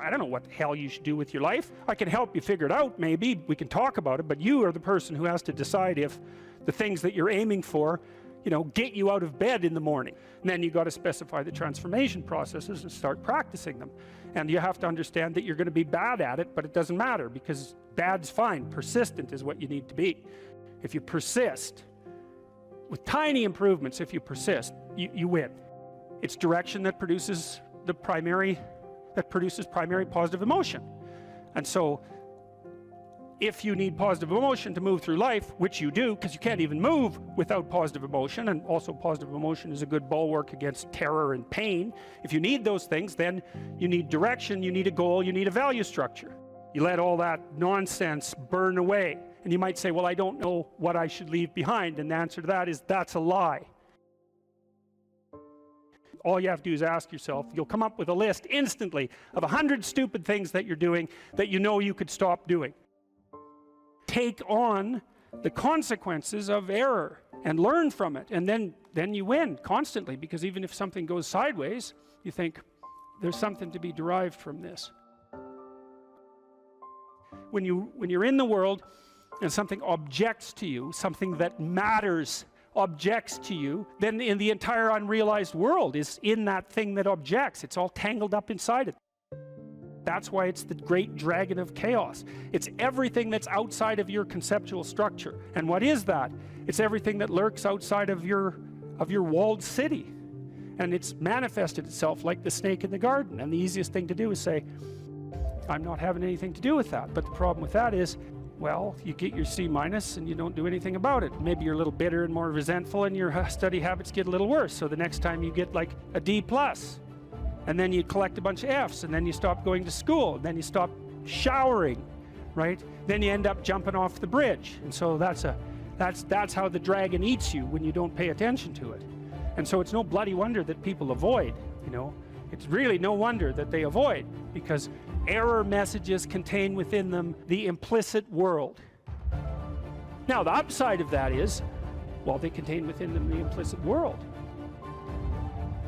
I don't know what the hell you should do with your life. I can help you figure it out, maybe. We can talk about it, but you are the person who has to decide if the things that you're aiming for, you know, get you out of bed in the morning. And then you got to specify the transformation processes and start practicing them. And you have to understand that you're going to be bad at it, but it doesn't matter, because bad's fine. Persistent is what you need to be. If you persist, with tiny improvements, if you persist, you win. It's direction that produces primary positive emotion. And so if you need positive emotion to move through life, which you do, because you can't even move without positive emotion, and also positive emotion is a good bulwark against terror and pain. If you need those things, then you need direction, you need a goal, you need a value structure. You let all that nonsense burn away. And you might say, well, I don't know what I should leave behind. And the answer to that is, that's a lie. All you have to do is ask yourself, you'll come up with a list instantly of 100 stupid things that you're doing that you know you could stop doing. Take on the consequences of error and learn from it, and then you win constantly, because even if something goes sideways, you think there's something to be derived from this. When you're in the world and something objects to you, something that matters objects to you, then in the entire unrealized world is in that thing that objects. It's all tangled up inside it. That's why it's the great dragon of chaos. It's everything that's outside of your conceptual structure. And what is that? It's everything that lurks outside of your walled city. And it's manifested itself like the snake in the garden. And the easiest thing to do is say, I'm not having anything to do with that. But the problem with that is, well, you get your C- and you don't do anything about it. Maybe you're a little bitter and more resentful, and your study habits get a little worse. So the next time you get like a D+, and then you collect a bunch of Fs, and then you stop going to school, and then you stop showering, right? Then you end up jumping off the bridge. And so that's how the dragon eats you when you don't pay attention to it. And so it's no bloody wonder that people avoid, you know. It's really no wonder that they avoid, because error messages contain within them the implicit world. Now, the upside of that is, well, they contain within them the implicit world.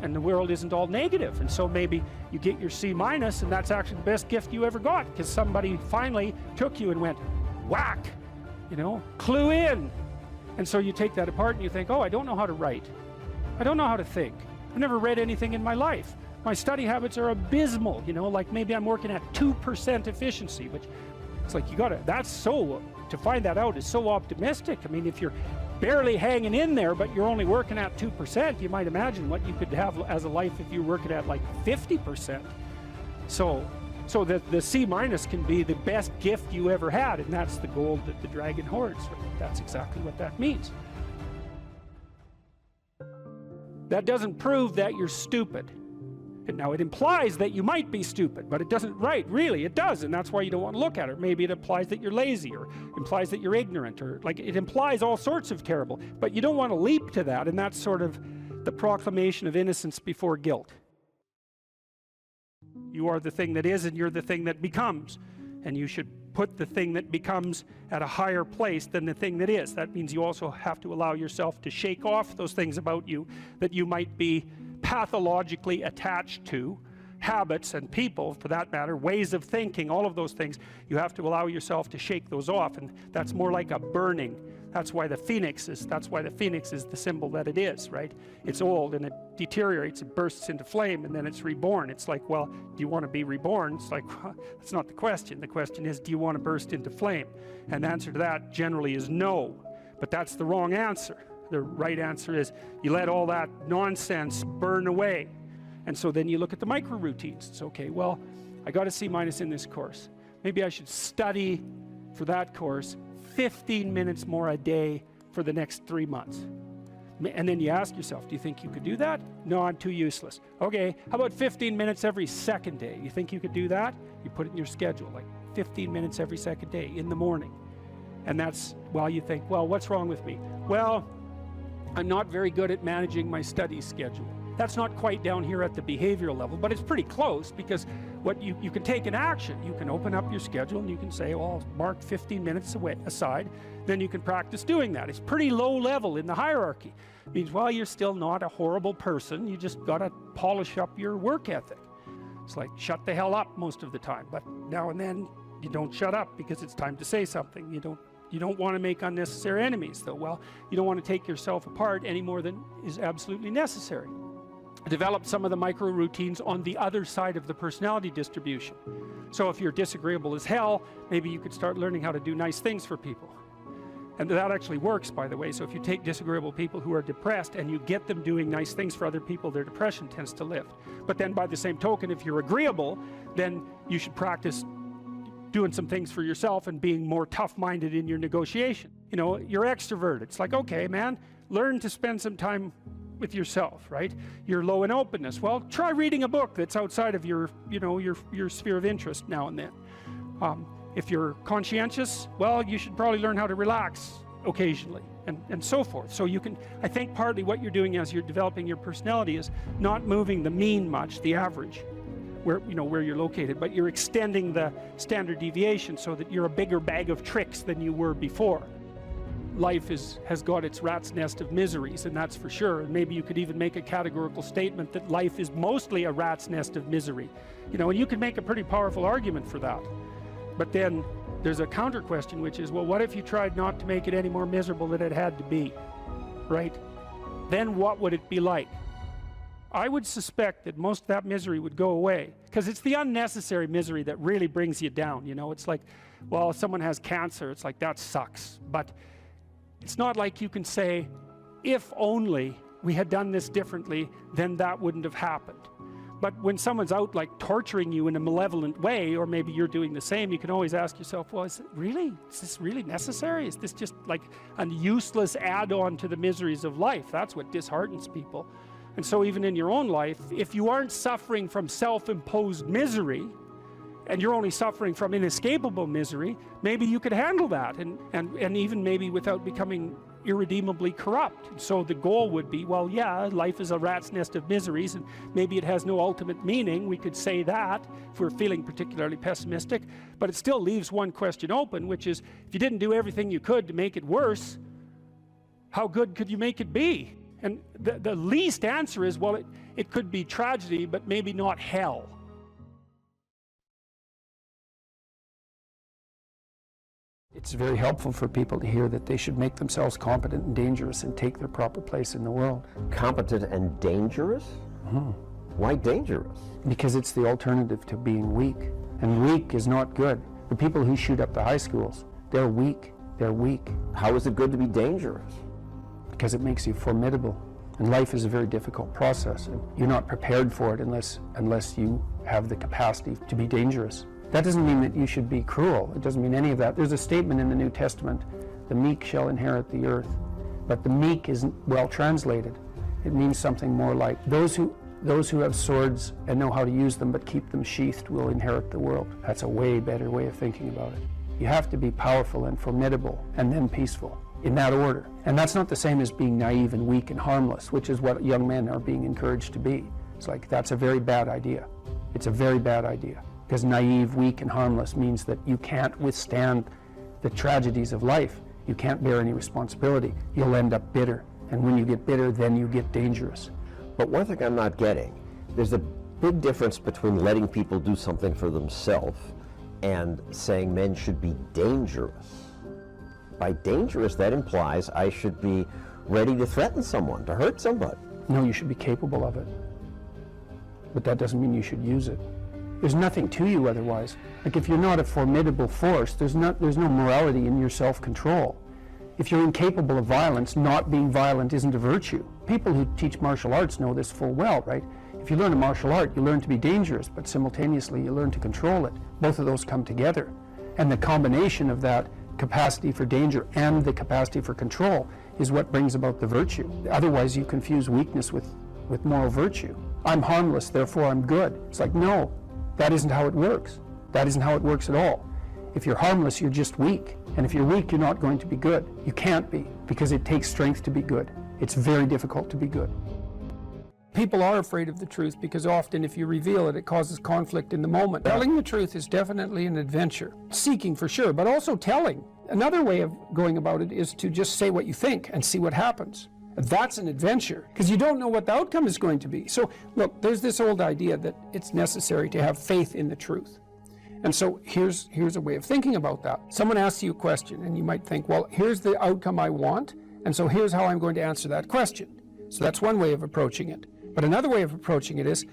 And the world isn't all negative. And so maybe you get your C-, and that's actually the best gift you ever got, because somebody finally took you and went, whack, you know, clue in. And so you take that apart and you think, oh, I don't know how to write. I don't know how to think. I've never read anything in my life. My study habits are abysmal, you know, like maybe I'm working at 2% efficiency, which it's like, to find that out is so optimistic. I mean, if you're barely hanging in there, but you're only working at 2%, you might imagine what you could have as a life if you're working at like 50%. So the C- can be the best gift you ever had, and that's the gold that the dragon hoards. That's exactly what that means. That doesn't prove that you're stupid. Now, it implies that you might be stupid, but it doesn't, right, really, it does, and that's why you don't want to look at it. Maybe it implies that you're lazy, or implies that you're ignorant, or like it implies all sorts of terrible, but you don't want to leap to that, and that's sort of the proclamation of innocence before guilt. You are the thing that is, and you're the thing that becomes, and you should put the thing that becomes at a higher place than the thing that is. That means you also have to allow yourself to shake off those things about you that you might be pathologically attached to, habits and people, for that matter, ways of thinking, all of those things. You have to allow yourself to shake those off, and that's more like a burning. That's why the phoenix is the symbol that it is, right? It's old and it deteriorates, it bursts into flame, and then it's reborn. It's like, well, do you want to be reborn? It's like, well, that's not the question. The question is, do you want to burst into flame? And the answer to that generally is no, but that's the wrong answer. The right answer is, you let all that nonsense burn away. And so then you look at the micro routines. It's okay, well, I got a C- in this course. Maybe I should study for that course 15 minutes more a day for the next 3 months. And then you ask yourself, do you think you could do that? No, I'm too useless. Okay, how about 15 minutes every second day? You think you could do that? You put it in your schedule, like 15 minutes every second day in the morning. And that's, well, you think, well, what's wrong with me? Well, I'm not very good at managing my study schedule. That's not quite down here at the behavioral level, but it's pretty close, because what you can take an action. You can open up your schedule and you can say, well, I'll mark 15 minutes aside. Then you can practice doing that. It's pretty low level in the hierarchy. It means, well, you're still not a horrible person. You just got to polish up your work ethic. It's like, shut the hell up most of the time, but now and then you don't shut up because it's time to say something. You don't want to make unnecessary enemies, though. Well, you don't want to take yourself apart any more than is absolutely necessary. Develop some of the micro routines on the other side of the personality distribution. So if you're disagreeable as hell, maybe you could start learning how to do nice things for people. And that actually works, by the way. So if you take disagreeable people who are depressed and you get them doing nice things for other people, their depression tends to lift. But then by the same token, if you're agreeable, then you should practice doing some things for yourself and being more tough-minded in your negotiation. You know, you're extroverted. It's like, okay, man, learn to spend some time with yourself, right? You're low in openness. Well, try reading a book that's outside of your, you know, your sphere of interest now and then. If you're conscientious, well, you should probably learn how to relax occasionally, and so forth. So you can, I think partly what you're doing as you're developing your personality is not moving the mean much, the average, where, you know, where you're located, but you're extending the standard deviation so that you're a bigger bag of tricks than you were before. Life has got its rat's nest of miseries, and that's for sure. And maybe you could even make a categorical statement that life is mostly a rat's nest of misery. You know, and you could make a pretty powerful argument for that. But then there's a counter question, which is, well, what if you tried not to make it any more miserable than it had to be, right? Then what would it be like? I would suspect that most of that misery would go away, because it's the unnecessary misery that really brings you down. You know, it's like, well, if someone has cancer, it's like, that sucks. But it's not like you can say, if only we had done this differently, then that wouldn't have happened. But when someone's out like torturing you in a malevolent way, or maybe you're doing the same, you can always ask yourself, well, is this really necessary? Is this just like a useless add-on to the miseries of life? That's what disheartens people. And so even in your own life, if you aren't suffering from self-imposed misery, and you're only suffering from inescapable misery, maybe you could handle that, and even maybe without becoming irredeemably corrupt. So the goal would be, well, yeah, life is a rat's nest of miseries, and maybe it has no ultimate meaning. We could say that if we're feeling particularly pessimistic, but it still leaves one question open, which is, if you didn't do everything you could to make it worse, how good could you make it be? And the least answer is, well, it could be tragedy, but maybe not hell. It's very helpful for people to hear that they should make themselves competent and dangerous and take their proper place in the world. Competent and dangerous? Mm-hmm. Why dangerous? Because it's the alternative to being weak. And weak is not good. The people who shoot up the high schools, they're weak. They're weak. How is it good to be dangerous? Because it makes you formidable. And life is a very difficult process. And you're not prepared for it unless you have the capacity to be dangerous. That doesn't mean that you should be cruel. It doesn't mean any of that. There's a statement in the New Testament, the meek shall inherit the earth. But the meek isn't well translated. It means something more like, those who have swords and know how to use them but keep them sheathed will inherit the world. That's a way better way of thinking about it. You have to be powerful and formidable and then peaceful, in that order. And that's not the same as being naive and weak and harmless, which is what young men are being encouraged to be. It's like, that's a very bad idea. It's a very bad idea. Because naive, weak, and harmless means that you can't withstand the tragedies of life. You can't bear any responsibility. You'll end up bitter. And when you get bitter, then you get dangerous. But one thing I'm not getting, there's a big difference between letting people do something for themselves and saying men should be dangerous. By dangerous, that implies I should be ready to threaten someone, to hurt somebody. No, you should be capable of it. But that doesn't mean you should use it. There's nothing to you otherwise. Like, if you're not a formidable force, there's no morality in your self-control. If you're incapable of violence, not being violent isn't a virtue. People who teach martial arts know this full well, right? If you learn a martial art, you learn to be dangerous, but simultaneously you learn to control it. Both of those come together. And the combination of that capacity for danger and the capacity for control is what brings about the virtue. Otherwise you confuse weakness with moral virtue. I'm harmless, therefore I'm good. It's like, no. That isn't how it works. That isn't how it works at all. If you're harmless, you're just weak. And if you're weak, you're not going to be good. You can't be, because it takes strength to be good. It's very difficult to be good. People are afraid of the truth because often if you reveal it, it causes conflict in the moment. Telling the truth is definitely an adventure. Seeking for sure, but also telling. Another way of going about it is to just say what you think and see what happens. That's an adventure, because you don't know what the outcome is going to be. So look, there's this old idea that it's necessary to have faith in the truth. And so here's a way of thinking about that. Someone asks you a question, and you might think, well, here's the outcome I want, and so here's how I'm going to answer that question. So that's one way of approaching it. But another way of approaching it is,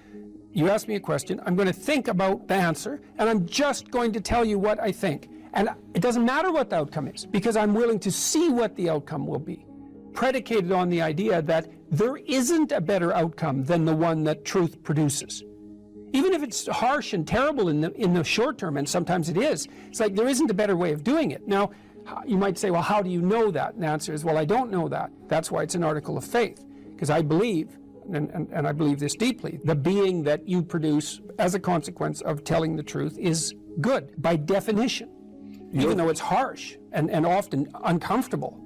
you ask me a question, I'm going to think about the answer, and I'm just going to tell you what I think. And it doesn't matter what the outcome is, because I'm willing to see what the outcome will be, predicated on the idea that there isn't a better outcome than the one that truth produces. Even if it's harsh and terrible in the short term, and sometimes it is, it's like there isn't a better way of doing it. Now, you might say, well, how do you know that? And the answer is, well, I don't know that. That's why it's an article of faith, because I believe, and I believe this deeply, the being that you produce as a consequence of telling the truth is good, by definition, even though it's harsh and often uncomfortable,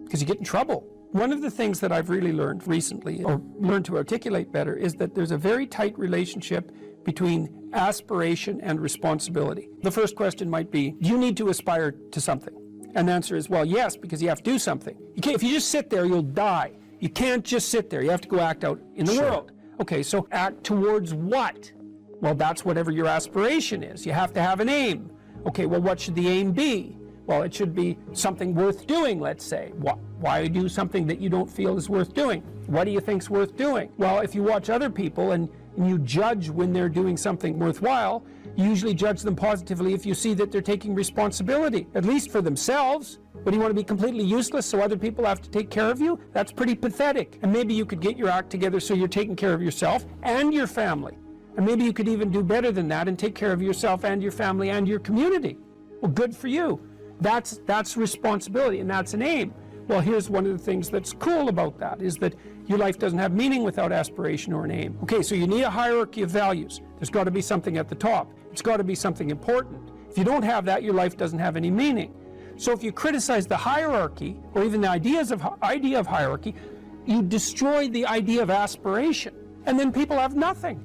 because you get in trouble. One of the things that I've really learned recently, or learned to articulate better, is that there's a very tight relationship between aspiration and responsibility. The first question might be, do you need to aspire to something? And the answer is, well, yes, because you have to do something. If you just sit there, you'll die. You can't just sit there. You have to go act out in the world. Okay, so act towards what? Well, that's whatever your aspiration is. You have to have an aim. Okay, well, what should the aim be? Well, it should be something worth doing, let's say. Why do something that you don't feel is worth doing? What do you think's worth doing? Well, if you watch other people and you judge when they're doing something worthwhile, you usually judge them positively if you see that they're taking responsibility, at least for themselves. But you want to be completely useless so other people have to take care of you? That's pretty pathetic. And maybe you could get your act together so you're taking care of yourself and your family. And maybe you could even do better than that and take care of yourself and your family and your community. Well, good for you. That's responsibility, and that's an aim. Well, here's one of the things that's cool about that, is that your life doesn't have meaning without aspiration or an aim. Okay, so you need a hierarchy of values. There's got to be something at the top. It's got to be something important. If you don't have that, your life doesn't have any meaning. So if you criticize the hierarchy, or even the idea of hierarchy, you destroy the idea of aspiration, and then people have nothing.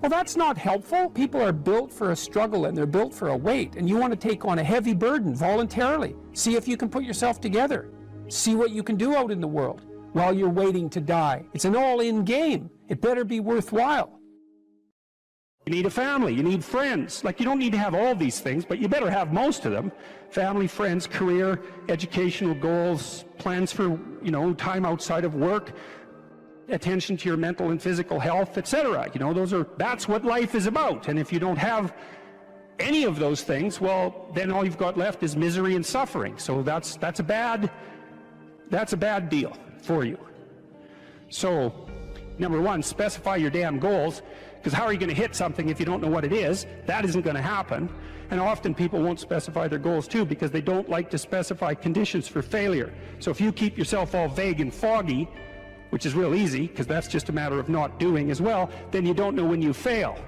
Well, that's not helpful. People are built for a struggle, and they're built for a weight, and you want to take on a heavy burden voluntarily. See if you can put yourself together. See what you can do out in the world while you're waiting to die. It's an all-in game. It better be worthwhile. You need a family, you need friends. Like, you don't need to have all these things, but you better have most of them. Family, friends, career, educational goals, plans for, time outside of work, attention to your mental and physical health, etc. That's what life is about. And if you don't have any of those things, well, then all you've got left is misery and suffering. So that's a bad deal for you. So, number one, specify your damn goals, because how are you going to hit something if you don't know what it is? That isn't going to happen. And often people won't specify their goals too, because they don't like to specify conditions for failure. So if you keep yourself all vague and foggy, which is real easy, because that's just a matter of not doing as well, then you don't know when you fail.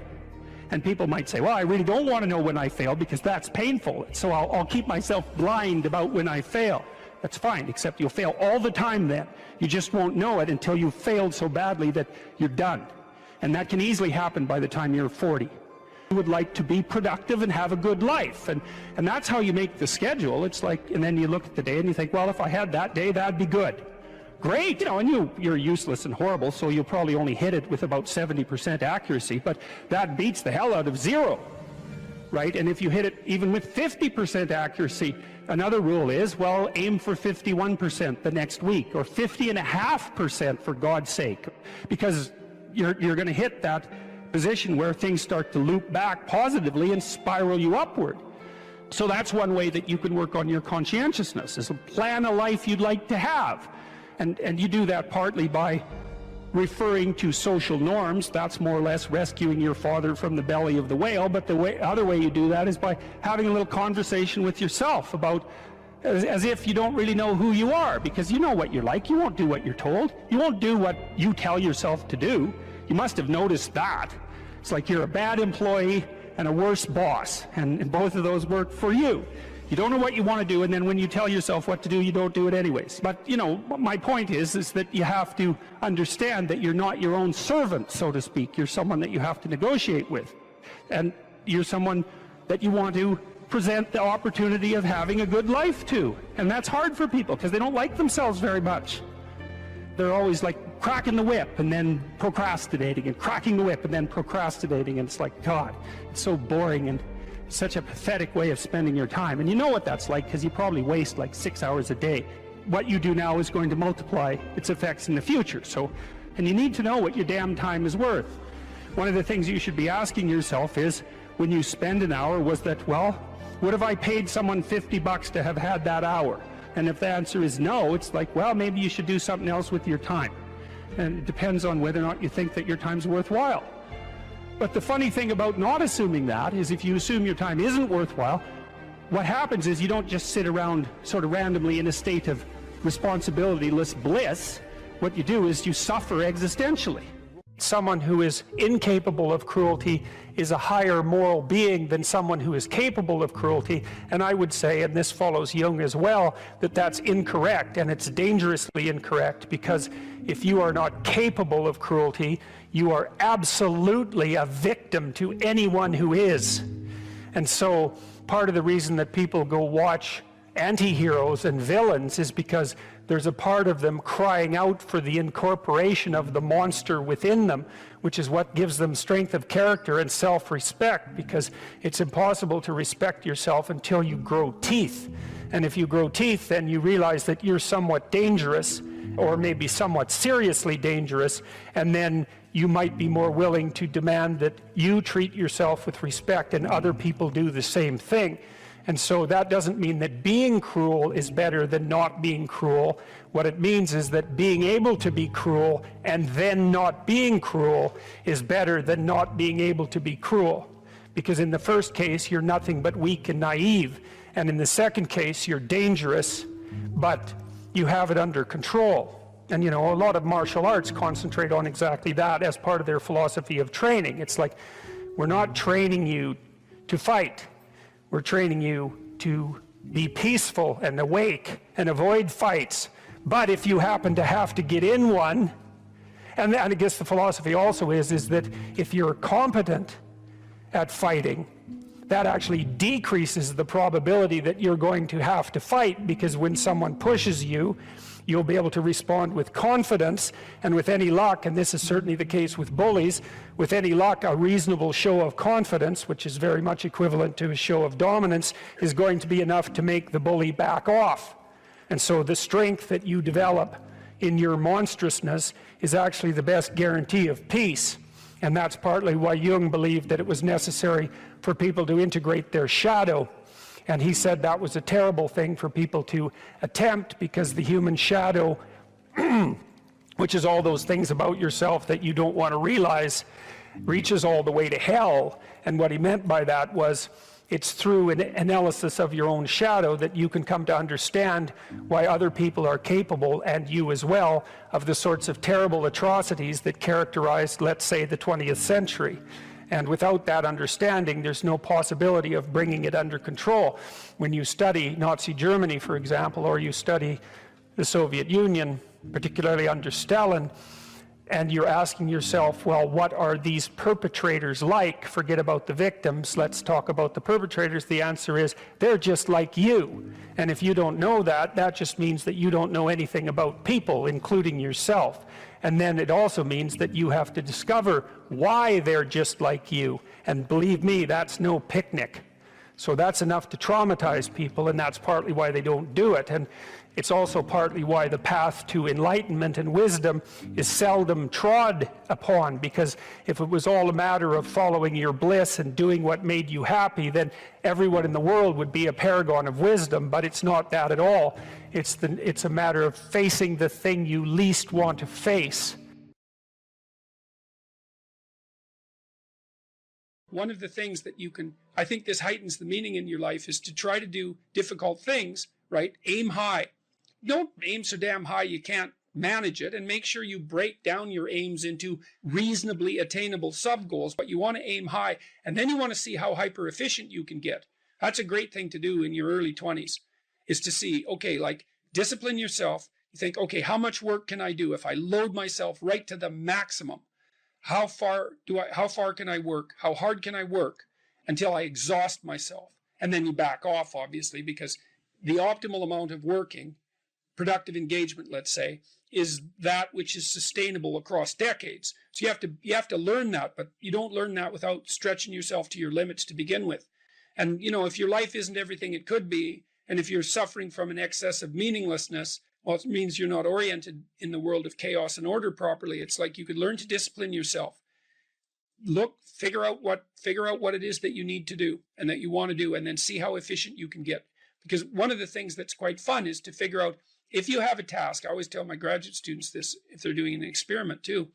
And people might say, well, I really don't want to know when I fail, because that's painful, so I'll keep myself blind about when I fail. That's fine, except you'll fail all the time then. You just won't know it until you've failed so badly that you're done. And that can easily happen by the time you're 40. You would like to be productive and have a good life, and that's how you make the schedule. It's like, and then you look at the day and you think, well, if I had that day, that'd be good. Great, and you're useless and horrible, so you'll probably only hit it with about 70% accuracy, but that beats the hell out of 0, right? And if you hit it even with 50% accuracy, another rule is, well, aim for 51% the next week, or 50.5% for God's sake, because you're going to hit that position where things start to loop back positively and spiral you upward. So that's one way that you can work on your conscientiousness, is plan a life you'd like to have. And you do that partly by referring to social norms. That's more or less rescuing your father from the belly of the whale. But the other way you do that is by having a little conversation with yourself about, as if you don't really know who you are, because you know what you're like. You won't do what you're told. You won't do what you tell yourself to do. You must have noticed that. It's like you're a bad employee and a worse boss, and both of those work for you. You don't know what you want to do, and then when you tell yourself what to do, you don't do it anyways. But, my point is that you have to understand that you're not your own servant, so to speak. You're someone that you have to negotiate with. And you're someone that you want to present the opportunity of having a good life to. And that's hard for people, because they don't like themselves very much. they're always like cracking the whip and then procrastinating, and cracking the whip and then procrastinating, and it's like, God, it's so boring and such a pathetic way of spending your time. And you know what that's like, because you probably waste like 6 hours a day. What you do now is going to multiply its effects in the future. So, and you need to know what your damn time is worth. One of the things you should be asking yourself is, when you spend an hour, was that, well, would have I paid someone $50 to have had that hour? And if the answer is no, it's like, well, maybe you should do something else with your time. And it depends on whether or not you think that your time's worthwhile. But the funny thing about not assuming that is, if you assume your time isn't worthwhile, what happens is you don't just sit around sort of randomly in a state of responsibilityless bliss. What you do is you suffer existentially. Someone who is incapable of cruelty is a higher moral being than someone who is capable of cruelty. And I would say, and this follows Jung as well, that that's incorrect, and it's dangerously incorrect, because if you are not capable of cruelty, you are absolutely a victim to anyone who is. And so part of the reason that people go watch anti-heroes and villains is because there's a part of them crying out for the incorporation of the monster within them, which is what gives them strength of character and self-respect, because it's impossible to respect yourself until you grow teeth. And if you grow teeth, then you realize that you're somewhat dangerous, or maybe somewhat seriously dangerous, and then you might be more willing to demand that you treat yourself with respect and other people do the same thing. And so that doesn't mean that being cruel is better than not being cruel. What it means is that being able to be cruel and then not being cruel is better than not being able to be cruel. Because in the first case, you're nothing but weak and naive. And in the second case, you're dangerous, but you have it under control. And you know, a lot of martial arts concentrate on exactly that as part of their philosophy of training. It's like, we're not training you to fight. We're training you to be peaceful and awake and avoid fights. But if you happen to have to get in one, and I guess the philosophy also is that if you're competent at fighting, that actually decreases the probability that you're going to have to fight, because when someone pushes you, you'll be able to respond with confidence, and with any luck, and this is certainly the case with bullies, with any luck, a reasonable show of confidence, which is very much equivalent to a show of dominance, is going to be enough to make the bully back off. And so the strength that you develop in your monstrousness is actually the best guarantee of peace. And that's partly why Jung believed that it was necessary for people to integrate their shadow. And he said that was a terrible thing for people to attempt, because the human shadow, which is all those things about yourself that you don't want to realize, reaches all the way to hell. And what he meant by that was, it's through an analysis of your own shadow that you can come to understand why other people are capable, and you as well, of the sorts of terrible atrocities that characterized, let's say, the 20th century. And without that understanding, there's no possibility of bringing it under control. When you study Nazi Germany, for example, or you study the Soviet Union, particularly under Stalin, and you're asking yourself, well, what are these perpetrators like? Forget about the victims, let's talk about the perpetrators. The answer is, they're just like you. And if you don't know that, that just means that you don't know anything about people, including yourself. And then it also means that you have to discover why they're just like you. And believe me, that's no picnic. So that's enough to traumatize people, and that's partly why they don't do it. And it's also partly why the path to enlightenment and wisdom is seldom trod upon, because if it was all a matter of following your bliss and doing what made you happy, then everyone in the world would be a paragon of wisdom. But it's not that at all. It's a matter of facing the thing you least want to face. One of the things that you can, I think this heightens the meaning in your life, is to try to do difficult things, right? Aim high. Don't aim so damn high you can't manage it, and make sure you break down your aims into reasonably attainable sub-goals. But you want to aim high, and then you want to see how hyper efficient you can get. That's a great thing to do in your early 20s, is to see, okay, like, discipline yourself. You think, okay, how much work can I do if I load myself right to the maximum? How far can I work? How hard can I work until I exhaust myself? And then you back off, obviously, because the optimal amount of working, productive engagement, let's say, is that which is sustainable across decades. So you have to learn that, but you don't learn that without stretching yourself to your limits to begin with. And if your life isn't everything it could be, and if you're suffering from an excess of meaninglessness, well, it means you're not oriented in the world of chaos and order properly. It's like you could learn to discipline yourself. Figure out what it is that you need to do and that you want to do, and then see how efficient you can get. Because one of the things that's quite fun is to figure out, if you have a task, I always tell my graduate students this if they're doing an experiment too.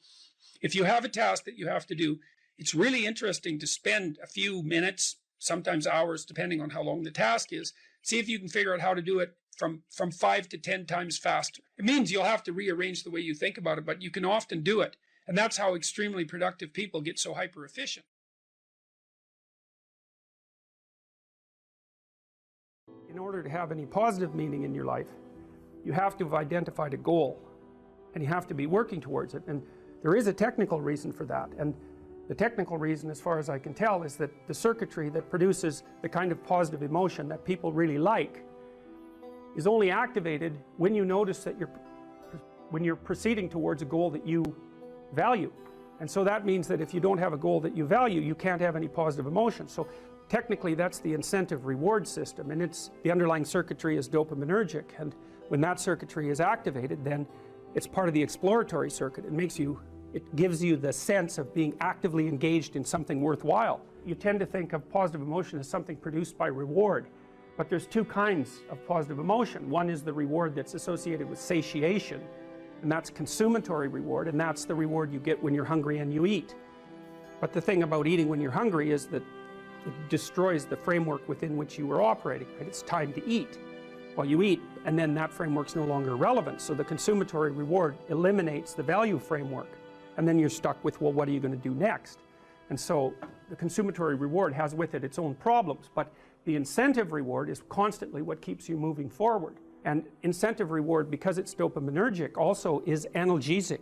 If you have a task that you have to do, it's really interesting to spend a few minutes, sometimes hours, depending on how long the task is. See if you can figure out how to do it from 5 to 10 times faster. It means you'll have to rearrange the way you think about it, but you can often do it. And that's how extremely productive people get so hyper efficient. In order to have any positive meaning in your life, you have to have identified a goal, and you have to be working towards it. And there is a technical reason for that. And the technical reason, as far as I can tell, is that the circuitry that produces the kind of positive emotion that people really like is only activated when you notice that when you're proceeding towards a goal that you value. And so that means that if you don't have a goal that you value, you can't have any positive emotion. So technically that's the incentive reward system, and the underlying circuitry is dopaminergic, and when that circuitry is activated, then it's part of the exploratory circuit. It gives you the sense of being actively engaged in something worthwhile. You tend to think of positive emotion as something produced by reward, but there's two kinds of positive emotion. One is the reward that's associated with satiation, and that's consummatory reward, and that's the reward you get when you're hungry and you eat. But the thing about eating when you're hungry is that it destroys the framework within which you were operating, right? It's time to eat. Well, you eat, and then that framework's no longer relevant. So the consummatory reward eliminates the value framework, and then you're stuck with, well, what are you going to do next? And so the consummatory reward has with it its own problems, but the incentive reward is constantly what keeps you moving forward. And incentive reward, because it's dopaminergic, also is analgesic,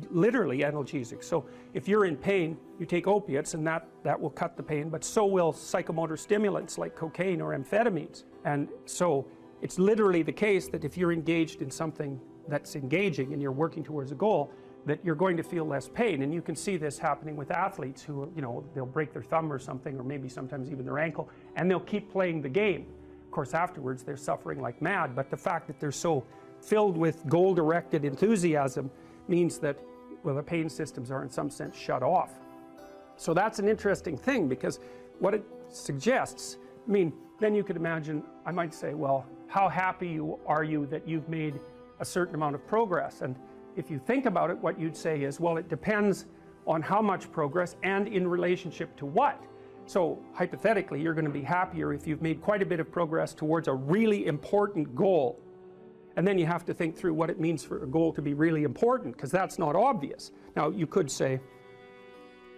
literally analgesic. So if you're in pain, you take opiates, and that will cut the pain, but so will psychomotor stimulants like cocaine or amphetamines. And so it's literally the case that if you're engaged in something that's engaging and you're working towards a goal, that you're going to feel less pain. And you can see this happening with athletes who, they'll break their thumb or something, or maybe sometimes even their ankle, and they'll keep playing the game. Of course, afterwards they're suffering like mad, but the fact that they're so filled with goal-directed enthusiasm means that, well, the pain systems are in some sense shut off. So that's an interesting thing, because what it suggests, then you could imagine, I might say, well, how happy are you that you've made a certain amount of progress? And if you think about it, what you'd say is, well, it depends on how much progress and in relationship to what. So hypothetically, you're going to be happier if you've made quite a bit of progress towards a really important goal. And then you have to think through what it means for a goal to be really important, because that's not obvious. Now, you could say,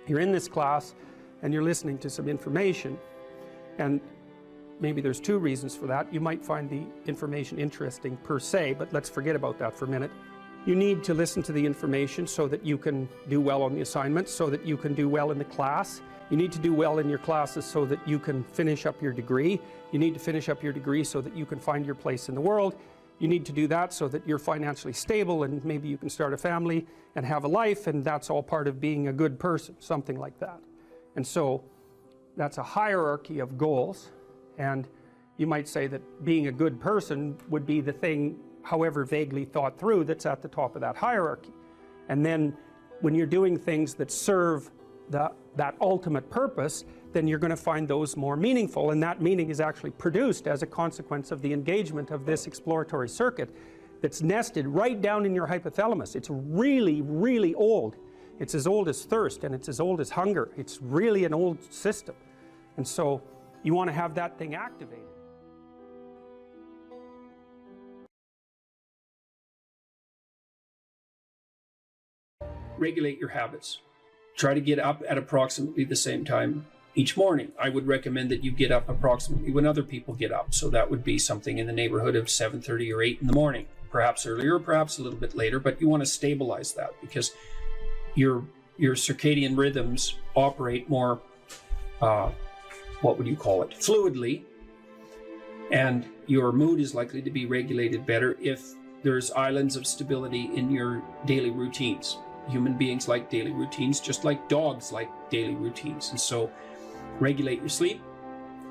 you're in this class and you're listening to some information, and maybe there's two reasons for that. You might find the information interesting per se, but let's forget about that for a minute. You need to listen to the information so that you can do well on the assignments, so that you can do well in the class. You need to do well in your classes so that you can finish up your degree. You need to finish up your degree so that you can find your place in the world. You need to do that so that you're financially stable, and maybe you can start a family and have a life, and that's all part of being a good person, something like that. And so that's a hierarchy of goals, and you might say that being a good person would be the thing, however vaguely thought through, that's at the top of that hierarchy. And then when you're doing things that serve that ultimate purpose, then you're going to find those more meaningful, and that meaning is actually produced as a consequence of the engagement of this exploratory circuit that's nested right down in your hypothalamus. It's really, really old. It's as old as thirst, and it's as old as hunger. It's really an old system. And so you want to have that thing activated. Regulate your habits. Try to get up at approximately the same time each morning. I would recommend that you get up approximately when other people get up. So that would be something in the neighborhood of 7:30 or 8 in the morning, perhaps earlier, perhaps a little bit later, but you want to stabilize that, because your circadian rhythms operate more, fluidly, and your mood is likely to be regulated better if there's islands of stability in your daily routines. Human beings like daily routines, just like dogs like daily routines. And so regulate your sleep.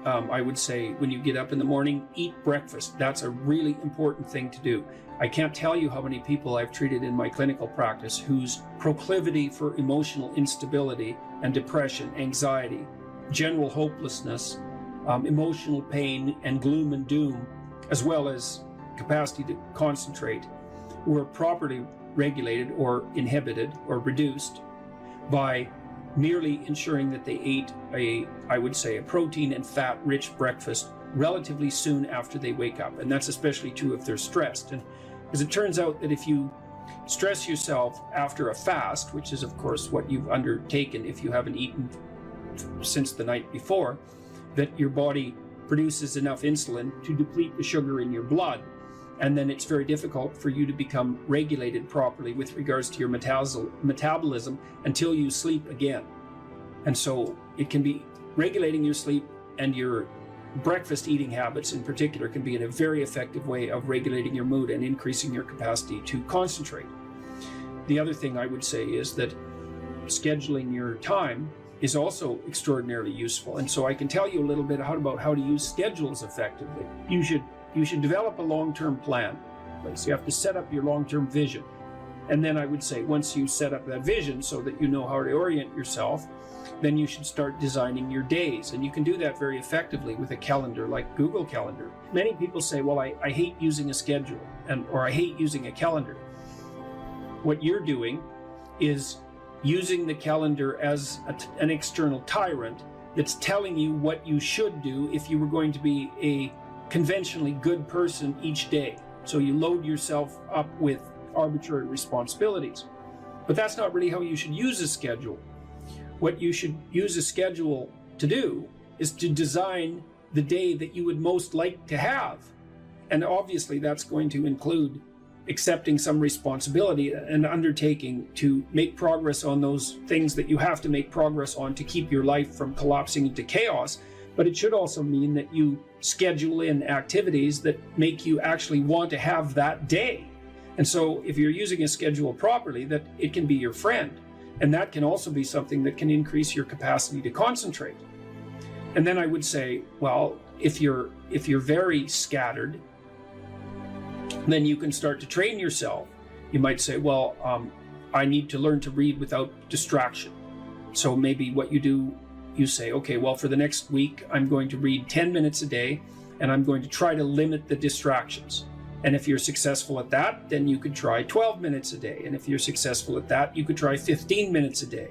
I would say when you get up in the morning, eat breakfast. That's a really important thing to do. I can't tell you how many people I've treated in my clinical practice whose proclivity for emotional instability and depression, anxiety, general hopelessness, emotional pain and gloom and doom, as well as capacity to concentrate, were properly regulated or inhibited or reduced by merely ensuring that they ate I would say, a protein and fat-rich breakfast relatively soon after they wake up. And that's especially true if they're stressed. And as it turns out that if you stress yourself after a fast, which is of course what you've undertaken if you haven't eaten since the night before, that your body produces enough insulin to deplete the sugar in your blood. And then it's very difficult for you to become regulated properly with regards to your metabolism until you sleep again. And so it can be regulating your sleep, and your breakfast eating habits in particular can be in a very effective way of regulating your mood and increasing your capacity to concentrate. The other thing I would say is that scheduling your time is also extraordinarily useful. And so I can tell you a little bit about how to use schedules effectively. You should develop a long-term plan. So you have to set up your long-term vision. And then I would say once you set up that vision so that you know how to orient yourself, then you should start designing your days. And you can do that very effectively with a calendar like Google Calendar. Many people say, well, I hate using a schedule or I hate using a calendar. What you're doing is using the calendar as an external tyrant that's telling you what you should do if you were going to be a conventionally good person each day. So you load yourself up with arbitrary responsibilities. But that's not really how you should use a schedule. What you should use a schedule to do is to design the day that you would most like to have. And obviously that's going to include accepting some responsibility and undertaking to make progress on those things that you have to make progress on to keep your life from collapsing into chaos. But it should also mean that you schedule in activities that make you actually want to have that day. And so if you're using a schedule properly, that it can be your friend. And that can also be something that can increase your capacity to concentrate. And then I would say, well, if you're very scattered, then you can start to train yourself. You might say, well, I need to learn to read without distraction. So maybe what you do, you say, okay, well, for the next week, I'm going to read 10 minutes a day, and I'm going to try to limit the distractions. And if you're successful at that, then you could try 12 minutes a day. And if you're successful at that, you could try 15 minutes a day.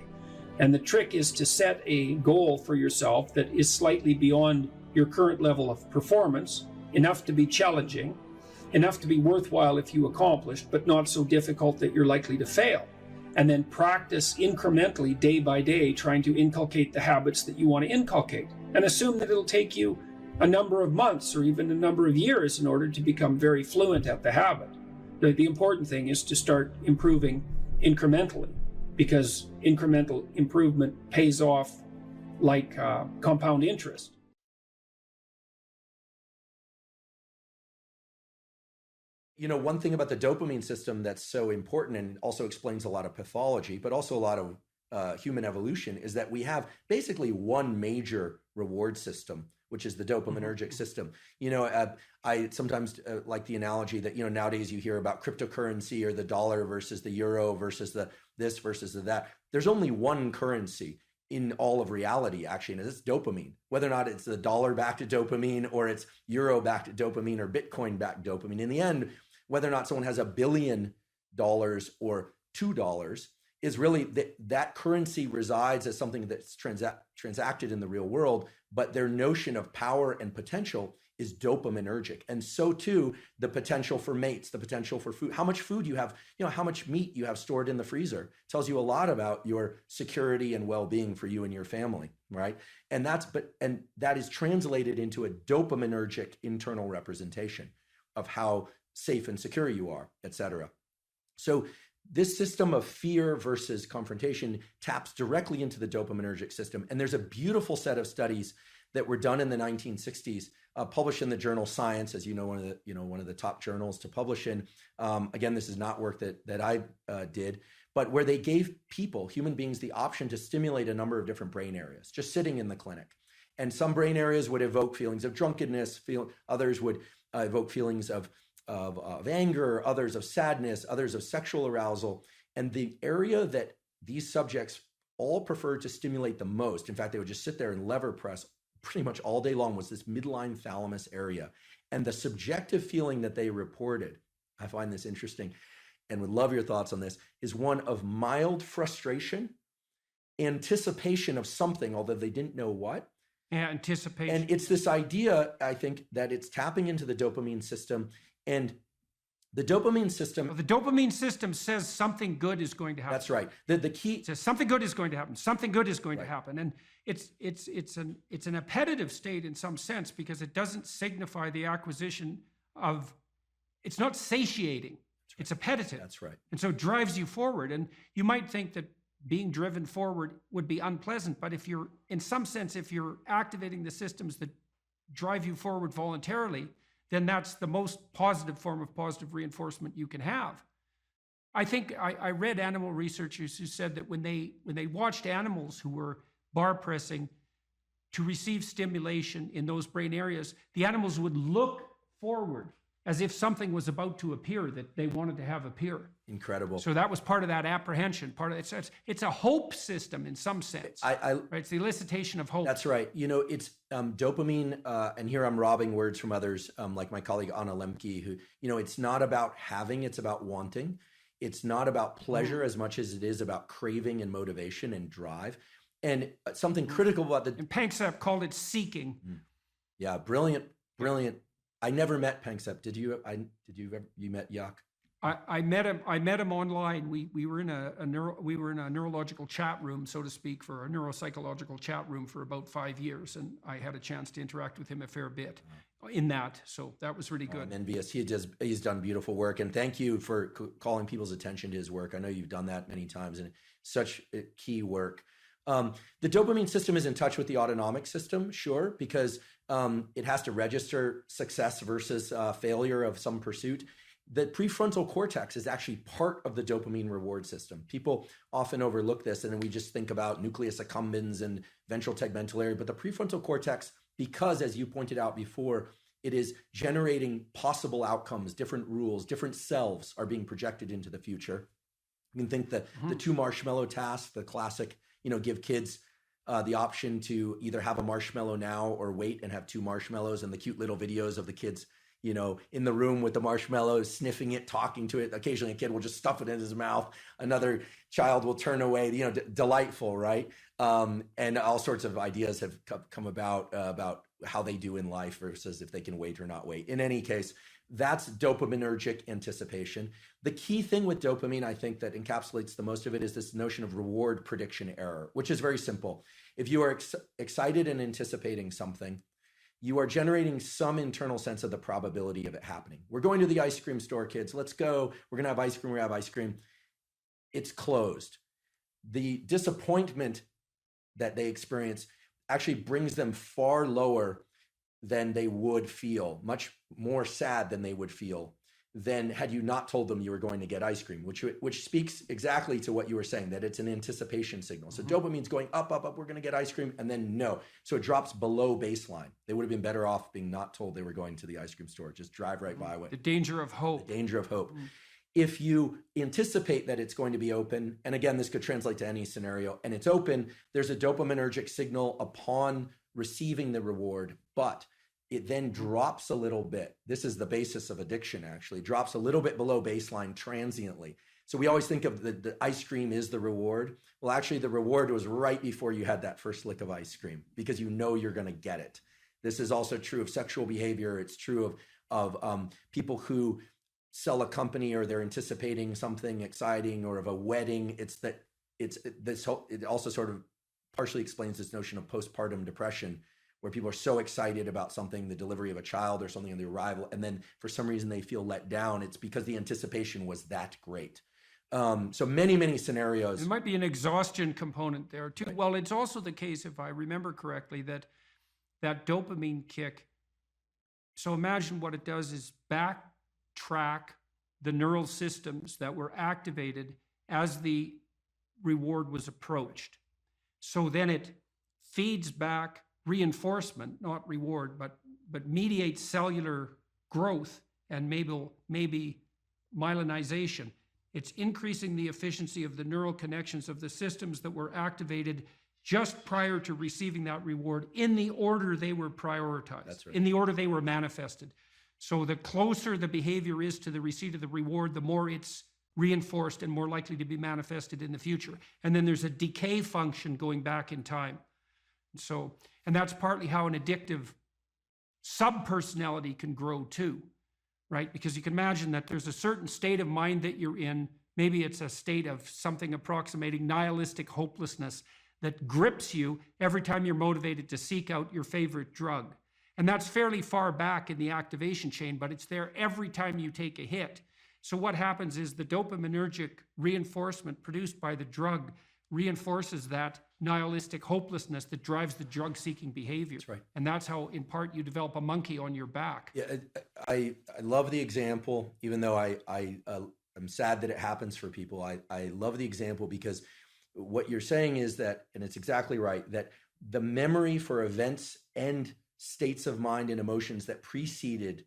And the trick is to set a goal for yourself that is slightly beyond your current level of performance, enough to be challenging, enough to be worthwhile if you accomplish, but not so difficult that you're likely to fail. And then practice incrementally, day by day, trying to inculcate the habits that you want to inculcate. And assume that it'll take you a number of months or even a number of years in order to become very fluent at the habit. The important thing is to start improving incrementally, because incremental improvement pays off like compound interest. You know, one thing about the dopamine system that's so important and also explains a lot of pathology, but also a lot of human evolution, is that we have basically one major reward system, which is the dopaminergic system. You know, I sometimes like the analogy that, you know, nowadays you hear about cryptocurrency or the dollar versus the euro versus the this versus the that. There's only one currency in all of reality, actually, and it's dopamine. Whether or not it's the dollar-backed dopamine or it's euro-backed dopamine or Bitcoin-backed dopamine, in the end, whether or not someone has $1 billion or $2 is really that currency resides as something that's transacted in the real world, but their notion of power and potential is dopaminergic. And so too, the potential for mates, the potential for food, how much food you have, you know, how much meat you have stored in the freezer tells you a lot about your security and well-being for you and your family, right? And that is translated into a dopaminergic internal representation of how safe and secure you are, et cetera. So this system of fear versus confrontation taps directly into the dopaminergic system. And there's a beautiful set of studies that were done in the 1960s, published in the journal Science, as one of the top journals to publish in. Again, this is not work that I did, but where they gave people, human beings, the option to stimulate a number of different brain areas, just sitting in the clinic. And some brain areas would evoke feelings of drunkenness, others would evoke feelings of anger, others of sadness, others of sexual arousal. And the area that these subjects all preferred to stimulate the most, in fact, they would just sit there and lever press pretty much all day long, was this midline thalamus area. And the subjective feeling that they reported, I find this interesting and would love your thoughts on this, is one of mild frustration, anticipation of something, although they didn't know what. Yeah, anticipation. And it's this idea, I think, that it's tapping into the dopamine system. And the dopamine system... The dopamine system says something good is going to happen. That's right. The key... It says something good is going to happen. Something good is going to happen. And it's an appetitive state in some sense, because it doesn't signify the acquisition of... It's not satiating. Right. It's appetitive. That's right. And so it drives you forward. And you might think that being driven forward would be unpleasant, but if you're, in some sense, if you're activating the systems that drive you forward voluntarily, then that's the most positive form of positive reinforcement you can have. I think I read animal researchers who said that when they watched animals who were bar pressing to receive stimulation in those brain areas, the animals would look forward as if something was about to appear that they wanted to have appear. Incredible. So that was part of that apprehension. Part of it's a hope system in some sense. Right? It's the elicitation of hope. That's right. It's dopamine, and here I'm robbing words from others, like my colleague Anna Lemke, who, it's not about having, it's about wanting. It's not about pleasure as much as it is about craving and motivation and drive. And something critical about And Panksepp called it seeking. Yeah, brilliant. I never met Panksepp. Did you? You met Yak? I met him online. We were in a neurological chat room, so to speak, for a neuropsychological chat room for about 5 years, and I had a chance to interact with him a fair bit in that. So that was really good. I'm envious. He's done beautiful work, and thank you for calling people's attention to his work. I know you've done that many times, and such key work. The dopamine system is in touch with the autonomic system, sure, because it has to register success versus failure of some pursuit. The prefrontal cortex is actually part of the dopamine reward system. People often overlook this, and then we just think about nucleus accumbens and ventral tegmental area. But the prefrontal cortex, because, as you pointed out before, it is generating possible outcomes, different rules, different selves are being projected into the future. You can think that the 2 marshmallow task, the classic, give kids the option to either have a marshmallow now or wait and have 2 marshmallows, and the cute little videos of the kids, in the room with the marshmallows, sniffing it, talking to it. Occasionally a kid will just stuff it in his mouth. Another child will turn away, delightful, right? And all sorts of ideas have come about how they do in life versus if they can wait or not wait. In any case, that's dopaminergic anticipation. The key thing with dopamine, I think, that encapsulates the most of it is this notion of reward prediction error, which is very simple. If you are excited and anticipating something, you are generating some internal sense of the probability of it happening. We're going to the ice cream store, kids. Let's go. We're going to have ice cream. We have ice cream. It's closed. The disappointment that they experience actually brings them far lower than they would feel, much more sad than they would feel than had you not told them you were going to get ice cream, which speaks exactly to what you were saying, that it's an anticipation signal. So dopamine's going up, we're going to get ice cream, and then no. So it drops below baseline. They would have been better off being not told they were going to the ice cream store. Just drive right by it. The danger of hope. The danger of hope. If you anticipate that it's going to be open, and again, this could translate to any scenario, and it's open, there's a dopaminergic signal upon receiving the reward, but it then drops a little bit. This is the basis of addiction, actually. Drops a little bit below baseline transiently. So we always think of the ice cream is the reward. Well, actually, the reward was right before you had that first lick of ice cream, because you know you're going to get it. This is also true of sexual behavior. It's true of people who sell a company, or they're anticipating something exciting, or of a wedding. It also sort of partially explains this notion of postpartum depression, where people are so excited about something, the delivery of a child or something, on the arrival, and then for some reason they feel let down. It's because the anticipation was that great. So many scenarios. There might be an exhaustion component there too. Right. Well, it's also the case, if I remember correctly, that that dopamine kick. So imagine what it does is backtrack the neural systems that were activated as the reward was approached. So then it feeds back reinforcement, not reward, but mediates cellular growth and maybe myelinization. It's increasing the efficiency of the neural connections of the systems that were activated just prior to receiving that reward in the order they were prioritized, That's right. in the order they were manifested. So the closer the behavior is to the receipt of the reward, the more it's reinforced and more likely to be manifested in the future. And then there's a decay function going back in time. And that's partly how an addictive subpersonality can grow too, right? Because you can imagine that there's a certain state of mind that you're in. Maybe it's a state of something approximating nihilistic hopelessness that grips you every time you're motivated to seek out your favorite drug. And that's fairly far back in the activation chain, but it's there every time you take a hit. So what happens is the dopaminergic reinforcement produced by the drug reinforces that nihilistic hopelessness that drives the drug-seeking behavior. That's right. And that's how, in part, you develop a monkey on your back. Yeah, I love the example, even though I'm sad that it happens for people. I love the example because what you're saying is that, and it's exactly right, that the memory for events and states of mind and emotions that preceded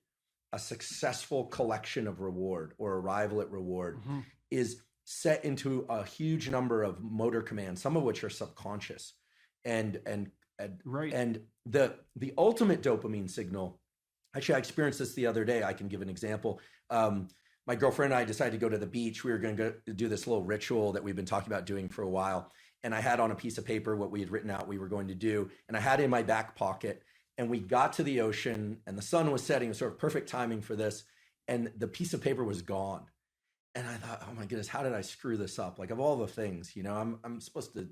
a successful collection of reward or arrival at reward is set into a huge number of motor commands, some of which are subconscious. And the ultimate dopamine signal, actually I experienced this the other day. I can give an example. My girlfriend and I decided to go to the beach. We were going to do this little ritual that we've been talking about doing for a while. And I had on a piece of paper what we had written out we were going to do. And I had it in my back pocket. And we got to the ocean and the sun was setting. It was sort of perfect timing for this. And the piece of paper was gone. And I thought, oh my goodness, how did I screw this up? Like, of all the things, I'm supposed to,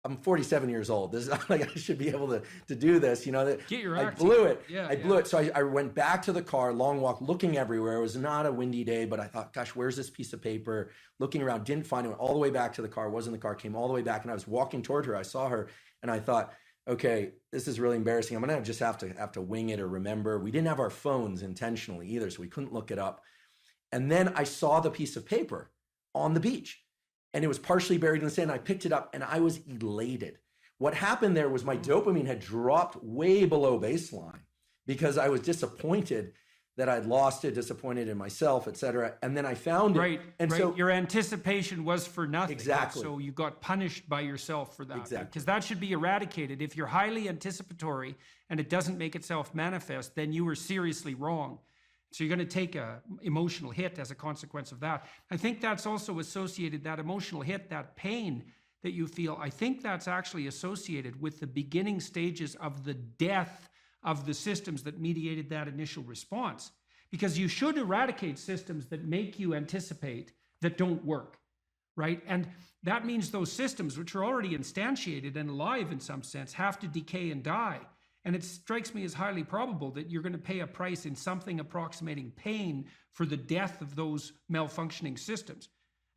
I'm 47 years old. This is not like I should be able to do this, Get your I act blew together. it. Yeah, I blew it. So I went back to the car, long walk, looking everywhere. It was not a windy day, but I thought, gosh, where's this piece of paper? Looking around, didn't find it. Went all the way back to the car, wasn't in the car, came all the way back. And I was walking toward her. I saw her and I thought, okay, this is really embarrassing. I'm going to just have to wing it or remember. We didn't have our phones intentionally either, so we couldn't look it up. And then I saw the piece of paper on the beach and it was partially buried in the sand. I picked it up and I was elated. What happened there was my dopamine had dropped way below baseline because I was disappointed that I'd lost it, disappointed in myself, et cetera. And then I found it. And right. so Your anticipation was for nothing. Exactly. So you got punished by yourself for that. Exactly. Because that should be eradicated. If you're highly anticipatory and it doesn't make itself manifest, then you were seriously wrong. So you're going to take a emotional hit as a consequence of that. I think that's also associated, that emotional hit, that pain that you feel, I think that's actually associated with the beginning stages of the death of the systems that mediated that initial response. Because you should eradicate systems that make you anticipate that don't work, right? And that means those systems, which are already instantiated and alive in some sense, have to decay and die. And it strikes me as highly probable that you're going to pay a price in something approximating pain for the death of those malfunctioning systems.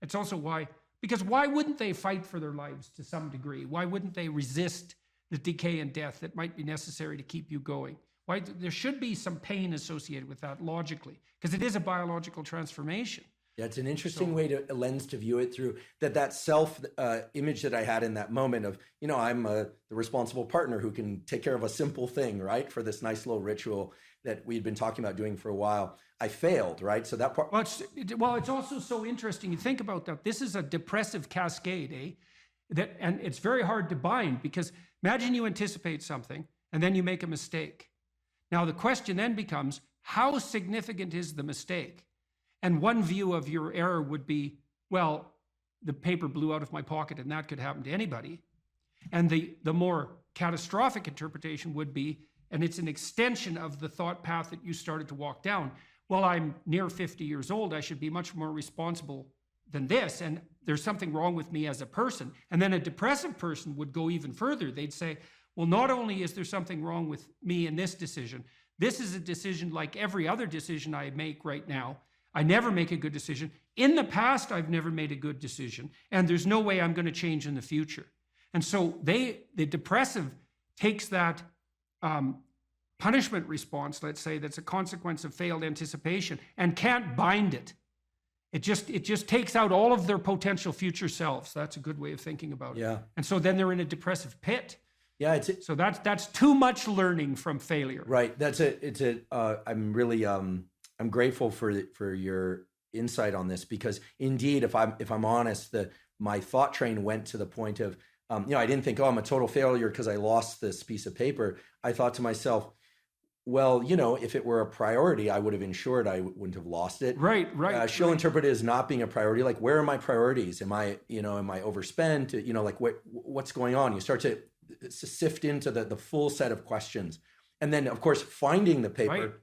It's also because why wouldn't they fight for their lives to some degree? Why wouldn't they resist the decay and death that might be necessary to keep you going? Why? There should be some pain associated with that logically, because it is a biological transformation. Yeah, it's an interesting a lens to view it through. That self image that I had in that moment of, I'm the responsible partner who can take care of a simple thing, right? For this nice little ritual that we'd been talking about doing for a while. I failed, right? So that part. Well, it's also so interesting. You think about that. This is a depressive cascade, and it's very hard to bind, because imagine you anticipate something and then you make a mistake. Now the question then becomes, how significant is the mistake? And one view of your error would be, well, the paper blew out of my pocket and that could happen to anybody. And the more catastrophic interpretation would be, and it's an extension of the thought path that you started to walk down, well, I'm near 50 years old, I should be much more responsible than this, and there's something wrong with me as a person. And then a depressive person would go even further. They'd say, well, not only is there something wrong with me in this decision, this is a decision like every other decision I make right now. I never make a good decision. In the past, I've never made a good decision, and there's no way I'm going to change in the future. And so the depressive takes that punishment response, let's say, that's a consequence of failed anticipation, and can't bind it. It just takes out all of their potential future selves. That's a good way of thinking about it. Yeah. And so then they're in a depressive pit. Yeah, So that's too much learning from failure. right. I'm really I'm grateful for your insight on this, because indeed, if I'm honest, my thought train went to the point of I didn't think, oh, I'm a total failure because I lost this piece of paper. I thought to myself, well, if it were a priority, I would have ensured I wouldn't have lost it. Right. She'll interpret it as not being a priority. Like, where are my priorities? Am I overspent? Like what's going on? You start to sift into the full set of questions. And then, of course, finding the paper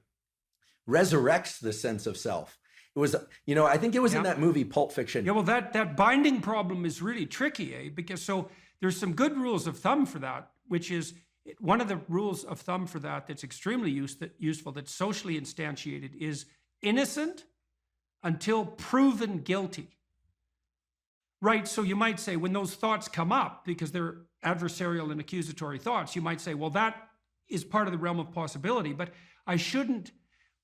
resurrects the sense of self. It was, I think it was in that movie, Pulp Fiction. Yeah, well, that binding problem is really tricky, because so there's some good rules of thumb for that, which is one of the rules of thumb for that's extremely useful, that's socially instantiated, is innocent until proven guilty. Right, so you might say when those thoughts come up, because they're adversarial and accusatory thoughts, you might say, well, that is part of the realm of possibility, but I shouldn't.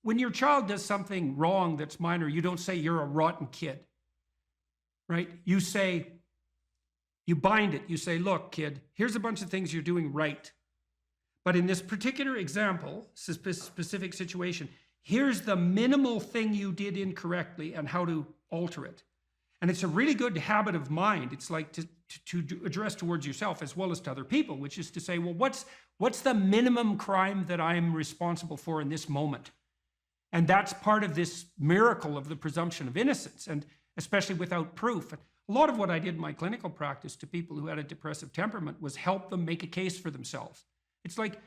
When your child does something wrong that's minor, you don't say you're a rotten kid, right? You bind it. You say, look, kid, here's a bunch of things you're doing right. But in this particular example, specific situation, here's the minimal thing you did incorrectly and how to alter it. And it's a really good habit of mind. It's like to address towards yourself as well as to other people, which is to say, well, what's the minimum crime that I'm responsible for in this moment? And that's part of this miracle of the presumption of innocence, and especially without proof. And a lot of what I did in my clinical practice to people who had a depressive temperament was help them make a case for themselves. It's like,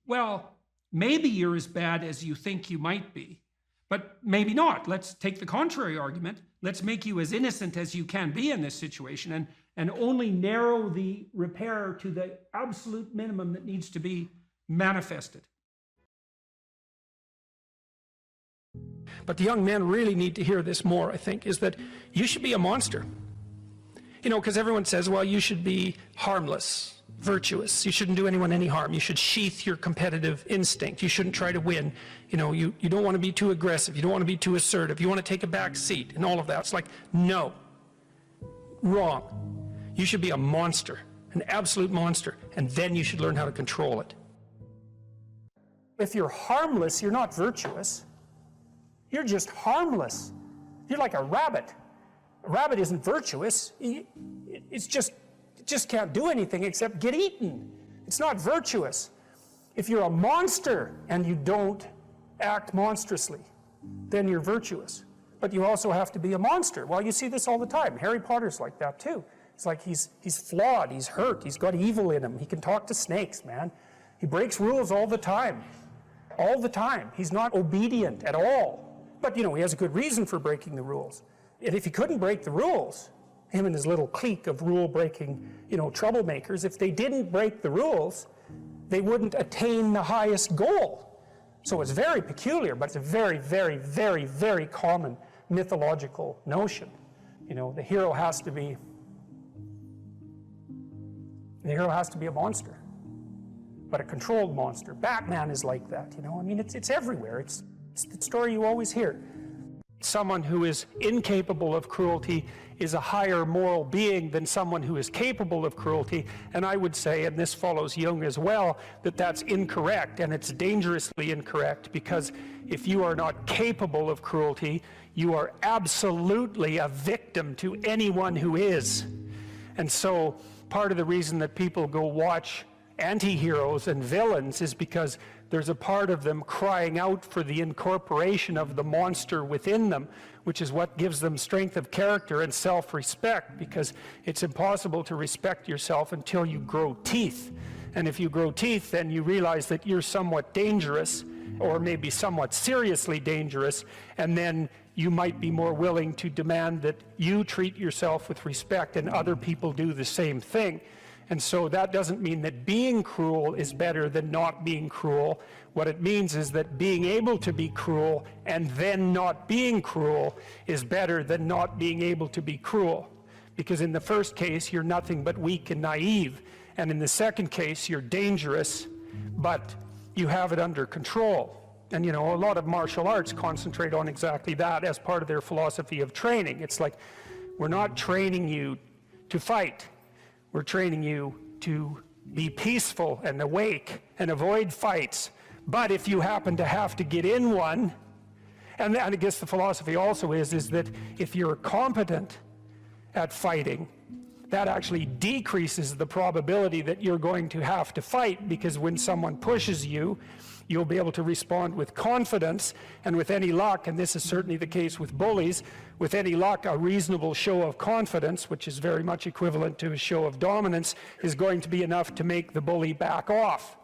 well, maybe you're as bad as you think you might be, but maybe not. Let's take the contrary argument. Let's make you as innocent as you can be in this situation, and only narrow the repair to the absolute minimum that needs to be manifested. But the young men really need to hear this more, I think, is that you should be a monster. Because everyone says, well, you should be harmless, virtuous. You shouldn't do anyone any harm. You should sheath your competitive instinct. You shouldn't try to win. You don't want to be too aggressive. You don't want to be too assertive. You want to take a back seat and all of that. It's like, no. Wrong. You should be a monster, an absolute monster, and then you should learn how to control it. If you're harmless, you're not virtuous. You're just harmless. You're like a rabbit. A rabbit isn't virtuous. It just can't do anything except get eaten. It's not virtuous. If you're a monster and you don't act monstrously, then you're virtuous. But you also have to be a monster. Well, you see this all the time. Harry Potter's like that too. It's like he's flawed, he's hurt, he's got evil in him. He can talk to snakes, man. He breaks rules all the time. All the time. He's not obedient at all. But, he has a good reason for breaking the rules. And if he couldn't break the rules, him and his little clique of rule-breaking, troublemakers, if they didn't break the rules, they wouldn't attain the highest goal. So it's very peculiar, but it's a very, very, very, very common mythological notion. The hero has to be a monster, but a controlled monster. Batman is like that, it's everywhere. It's the story you always hear. Someone who is incapable of cruelty is a higher moral being than someone who is capable of cruelty. And I would say, and this follows Jung as well, that that's incorrect, and it's dangerously incorrect, because if you are not capable of cruelty, you are absolutely a victim to anyone who is. And so part of the reason that people go watch anti-heroes and villains is because there's a part of them crying out for the incorporation of the monster within them, which is what gives them strength of character and self-respect, because it's impossible to respect yourself until you grow teeth. And if you grow teeth, then you realize that you're somewhat dangerous, or maybe somewhat seriously dangerous, and then you might be more willing to demand that you treat yourself with respect and other people do the same thing. And so that doesn't mean that being cruel is better than not being cruel. What it means is that being able to be cruel and then not being cruel is better than not being able to be cruel. because in the first case you're nothing but weak and naive, and in the second case you're dangerous, but you have it under control. And you know, a lot of martial arts concentrate on exactly that as part of their philosophy of training. It's like, we're not training you to fight, we're training you to be peaceful and awake and avoid fights. But if you happen to have to get in one, and I guess the philosophy also is that if you're competent at fighting, that actually decreases the probability that you're going to have to fight, because when someone pushes you, you'll be able to respond with confidence, and with any luck, and this is certainly the case with bullies, with any luck, a reasonable show of confidence, which is very much equivalent to a show of dominance, is going to be enough to make the bully back off.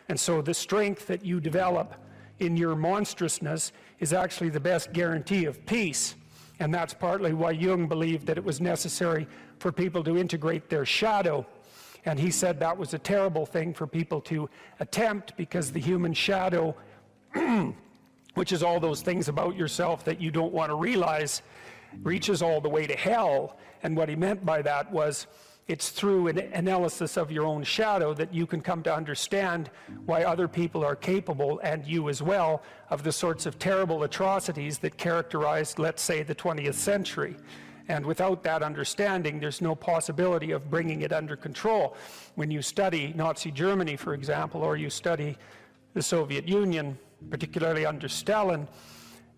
And so the strength that you develop in your monstrousness is actually the best guarantee of peace. And that's partly why Jung believed that it was necessary for people to integrate their shadow. And he said that was a terrible thing for people to attempt, because the human shadow, which is all those things about yourself that you don't want to realize, reaches all the way to hell. And what he meant by that was, it's through an analysis of your own shadow that you can come to understand why other people are capable, and you as well, of the sorts of terrible atrocities that characterized, let's say, the 20th century. And without that understanding, there's no possibility of bringing it under control. When you study Nazi Germany, for example, or you study the Soviet Union, particularly under Stalin,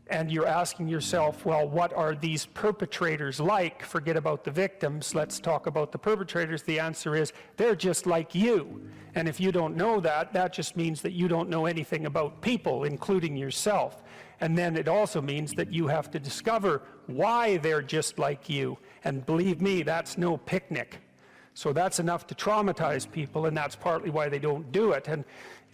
and you're asking yourself, well, what are these perpetrators like? Forget about the victims, let's talk about the perpetrators. The answer is, they're just like you. And if you don't know that, that just means that you don't know anything about people, including yourself. And then it also means that you have to discover why they're just like you. And believe me, that's no picnic. So that's enough to traumatize people, and that's partly why they don't do it. And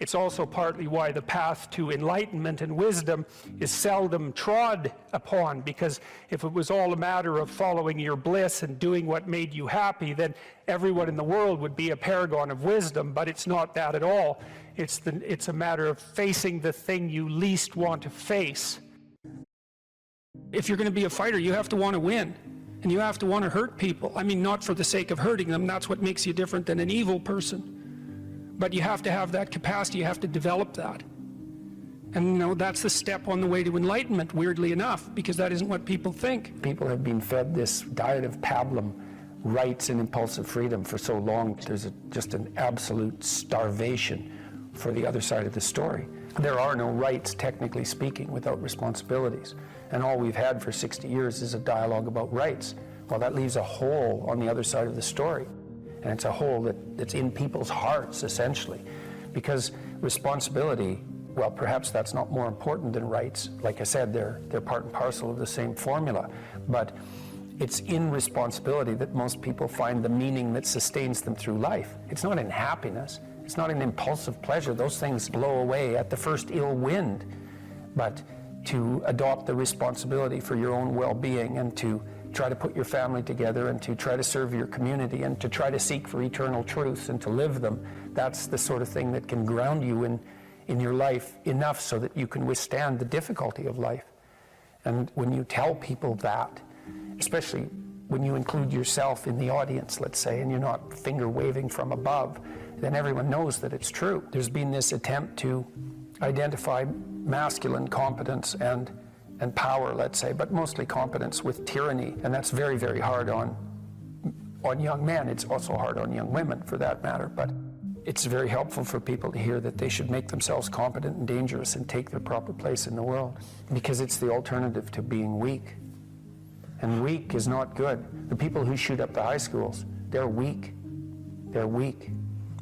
it's also partly why the path to enlightenment and wisdom is seldom trod upon, because if it was all a matter of following your bliss and doing what made you happy, then everyone in the world would be a paragon of wisdom. But it's not that at all. It's a matter of facing the thing you least want to face. If you're going to be a fighter, you have to want to win. And you have to want to hurt people. I mean, not for the sake of hurting them. That's what makes you different than an evil person. But you have to have that capacity. You have to develop that. And you know, that's the step on the way to enlightenment, weirdly enough, because that isn't what people think. People have been fed this diet of pablum, rights and impulsive freedom, for so long. There's just an absolute starvation for the other side of the story. There are no rights, technically speaking, without responsibilities. And all we've had for 60 years is a dialogue about rights. Well, that leaves a hole on the other side of the story. And it's a hole that's in people's hearts, essentially. Because responsibility, well, perhaps that's not more important than rights. Like I said, they're part and parcel of the same formula. But it's in responsibility that most people find the meaning that sustains them through life. It's not in happiness. It's not an impulsive pleasure. Those things blow away at the first ill wind. But to adopt the responsibility for your own well-being, and to try to put your family together, and to try to serve your community, and to try to seek for eternal truths and to live them, that's the sort of thing that can ground you in your life enough so that you can withstand the difficulty of life. And when you tell people that, especially when you include yourself in the audience, let's say, and you're not finger waving from above, then everyone knows that it's true. There's been this attempt to identify masculine competence and power, let's say, but mostly competence with tyranny, and that's very, very hard on young men. It's also hard on young women, for that matter, but it's very helpful for people to hear that they should make themselves competent and dangerous and take their proper place in the world, because it's the alternative to being weak. And weak is not good. The people who shoot up the high schools, they're weak. They're weak.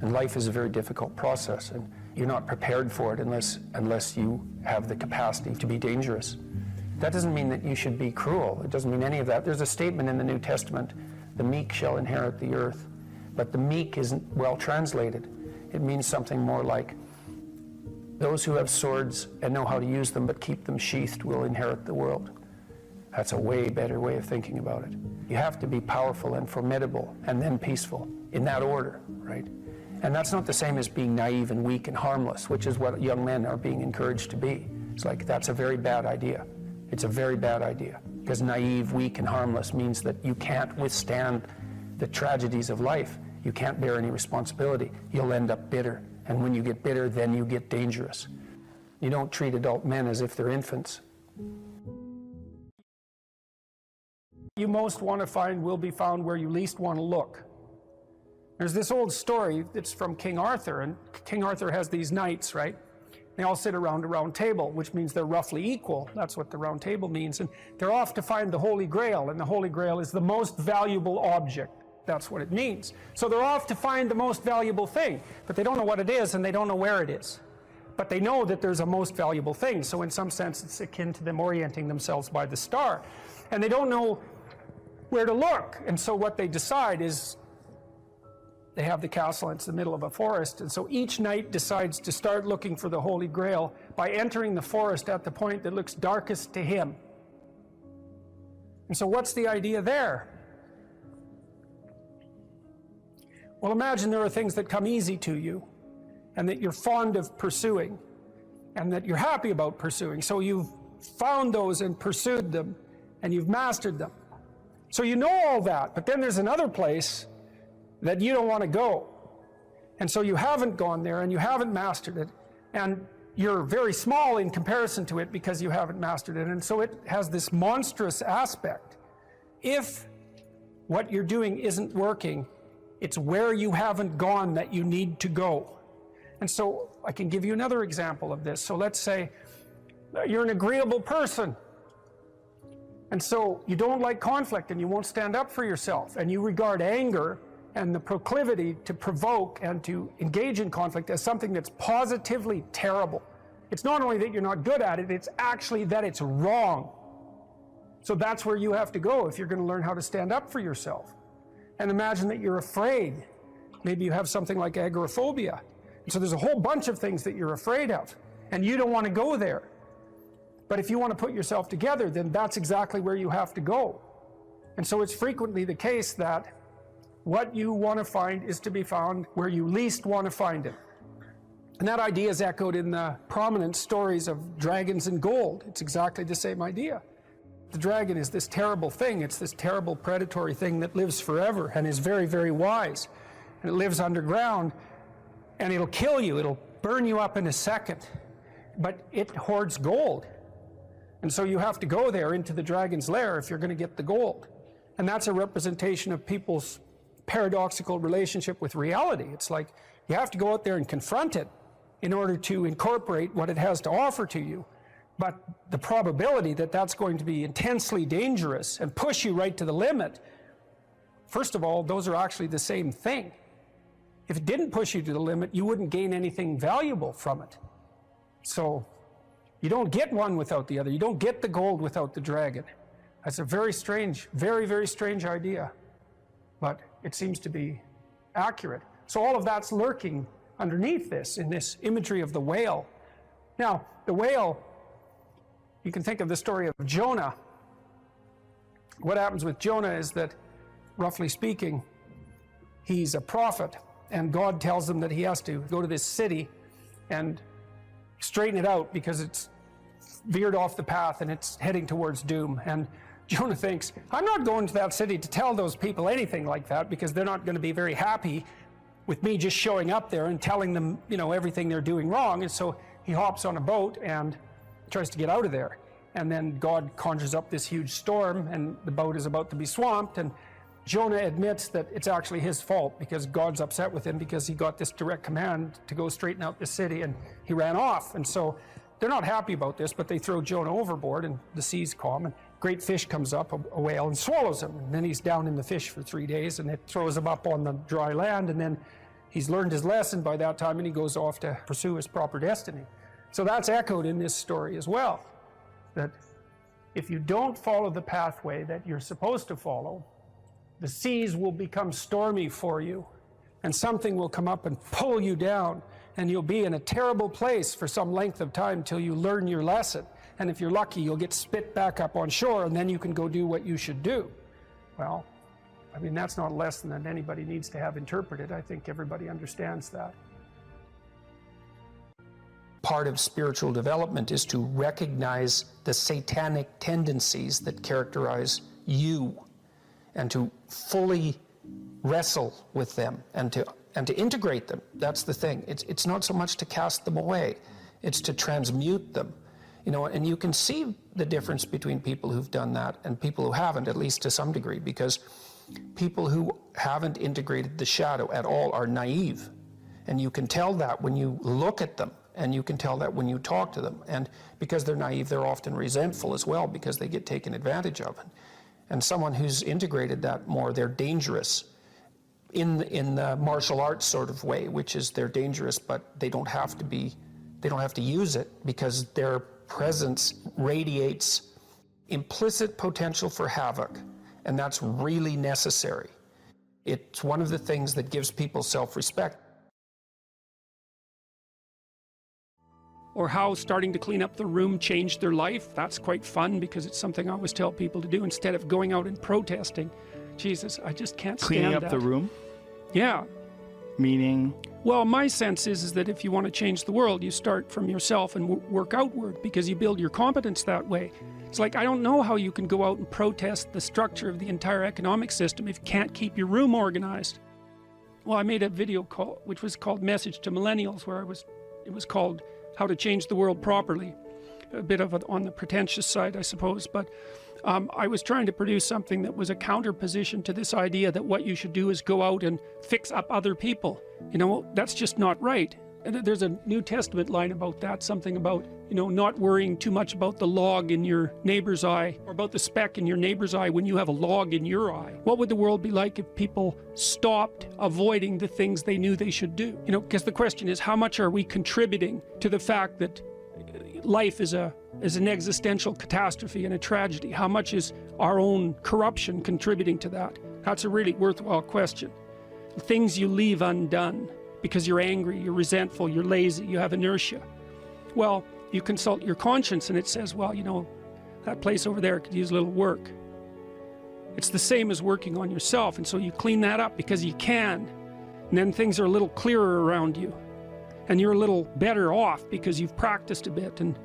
And life is a very difficult process, and you're not prepared for it unless you have the capacity to be dangerous. That doesn't mean that you should be cruel. It doesn't mean any of that. There's a statement in the New Testament, the meek shall inherit the earth. But the meek isn't well translated. It means something more like, those who have swords and know how to use them but keep them sheathed will inherit the world. That's a way better way of thinking about it. You have to be powerful and formidable and then peaceful, in that order, right? And that's not the same as being naive and weak and harmless, which is what young men are being encouraged to be. It's like, that's a very bad idea. It's a very bad idea. Because naive, weak, and harmless means that you can't withstand the tragedies of life. You can't bear any responsibility. You'll end up bitter. And when you get bitter, then you get dangerous. You don't treat adult men as if they're infants. You most want to find will be found where you least want to look. There's this old story that's from King Arthur, and King Arthur has these knights, right? They all sit around a round table, which means they're roughly equal. That's what the round table means. And they're off to find the Holy Grail, and the Holy Grail is the most valuable object. That's what it means. So they're off to find the most valuable thing, but they don't know what it is, and they don't know where it is. But they know that there's a most valuable thing, so in some sense it's akin to them orienting themselves by the star. And they don't know where to look, and so what they decide is they have the castle, and it's the middle of a forest, and so each knight decides to start looking for the Holy Grail by entering the forest at the point that looks darkest to him. And so what's the idea there? Well, imagine there are things that come easy to you, and that you're fond of pursuing, and that you're happy about pursuing. So you've found those and pursued them, and you've mastered them. So you know all that, but then there's another place that you don't want to go. And so you haven't gone there, and you haven't mastered it, and you're very small in comparison to it because you haven't mastered it, and so it has this monstrous aspect. If what you're doing isn't working, it's where you haven't gone that you need to go. And so I can give you another example of this. So let's say you're an agreeable person, and so you don't like conflict, and you won't stand up for yourself, and you regard anger and the proclivity to provoke and to engage in conflict as something that's positively terrible. It's not only that you're not good at it, it's actually that it's wrong. So that's where you have to go if you're going to learn how to stand up for yourself. And imagine that you're afraid. Maybe you have something like agoraphobia. So there's a whole bunch of things that you're afraid of, and you don't want to go there. But if you want to put yourself together, then that's exactly where you have to go. And so it's frequently the case that what you want to find is to be found where you least want to find it. And that idea is echoed in the prominent stories of dragons and gold. It's exactly the same idea. The dragon is this terrible thing. It's this terrible predatory thing that lives forever and is very, very wise. And it lives underground, and it'll kill you. It'll burn you up in a second. But it hoards gold. And so you have to go there into the dragon's lair if you're going to get the gold. And that's a representation of people's paradoxical relationship with reality. It's like you have to go out there and confront it in order to incorporate what it has to offer to you. But the probability that that's going to be intensely dangerous and push you right to the limit, first of all, those are actually the same thing. If it didn't push you to the limit, you wouldn't gain anything valuable from it. So you don't get one without the other. You don't get the gold without the dragon. That's a very strange, very, very strange idea. But it seems to be accurate. So all of that's lurking underneath this, in this imagery of the whale. Now, the whale, you can think of the story of Jonah. What happens with Jonah is that, roughly speaking, he's a prophet, and God tells him that he has to go to this city and straighten it out because it's veered off the path and it's heading towards doom. And Jonah thinks, I'm not going to that city to tell those people anything like that because they're not going to be very happy with me just showing up there and telling them, you know, everything they're doing wrong. And so he hops on a boat and tries to get out of there. And then God conjures up this huge storm, and the boat is about to be swamped. And Jonah admits that it's actually his fault because God's upset with him because he got this direct command to go straighten out the city, and he ran off. And so they're not happy about this, but they throw Jonah overboard, and the sea's calm, and great fish comes up, a whale, and swallows him. And then he's down in the fish for 3 days, and it throws him up on the dry land, and then he's learned his lesson by that time, and he goes off to pursue his proper destiny. So that's echoed in this story as well, that if you don't follow the pathway that you're supposed to follow, the seas will become stormy for you, and something will come up and pull you down, and you'll be in a terrible place for some length of time till you learn your lesson. And if you're lucky, you'll get spit back up on shore, and then you can go do what you should do. Well, I mean, that's not a lesson that anybody needs to have interpreted. I think everybody understands that. part of spiritual development is to recognize the satanic tendencies that characterize you and to fully wrestle with them and to integrate them. That's the thing. It's not so much to cast them away, it's to transmute them. You know, and you can see the difference between people who've done that and people who haven't, at least to some degree, because people who haven't integrated the shadow at all are naive. And you can tell that when you look at them, and you can tell that when you talk to them. And because they're naive, they're often resentful as well because they get taken advantage of. And someone who's integrated that more, they're dangerous in the martial arts sort of way, which is they're dangerous, but they don't have to use it because their presence radiates implicit potential for havoc, and that's really necessary. It's one of the things that gives people self-respect. Or how starting to clean up the room changed their life. That's quite fun because it's something I always tell people to do instead of going out and protesting. Jesus, I just can't stand Cleaning up that. the room? Yeah. Meaning? Well, my sense is that if you want to change the world, you start from yourself and work outward because you build your competence that way. It's like, I don't know how you can go out and protest the structure of the entire economic system if you can't keep your room organized. Well, I made a video call, which was called Message to Millennials, where it was called How to Change the World Properly. A bit of on the pretentious side, I suppose, but I was trying to produce something that was a counterposition to this idea that what you should do is go out and fix up other people. You know, that's just not right. And there's a New Testament line about that, something about, you know, not worrying too much about the log in your neighbor's eye or about the speck in your neighbor's eye when you have a log in your eye. What would the world be like if people stopped avoiding the things they knew they should do? You know, because the question is, how much are we contributing to the fact that life is an existential catastrophe and a tragedy? How much is our own corruption contributing to that? That's a really worthwhile question. Things you leave undone because you're angry, you're resentful, you're lazy, you have inertia. Well, you consult your conscience and it says, well, you know, that place over there could use a little work. It's the same as working on yourself, and so you clean that up because you can. And then things are a little clearer around you. And you're a little better off because you've practiced a bit, and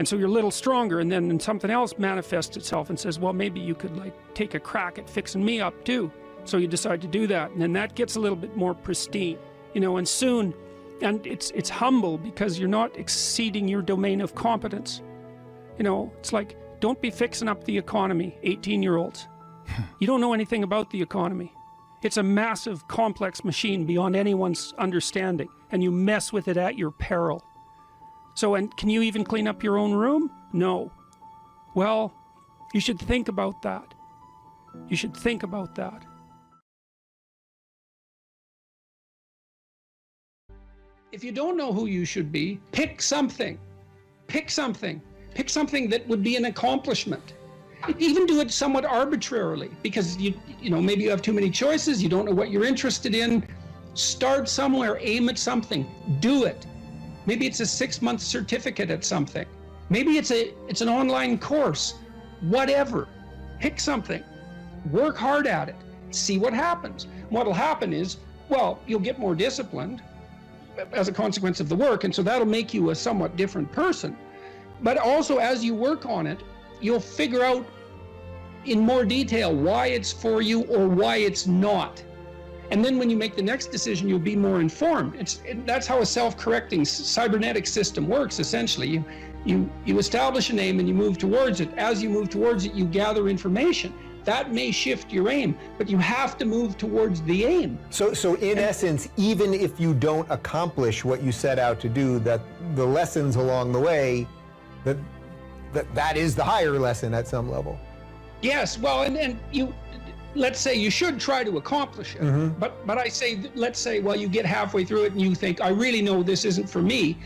so you're a little stronger, and then something else manifests itself and says, well, maybe you could like take a crack at fixing me up too. So you decide to do that, and then that gets a little bit more pristine, you know, and soon, and it's humble because you're not exceeding your domain of competence. You know, it's like, don't be fixing up the economy, 18-year-olds. You don't know anything about the economy. It's a massive, complex machine beyond anyone's understanding, and you mess with it at your peril. So, and can you even clean up your own room? No. Well, you should think about that. You should think about that. If you don't know who you should be, pick something. Pick something. Pick something that would be an accomplishment. Even do it somewhat arbitrarily, because you know, maybe you have too many choices, you don't know what you're interested in. Start somewhere, aim at something, do it. Maybe it's a 6-month certificate at something. Maybe it's an online course. Whatever. Pick something. Work hard at it. See what happens. What'll happen is, well, you'll get more disciplined as a consequence of the work, and so that'll make you a somewhat different person. But also, as you work on it, you'll figure out in more detail why it's for you or why it's not. And then when you make the next decision, you'll be more informed. That's how a self-correcting cybernetic system works, essentially. You establish an aim and you move towards it. As you move towards it, you gather information. That may shift your aim, but you have to move towards the aim. So in essence, even if you don't accomplish what you set out to do, that the lessons along the way, that is the higher lesson at some level. Yes, well, and you, let's say you should try to accomplish it, but I say, let's say, well, you get halfway through it and you think, I really know this isn't for me.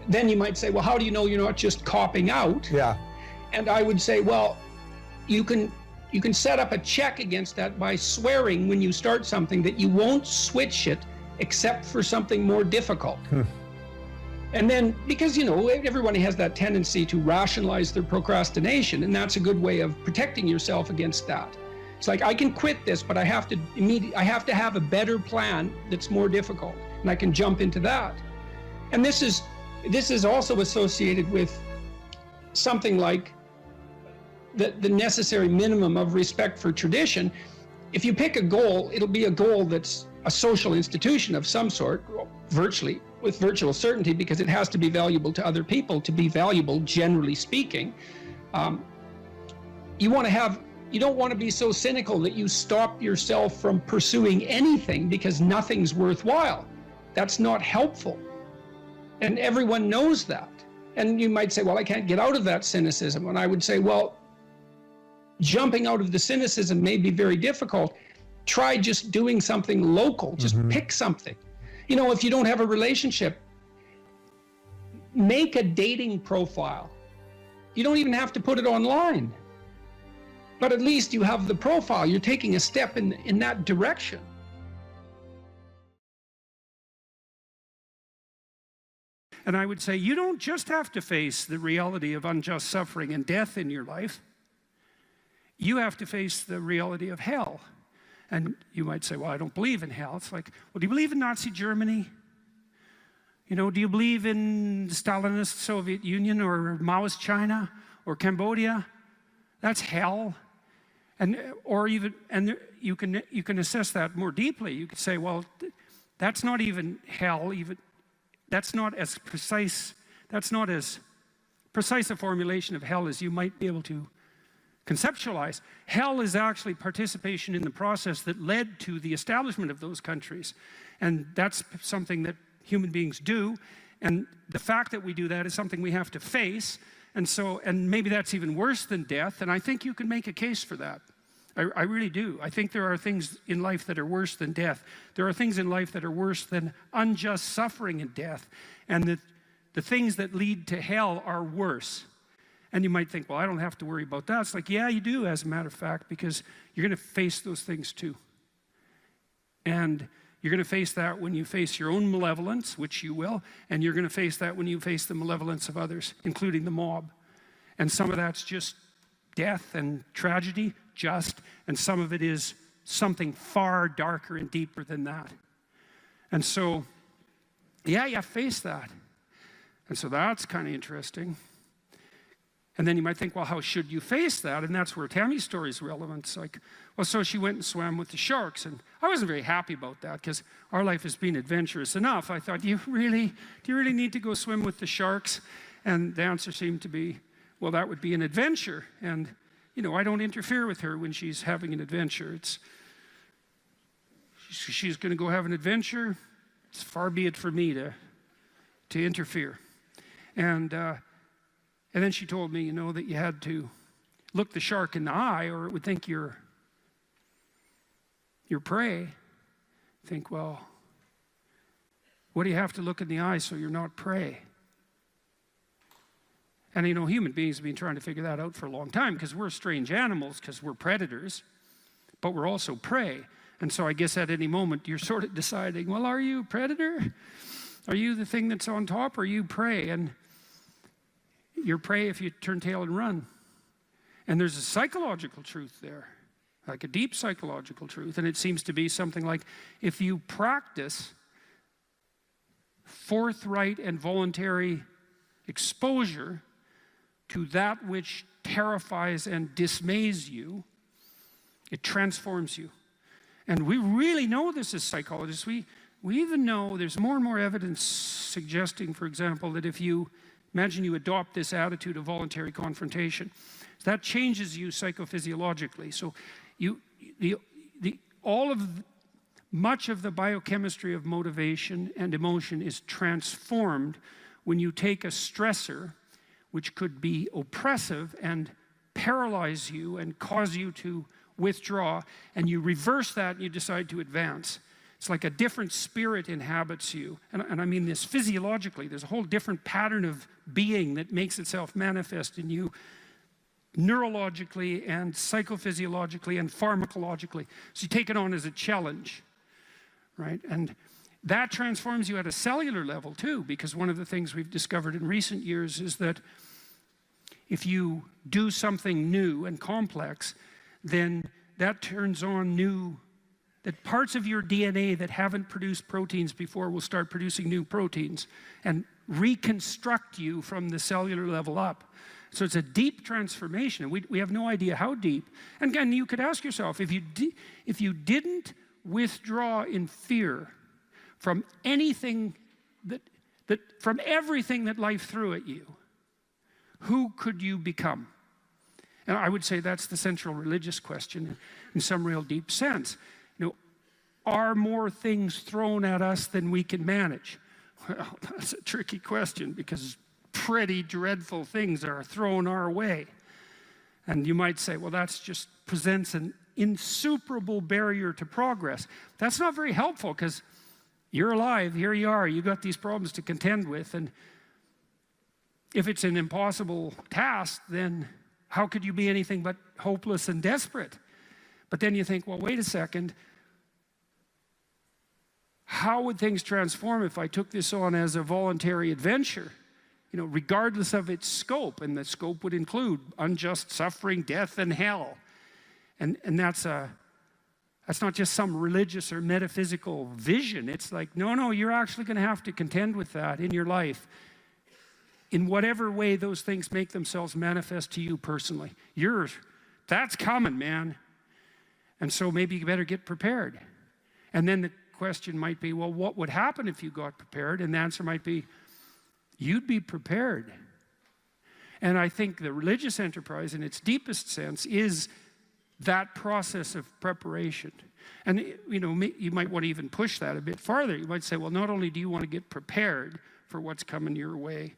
Then you might say, well, how do you know you're not just copping out? Yeah. And I would say, well, you can set up a check against that by swearing when you start something that you won't switch it except for something more difficult. And then, because, you know, everybody has that tendency to rationalize their procrastination, and that's a good way of protecting yourself against that. It's like, I can quit this, but I have to have a better plan that's more difficult, and I can jump into that. And this is This is also associated with something like the necessary minimum of respect for tradition. If you pick a goal, it'll be a goal that's a social institution of some sort, virtually, with virtual certainty, because it has to be valuable to other people to be valuable, generally speaking. You don't want to be so cynical that you stop yourself from pursuing anything because nothing's worthwhile. That's not helpful. And everyone knows that. And you might say, well, I can't get out of that cynicism. And I would say, well, jumping out of the cynicism may be very difficult. Try just doing something local. Just pick something. You know, if you don't have a relationship, make a dating profile. You don't even have to put it online. But at least you have the profile. You're taking a step in that direction. And I would say you don't just have to face the reality of unjust suffering and death in your life. You have to face the reality of hell. And you might say, well, I don't believe in hell. It's like, well, do you believe in Nazi Germany? You know, do you believe in Stalinist Soviet Union or Maoist China or Cambodia? That's hell. And you can assess that more deeply. You could say, well, that's not even hell. That's not as precise a formulation of hell as you might be able to conceptualize. Hell is actually participation in the process that led to the establishment of those countries. And that's something that human beings do. And the fact that we do that is something we have to face. And maybe that's even worse than death. And I think you can make a case for that. I really do. I think there are things in life that are worse than death. There are things in life that are worse than unjust suffering and death. And the things that lead to hell are worse. And you might think, well, I don't have to worry about that. It's like, yeah, you do, as a matter of fact, because you're going to face those things too. And you're going to face that when you face your own malevolence, which you will, and you're going to face that when you face the malevolence of others, including the mob. And some of that's just death and tragedy, and some of it is something far darker and deeper than that. And so, yeah, you face that. And so that's kind of interesting. And then you might think, well, how should you face that? And that's where Tammy's story is relevant. It's like, well, so she went and swam with the sharks. And I wasn't very happy about that because our life has been adventurous enough. I thought, do you really need to go swim with the sharks? And the answer seemed to be, well, that would be an adventure. And, you know, I don't interfere with her when she's having an adventure. She's going to go have an adventure. It's far be it for me to interfere. And then she told me, you know, that you had to look the shark in the eye or it would think you're prey. Think, well, what do you have to look in the eye so you're not prey? And, you know, human beings have been trying to figure that out for a long time because we're strange animals, because we're predators, but we're also prey. And so I guess at any moment you're sort of deciding, well, are you a predator? Are you the thing that's on top, or are you prey? And you're prey if you turn tail and run. And there's a psychological truth there, like a deep psychological truth. And it seems to be something like, if you practice forthright and voluntary exposure to that which terrifies and dismays you, it transforms you. And we really know this as psychologists. We even know there's more and more evidence suggesting, for example, that if you imagine you adopt this attitude of voluntary confrontation, that changes you psychophysiologically. So much of the biochemistry of motivation and emotion is transformed when you take a stressor which could be oppressive and paralyze you and cause you to withdraw, and you reverse that and you decide to advance. It's like a different spirit inhabits you. And I mean this physiologically. There's a whole different pattern of being that makes itself manifest in you neurologically and psychophysiologically and pharmacologically. So you take it on as a challenge, right? And that transforms you at a cellular level too, because one of the things we've discovered in recent years is that if you do something new and complex, then that turns on that parts of your DNA that haven't produced proteins before will start producing new proteins. And reconstruct you from the cellular level up. So it's a deep transformation, and we have no idea how deep. And again, you could ask yourself, if you didn't withdraw in fear from anything from everything that life threw at you, who could you become? And I would say that's the central religious question in some real deep sense. You know, are more things thrown at us than we can manage? Well, that's a tricky question, because pretty dreadful things are thrown our way. And you might say, well, that just presents an insuperable barrier to progress. That's not very helpful, because you're alive, here you are, you got these problems to contend with, and if it's an impossible task, then how could you be anything but hopeless and desperate? But then you think, well, wait a second, how would things transform if I took this on as a voluntary adventure? You know, regardless of its scope, and the scope would include unjust suffering, death, and hell. And that's not just some religious or metaphysical vision. It's like, no, you're actually going to have to contend with that in your life, in whatever way those things make themselves manifest to you personally. That's coming, man. And so maybe you better get prepared. And then the question might be, well, what would happen if you got prepared? And the answer might be, you'd be prepared. And I think the religious enterprise, in its deepest sense, is that process of preparation. And you know, you might want to even push that a bit farther. You might say, well, not only do you want to get prepared for what's coming your way,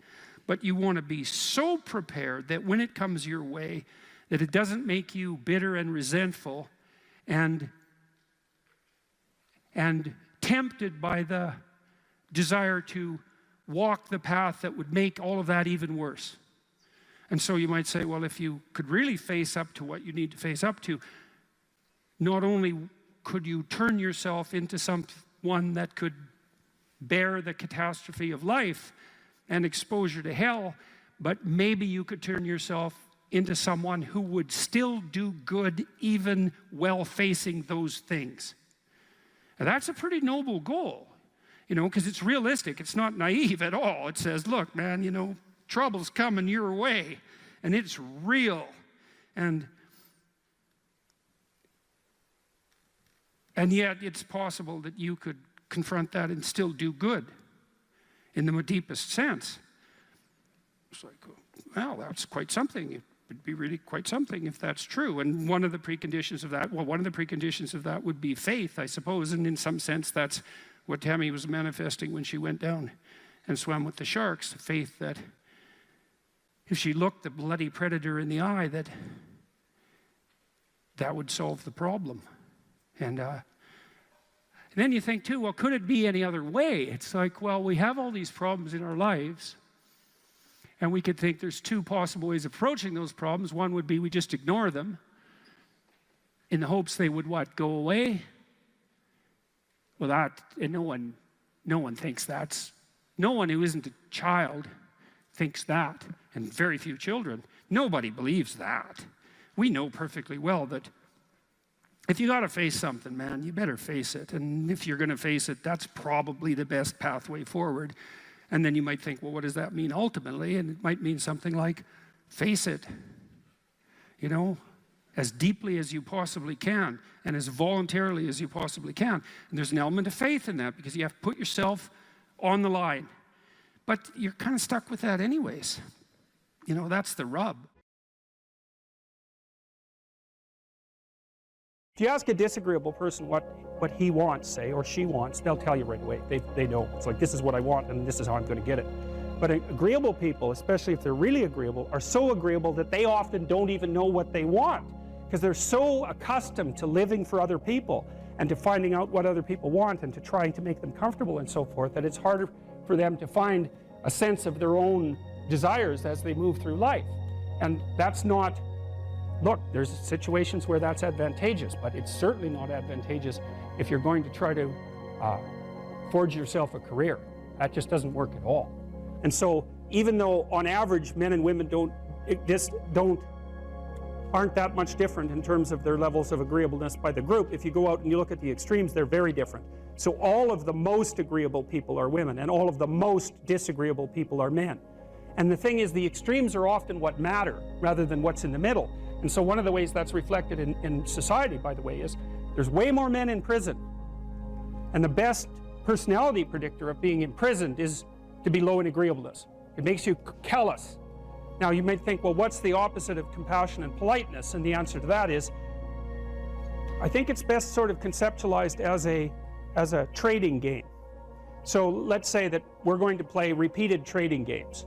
but you want to be so prepared that when it comes your way, that it doesn't make you bitter and resentful and tempted by the desire to walk the path that would make all of that even worse. And so you might say, well, if you could really face up to what you need to face up to, not only could you turn yourself into someone that could bear the catastrophe of life and exposure to hell, but maybe you could turn yourself into someone who would still do good even while facing those things. And that's a pretty noble goal, you know, because it's realistic. It's not naive at all. It says, look, man, you know, trouble's coming your way, and it's real. And yet it's possible that you could confront that and still do good in the deepest sense. It's like, well, that's quite something. It would be really quite something if that's true. And one of the preconditions of that would be faith, I suppose. And in some sense, that's what Tammy was manifesting when she went down and swam with the sharks. Faith that if she looked the bloody predator in the eye, that would solve the problem. And then you think too, well, could it be any other way? It's like, well, we have all these problems in our lives, and we could think there's two possible ways of approaching those problems. One would be we just ignore them in the hopes they would what? Go away? Well, and no one thinks that's, no one who isn't a child thinks that, and very few children. Nobody believes that. We know perfectly well that if you got to face something, man, you better face it. And if you're going to face it, that's probably the best pathway forward. And then you might think, well, what does that mean ultimately? And it might mean something like, face it, you know, as deeply as you possibly can and as voluntarily as you possibly can. And there's an element of faith in that, because you have to put yourself on the line. But you're kind of stuck with that anyways. You know, that's the rub. If you ask a disagreeable person what he wants, say, or she wants, they'll tell you right away. They know. It's like, this is what I want, and this is how I'm going to get it. But agreeable people, especially if they're really agreeable, are so agreeable that they often don't even know what they want, because they're so accustomed to living for other people and to finding out what other people want and to trying to make them comfortable and so forth, that it's harder for them to find a sense of their own desires as they move through life. And that's not, look, there's situations where that's advantageous, but it's certainly not advantageous if you're going to try to forge yourself a career. That just doesn't work at all. And so even though on average men and women don't aren't that much different in terms of their levels of agreeableness by the group. If you go out and you look at the extremes, they're very different. So all of the most agreeable people are women, and all of the most disagreeable people are men. And the thing is, the extremes are often what matter rather than what's in the middle. And so one of the ways that's reflected in society, by the way, is there's way more men in prison. And the best personality predictor of being imprisoned is to be low in agreeableness. It makes you callous. Now you might think, well, what's the opposite of compassion and politeness? And the answer to that is, I think it's best sort of conceptualized as a trading game. So let's say that we're going to play repeated trading games.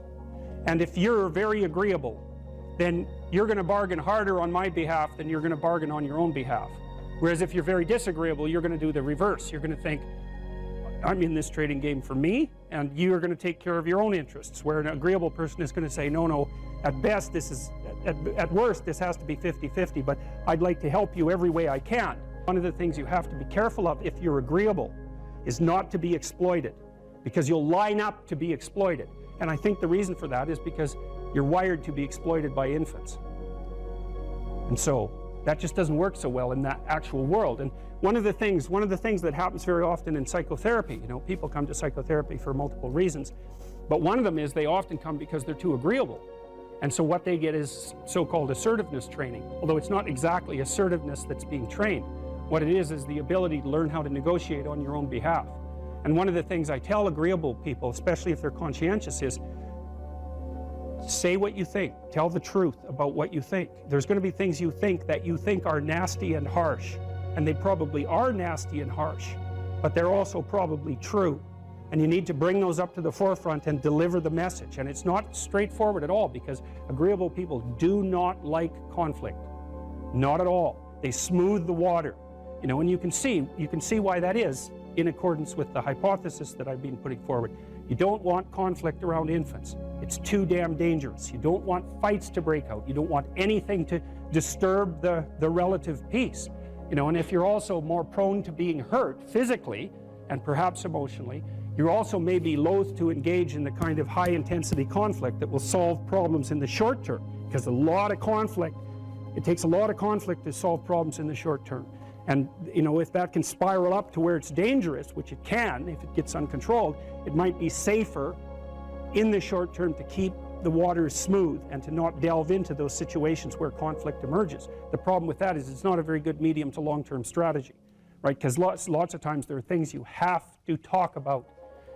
And if you're very agreeable, then you're going to bargain harder on my behalf than you're going to bargain on your own behalf. Whereas if you're very disagreeable, you're going to do the reverse. You're going to think, I'm in this trading game for me, and you're going to take care of your own interests. Where an agreeable person is going to say, no, at best this is, at worst this has to be 50-50, but I'd like to help you every way I can. One of the things you have to be careful of if you're agreeable is not to be exploited, because you'll line up to be exploited. And I think the reason for that is because you're wired to be exploited by infants. And so that just doesn't work so well in that actual world. And one of the things that happens very often in psychotherapy, people come to psychotherapy for multiple reasons, but one of them is they often come because they're too agreeable. And so what they get is so-called assertiveness training, although it's not exactly assertiveness that's being trained. What it is the ability to learn how to negotiate on your own behalf. And one of the things I tell agreeable people, especially if they're conscientious, is say what you think. Tell the truth about what you think. There's going to be things you think that you think are nasty and harsh, and they probably are nasty and harsh, but they're also probably true. And you need to bring those up to the forefront and deliver the message. And it's not straightforward at all, because agreeable people do not like conflict. Not at all. They smooth the water. And you can see why that is in accordance with the hypothesis that I've been putting forward. You don't want conflict around infants. It's too damn dangerous. You don't want fights to break out. You don't want anything to disturb the relative peace. And if you're also more prone to being hurt physically and perhaps emotionally, you're also maybe loath to engage in the kind of high-intensity conflict that will solve problems in the short term, because it takes a lot of conflict to solve problems in the short term. And if that can spiral up to where it's dangerous, which it can if it gets uncontrolled, it might be safer in the short term to keep the waters smooth and to not delve into those situations where conflict emerges. The problem with that is it's not a very good medium to long-term strategy, right? Because lots of times there are things you have to talk about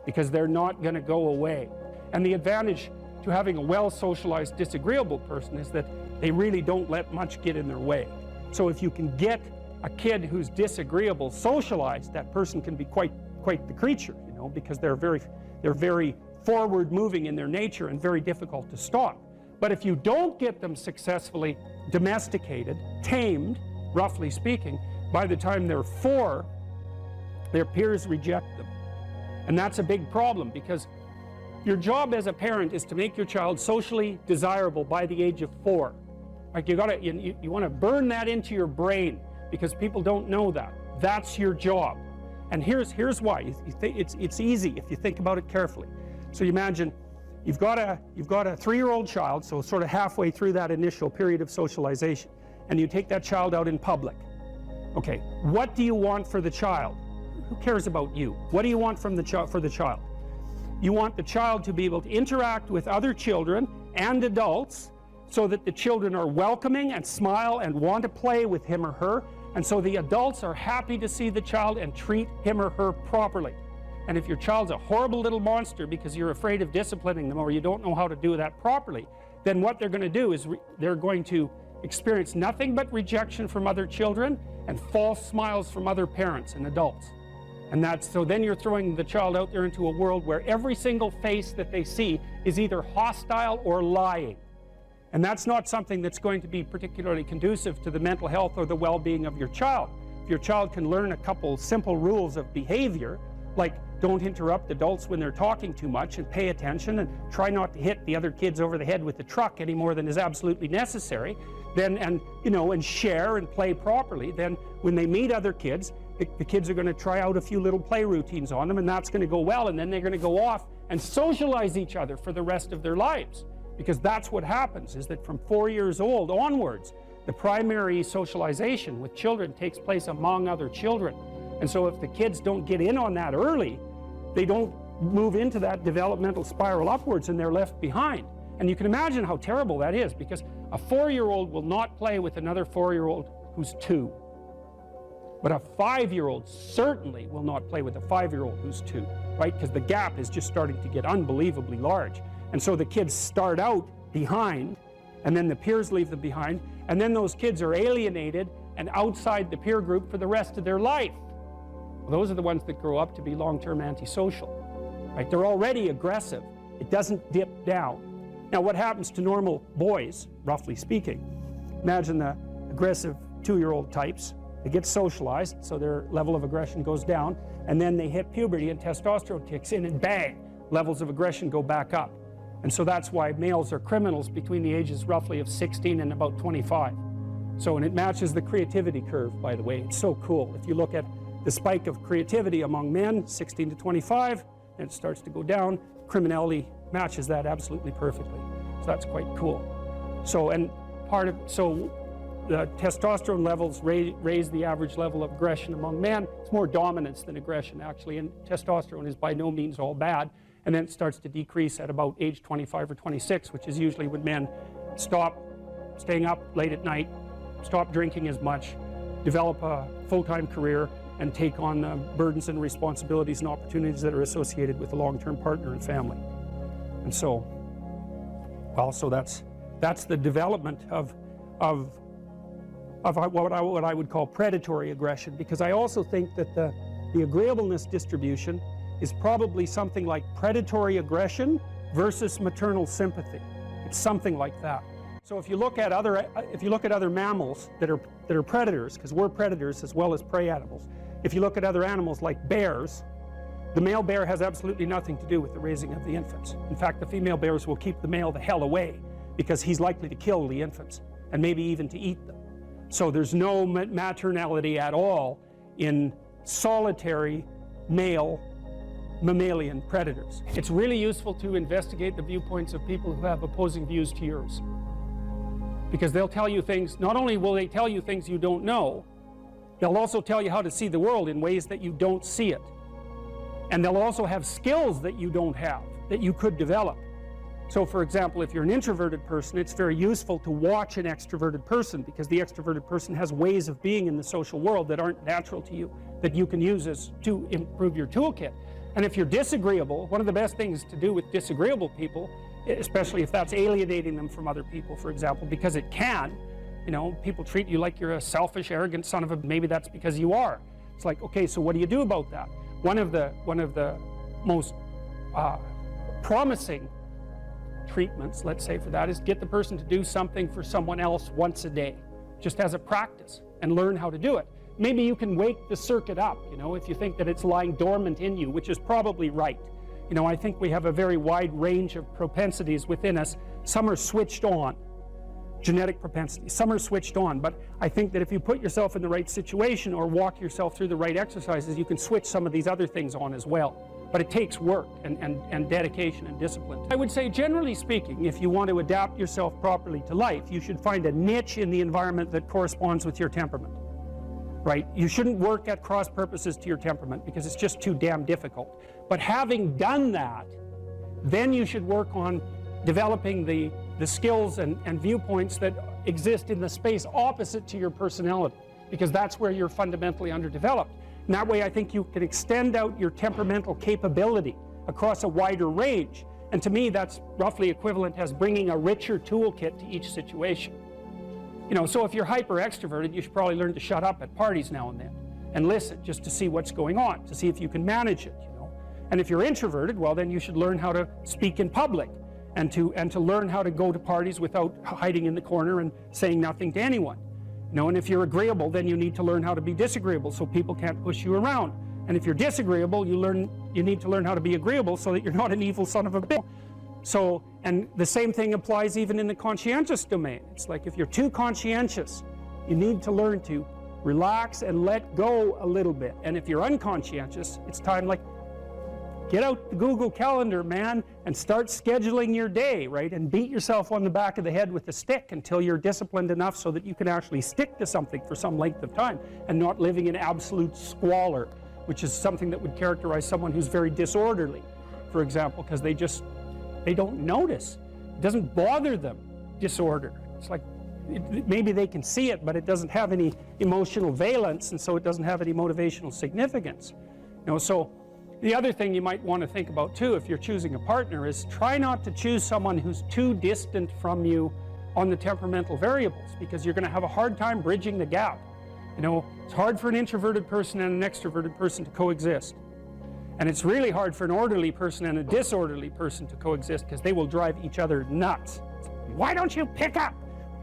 because they're not going to go away. And the advantage to having a well-socialized disagreeable person is that they really don't let much get in their way. So if you can get a kid who's disagreeable socialized, that person can be quite the creature, because they're very forward-moving in their nature and very difficult to stop. But if you don't get them successfully domesticated, tamed, roughly speaking, by the time they're 4, their peers reject them. And that's a big problem, because your job as a parent is to make your child socially desirable by the age of 4. Like you want to burn that into your brain, because people don't know that. That's your job. And here's why. It's easy if you think about it carefully. So you imagine you've got a 3-year-old child, so sort of halfway through that initial period of socialization, and you take that child out in public. Okay, what do you want for the child? Who cares about you? What do you want for the child? You want the child to be able to interact with other children and adults so that the children are welcoming and smile and want to play with him or her, and so the adults are happy to see the child and treat him or her properly. And if your child's a horrible little monster because you're afraid of disciplining them or you don't know how to do that properly, then what they're going to do is they're going to experience nothing but rejection from other children and false smiles from other parents and adults. And so then you're throwing the child out there into a world where every single face that they see is either hostile or lying. And that's not something that's going to be particularly conducive to the mental health or the well-being of your child. If your child can learn a couple simple rules of behavior, like don't interrupt adults when they're talking too much and pay attention and try not to hit the other kids over the head with the truck any more than is absolutely necessary, and share and play properly, then when they meet other kids, the kids are going to try out a few little play routines on them, and that's going to go well, and then they're going to go off and socialize each other for the rest of their lives. Because that's what happens, is that from 4 years old onwards, The primary socialization with children takes place among other children. And so if the kids don't get in on that early, they don't move into that developmental spiral upwards and they're left behind. And you can imagine how terrible that is, because a 4-year-old will not play with another 4-year-old who's 2. But a 5-year-old certainly will not play with a 5-year-old who's 2, right? Because the gap is just starting to get unbelievably large. And so the kids start out behind, and then the peers leave them behind, and then those kids are alienated and outside the peer group for the rest of their life. Well, those are the ones that grow up to be long-term antisocial, right? They're already aggressive. It doesn't dip down. Now, what happens to normal boys, roughly speaking? Imagine the aggressive 2-year-old types. They get socialized, so their level of aggression goes down, and then they hit puberty and testosterone kicks in, and bang, levels of aggression go back up. And so that's why males are criminals between the ages roughly of 16 and about 25. So, and it matches the creativity curve, by the way. It's so cool. If you look at the spike of creativity among men, 16 to 25, and it starts to go down, criminality matches that absolutely perfectly. So that's quite cool. So, and so the testosterone levels raise the average level of aggression among men. It's more dominance than aggression, actually, and testosterone is by no means all bad. And then it starts to decrease at about age 25 or 26, which is usually when men stop staying up late at night, stop drinking as much, develop a full-time career, and take on the burdens and responsibilities and opportunities that are associated with a long-term partner and family. And so, well, so that's the development of what I would call predatory aggression, because I also think that the agreeableness distribution is probably something like predatory aggression versus maternal sympathy. It's something like that. So if you look at other mammals that are predators, because we're predators as well as prey animals, if you look at other animals like bears, the male bear has absolutely nothing to do with the raising of the infants. In fact, the female bears will keep the male the hell away because he's likely to kill the infants and maybe even to eat them. So there's no maternality at all in solitary male mammalian predators. It's really useful to investigate the viewpoints of people who have opposing views to yours, because they'll tell you things. Not only will they tell you things you don't know, they'll also tell you how to see the world in ways that you don't see it. And they'll also have skills that you don't have, that you could develop. So for example, if you're an introverted person, it's very useful to watch an extroverted person, because the extroverted person has ways of being in the social world that aren't natural to you, that you can use to improve your toolkit. And if you're disagreeable, one of the best things to do with disagreeable people, especially if that's alienating them from other people, for example, because it can, you know, people treat you like you're a selfish, arrogant son of a, maybe that's because you are. It's like, okay, so what do you do about that? One of the most promising treatments, let's say, for that is get the person to do something for someone else once a day, just as a practice, and learn how to do it. Maybe you can wake the circuit up, you know, if you think that it's lying dormant in you, which is probably right. You know, I think we have a very wide range of propensities within us. Some are switched on, genetic propensities. Some are switched on, but I think that if you put yourself in the right situation or walk yourself through the right exercises, you can switch some of these other things on as well. But it takes work and dedication and discipline. I would say, generally speaking, if you want to adapt yourself properly to life, you should find a niche in the environment that corresponds with your temperament. Right? You shouldn't work at cross purposes to your temperament because it's just too damn difficult. But having done that, then you should work on developing the skills and viewpoints that exist in the space opposite to your personality, because that's where you're fundamentally underdeveloped. And that way I think you can extend out your temperamental capability across a wider range. And to me, that's roughly equivalent as bringing a richer toolkit to each situation. You know, so if you're hyper extroverted, you should probably learn to shut up at parties now and then and listen just to see what's going on, to see if you can manage it, you know. And if you're introverted, well, then you should learn how to speak in public and to learn how to go to parties without hiding in the corner and saying nothing to anyone. You know, and if you're agreeable, then you need to learn how to be disagreeable so people can't push you around. And if you're disagreeable, you need to learn how to be agreeable so that you're not an evil son of a bitch. So, and the same thing applies even in the conscientious domain. It's like if you're too conscientious, you need to learn to relax and let go a little bit. And if you're unconscientious, it's time, like, Get out the Google Calendar, man, and start scheduling your day, right? And beat yourself on the back of the head with a stick until you're disciplined enough so that you can actually stick to something for some length of time and not living in absolute squalor, which is something that would characterize someone who's very disorderly, for example, because they don't notice. It doesn't bother them, disorder. It's like maybe they can see it, but it doesn't have any emotional valence, and so it doesn't have any motivational significance. You know, so the other thing you might want to think about too, if you're choosing a partner, is try not to choose someone who's too distant from you on the temperamental variables, because you're going to have a hard time bridging the gap. You know, it's hard for an introverted person and an extroverted person to coexist. And it's really hard for an orderly person and a disorderly person to coexist, because they will drive each other nuts. Why don't you pick up?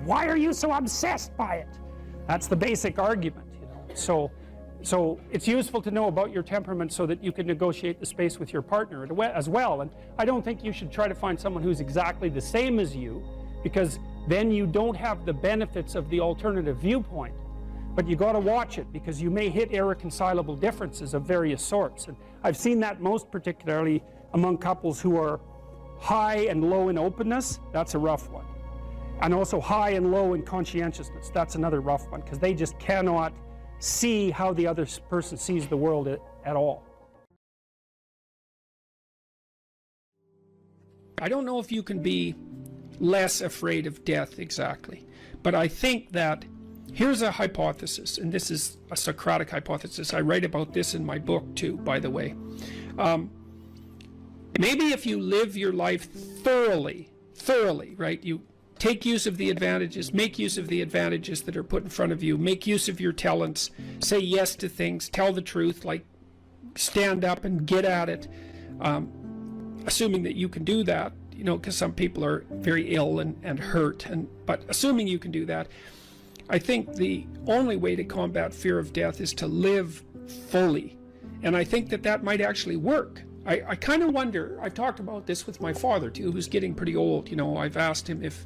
Why are you so obsessed by it? That's the basic argument, you know. So it's useful to know about your temperament so that you can negotiate the space with your partner as well. And I don't think you should try to find someone who's exactly the same as you, because then you don't have the benefits of the alternative viewpoint. But you got to watch it, because you may hit irreconcilable differences of various sorts. And I've seen that most particularly among couples who are high and low in openness. That's a rough one. And also high and low in conscientiousness. That's another rough one, because they just cannot see how the other person sees the world at all. I don't know if you can be less afraid of death exactly, but I think that here's a hypothesis, and this is a Socratic hypothesis. I write about this in my book too, by the way. Maybe if you live your life thoroughly, right? You take use of the advantages, make use of the advantages that are put in front of you, make use of your talents, say yes to things, tell the truth, like stand up and get at it, assuming that you can do that, you know, because some people are very ill and hurt, but assuming you can do that, I think the only way to combat fear of death is to live fully. And I think that might actually work. I kind of wonder, I've talked about this with my father too, who's getting pretty old. You know, I've asked him if,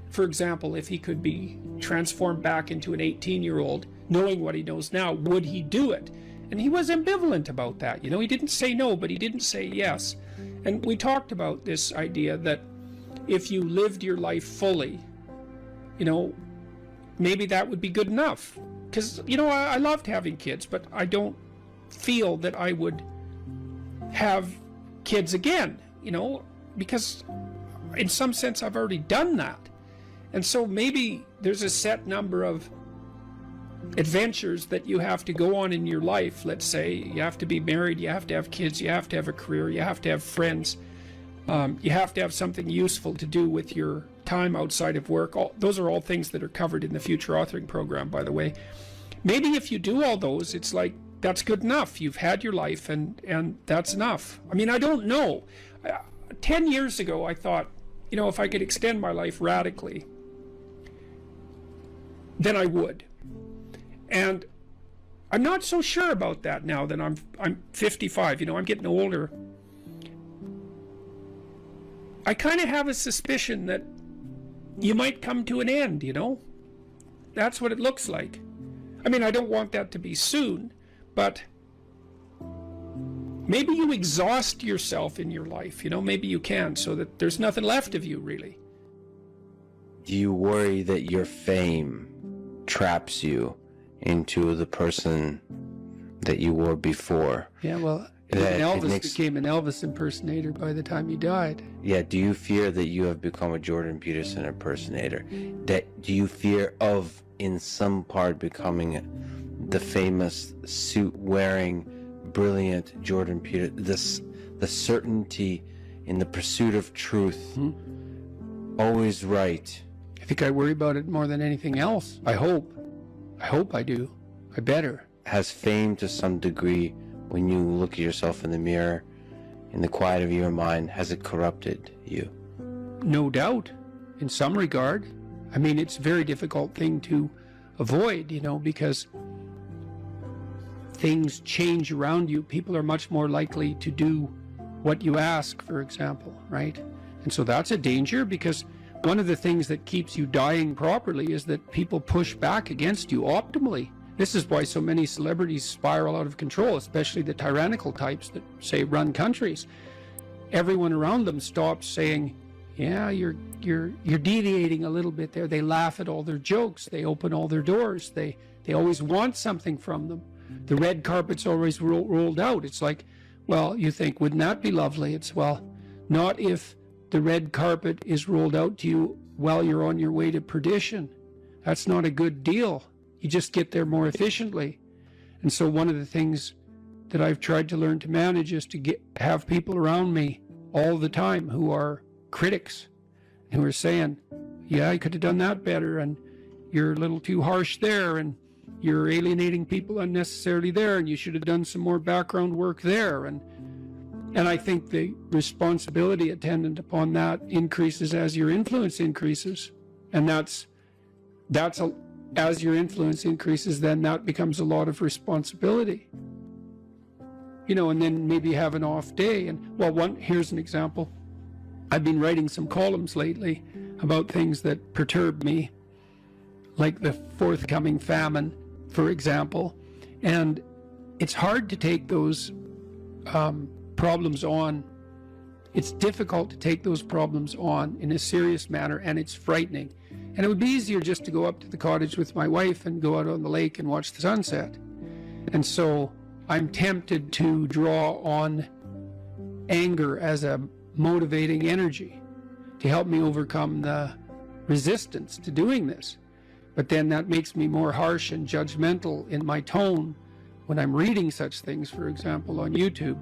for example, if he could be transformed back into an 18-year-old, knowing what he knows now, would he do it? And he was ambivalent about that. You know, he didn't say no, but he didn't say yes. And we talked about this idea that if you lived your life fully, you know, maybe that would be good enough. Because, you know, I loved having kids, but I don't feel that I would have kids again, you know, because in some sense I've already done that. And so maybe there's a set number of adventures that you have to go on in your life. Let's say you have to be married, you have to have kids, you have to have a career, you have to have friends, you have to have something useful to do with your time outside of work. Those are all things that are covered in the future authoring program, by the way. Maybe if you do all those, it's like, that's good enough. You've had your life and that's enough. I mean, I don't know. 10 years ago, I thought, you know, if I could extend my life radically, then I would. And I'm not so sure about that now that I'm 55, you know, I'm getting older. I kind of have a suspicion that you might come to an end, you know? That's what it looks like. I mean, I don't want that to be soon, but maybe you exhaust yourself in your life, you know, maybe you can, so that there's nothing left of you, really. Do you worry that your fame traps you into the person that you were before? Yeah, well, Elvis became an Elvis impersonator by the time he died. Yeah, do you fear that you have become a Jordan Peterson impersonator? Do you fear of, in some part, becoming the famous suit-wearing, brilliant Jordan Peterson, the certainty in the pursuit of truth, always right? I think I worry about it more than anything else. I hope I do. I better. Has fame, to some degree, when you look at yourself in the mirror, in the quiet of your mind, has it corrupted you? No doubt, in some regard. I mean, it's a very difficult thing to avoid, you know, because things change around you. People are much more likely to do what you ask, for example, right? And so that's a danger, because one of the things that keeps you dying properly is that people push back against you optimally. This is why so many celebrities spiral out of control, especially the tyrannical types that, say, run countries. Everyone around them stops saying, yeah, you're deviating a little bit there. They laugh at all their jokes. They open all their doors. They always want something from them. The red carpet's always rolled out. It's like, well, you think, wouldn't that be lovely? It's, well, not if the red carpet is rolled out to you while you're on your way to perdition. That's not a good deal. You just get there more efficiently. And so one of the things that I've tried to learn to manage is to have people around me all the time who are critics, who are saying, yeah, I could have done that better, and you're a little too harsh there, and you're alienating people unnecessarily there, and you should have done some more background work there. And I think the responsibility attendant upon that increases as your influence increases. And as your influence increases, then that becomes a lot of responsibility. You know, and then maybe have an off day. And well, here's an example. I've been writing some columns lately about things that perturb me, like the forthcoming famine, for example. And it's hard to take those problems on. It's difficult to take those problems on in a serious manner, and it's frightening. And it would be easier just to go up to the cottage with my wife and go out on the lake and watch the sunset. And so I'm tempted to draw on anger as a motivating energy to help me overcome the resistance to doing this. But then that makes me more harsh and judgmental in my tone when I'm reading such things, for example, on YouTube,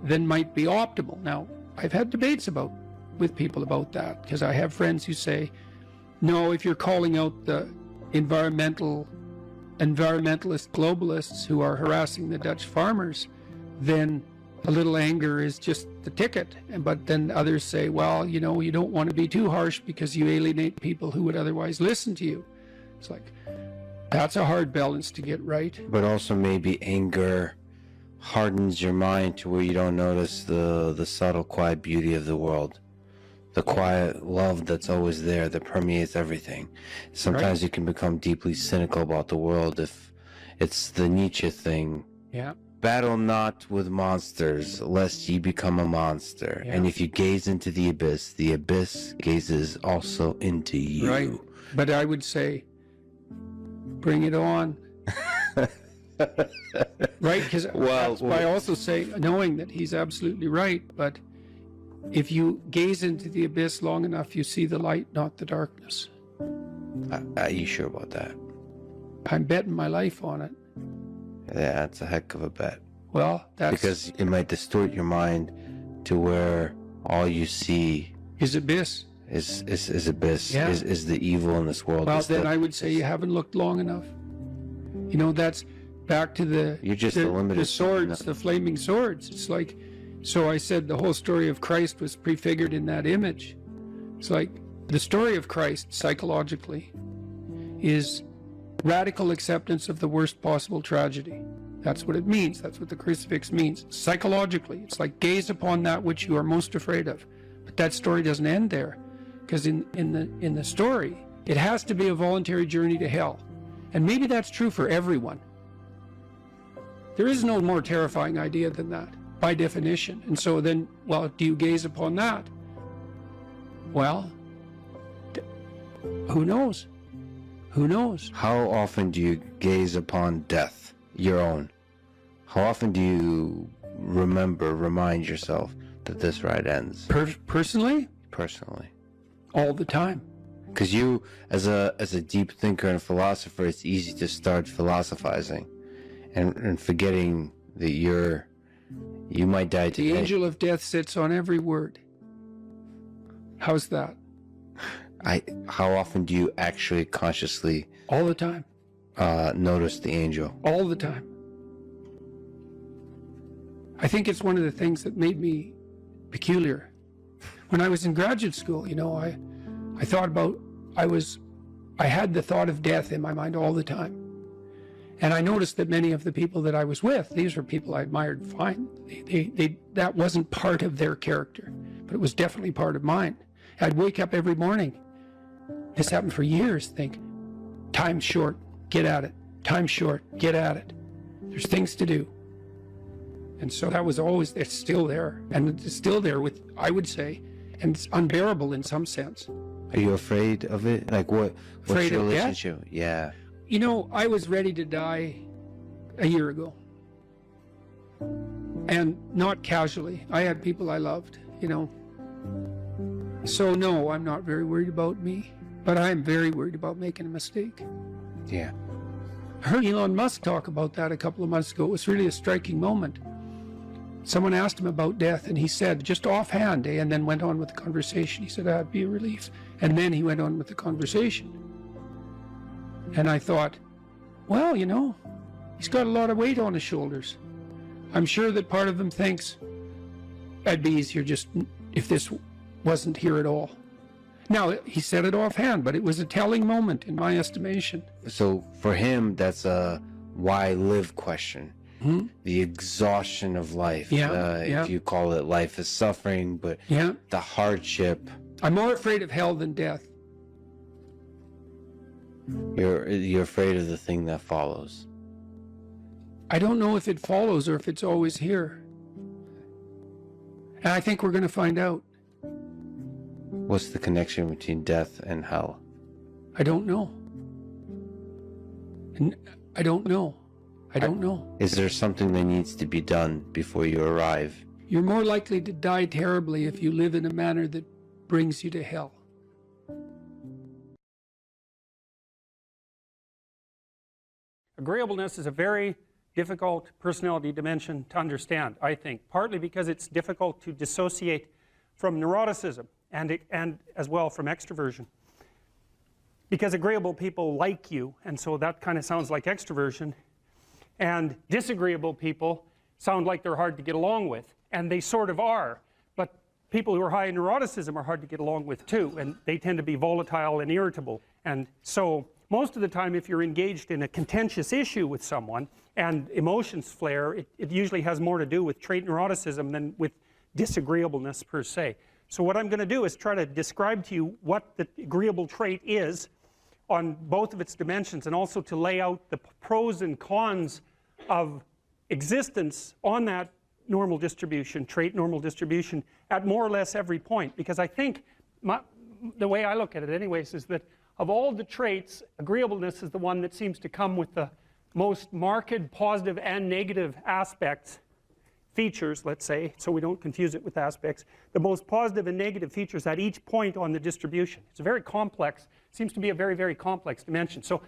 than might be optimal. Now, I've had debates with people about that, because I have friends who say, no, if you're calling out the environmentalist globalists who are harassing the Dutch farmers, then a little anger is just the ticket. But then others say, well, you know, you don't want to be too harsh because you alienate people who would otherwise listen to you. It's like, that's a hard balance to get right. But also maybe anger hardens your mind to where you don't notice the subtle, quiet beauty of the world. The quiet love that's always there, that permeates everything. Sometimes you can become deeply cynical about the world if it's the Nietzsche thing. Yeah. Battle not with monsters, lest ye become a monster. Yeah. And if you gaze into the abyss gazes also into you. Right. But I would say, bring it on. Right? Because I also say, knowing that he's absolutely right, but if you gaze into the abyss long enough, you see the light, not the darkness. Are you sure about that? I'm betting my life on it. Yeah, that's a heck of a bet. Well, that's... Because it might distort your mind to where all you see is abyss. Is abyss. Yeah. Is the evil in this world. Well, then I would say you haven't looked long enough. You know, that's back to the... You're just the swords, the flaming swords. It's like... So I said the whole story of Christ was prefigured in that image. It's like the story of Christ, psychologically, is radical acceptance of the worst possible tragedy. That's what it means. That's what the crucifix means. Psychologically, it's like gaze upon that which you are most afraid of. But that story doesn't end there, because in the story, it has to be a voluntary journey to hell. And maybe that's true for everyone. There is no more terrifying idea than that, by definition. And so then, well, do you gaze upon that? Well, who knows? Who knows? How often do you gaze upon death, your own? How often do you remind yourself that this ride ends? Personally? Personally. All the time. Because you, as a deep thinker and philosopher, it's easy to start philosophizing and forgetting that you might die today. The angel of death sits on every word. How's that? How often do you actually consciously... All the time. Notice the angel? All the time. I think it's one of the things that made me peculiar. When I was in graduate school, you know, I thought about... I had the thought of death in my mind all the time. And I noticed that many of the people that I was with, these were people I admired fine. That wasn't part of their character, but it was definitely part of mine. I'd wake up every morning. This happened for years. Think, time's short. Get at it. Time's short. Get at it. There's things to do. And so that was always, it's still there. And it's still there with, I would say, and it's unbearable in some sense. Are you afraid of it? Like what's Afraid your of death? relationship? Yeah. You know, I was ready to die a year ago. And not casually. I had people I loved, you know. So no, I'm not very worried about me, but I'm very worried about making a mistake. Yeah. I heard Elon Musk talk about that a couple of months ago. It was really a striking moment. Someone asked him about death, and he said, just offhand, and then went on with the conversation. He said, that'd be a relief. And then he went on with the conversation. And I thought, well, you know, he's got a lot of weight on his shoulders. I'm sure that part of him thinks, it'd be easier just if this wasn't here at all. Now, he said it offhand, but it was a telling moment in my estimation. So for him, that's a why live question. Hmm? The exhaustion of life. Yeah, yeah. If you call it life is suffering, but Yeah. the hardship. I'm more afraid of hell than death. You're afraid of the thing that follows. I don't know if it follows or if it's always here. And I think we're going to find out. What's the connection between death and hell? I don't know. And I don't know. I don't know. Is there something that needs to be done before you arrive? You're more likely to die terribly if you live in a manner that brings you to hell. Agreeableness is a very difficult personality dimension to understand, I think, partly because it's difficult to dissociate from neuroticism and as well from extroversion. Because agreeable people like you, and so that kind of sounds like extroversion, and disagreeable people sound like they're hard to get along with, and they sort of are, but people who are high in neuroticism are hard to get along with too, and they tend to be volatile and irritable. And so most of the time, if you're engaged in a contentious issue with someone and emotions flare, it usually has more to do with trait neuroticism than with disagreeableness per se. So what I'm going to do is try to describe to you what the agreeable trait is on both of its dimensions, and also to lay out the pros and cons of existence on that normal distribution, trait normal distribution, at more or less every point. Because I think, the way I look at it anyways, is that of all the traits, agreeableness is the one that seems to come with the most marked positive and negative aspects, features, let's say, so we don't confuse it with aspects, the most positive and negative features at each point on the distribution. It's a very complex, seems to be a very, very complex dimension. So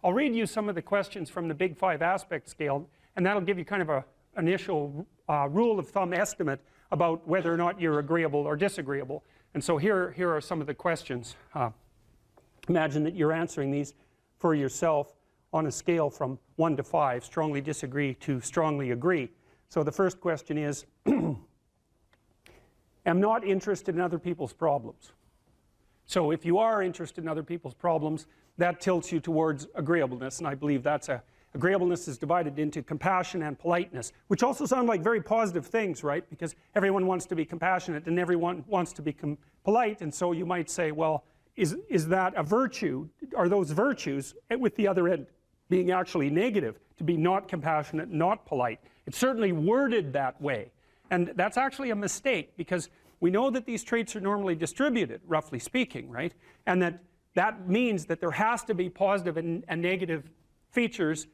I'll read you some of the questions from the Big 5 aspect scale, and that'll give you kind of an initial rule of thumb estimate about whether or not you're agreeable or disagreeable. And so here are some of the questions. Imagine that you're answering these for yourself on a scale from 1 to 5, strongly disagree to strongly agree. So the first question is, am not interested in other people's problems. So if you are interested in other people's problems, that tilts you towards agreeableness, and I believe that's agreeableness is divided into compassion and politeness, which also sound like very positive things, right? Because everyone wants to be compassionate and everyone wants to be polite, and so you might say, well, is that a virtue? Are those virtues, with the other end being actually negative, to be not compassionate, not polite? It's certainly worded that way, and that's actually a mistake, because we know that these traits are normally distributed, roughly speaking, right? And that means that there has to be positive and negative features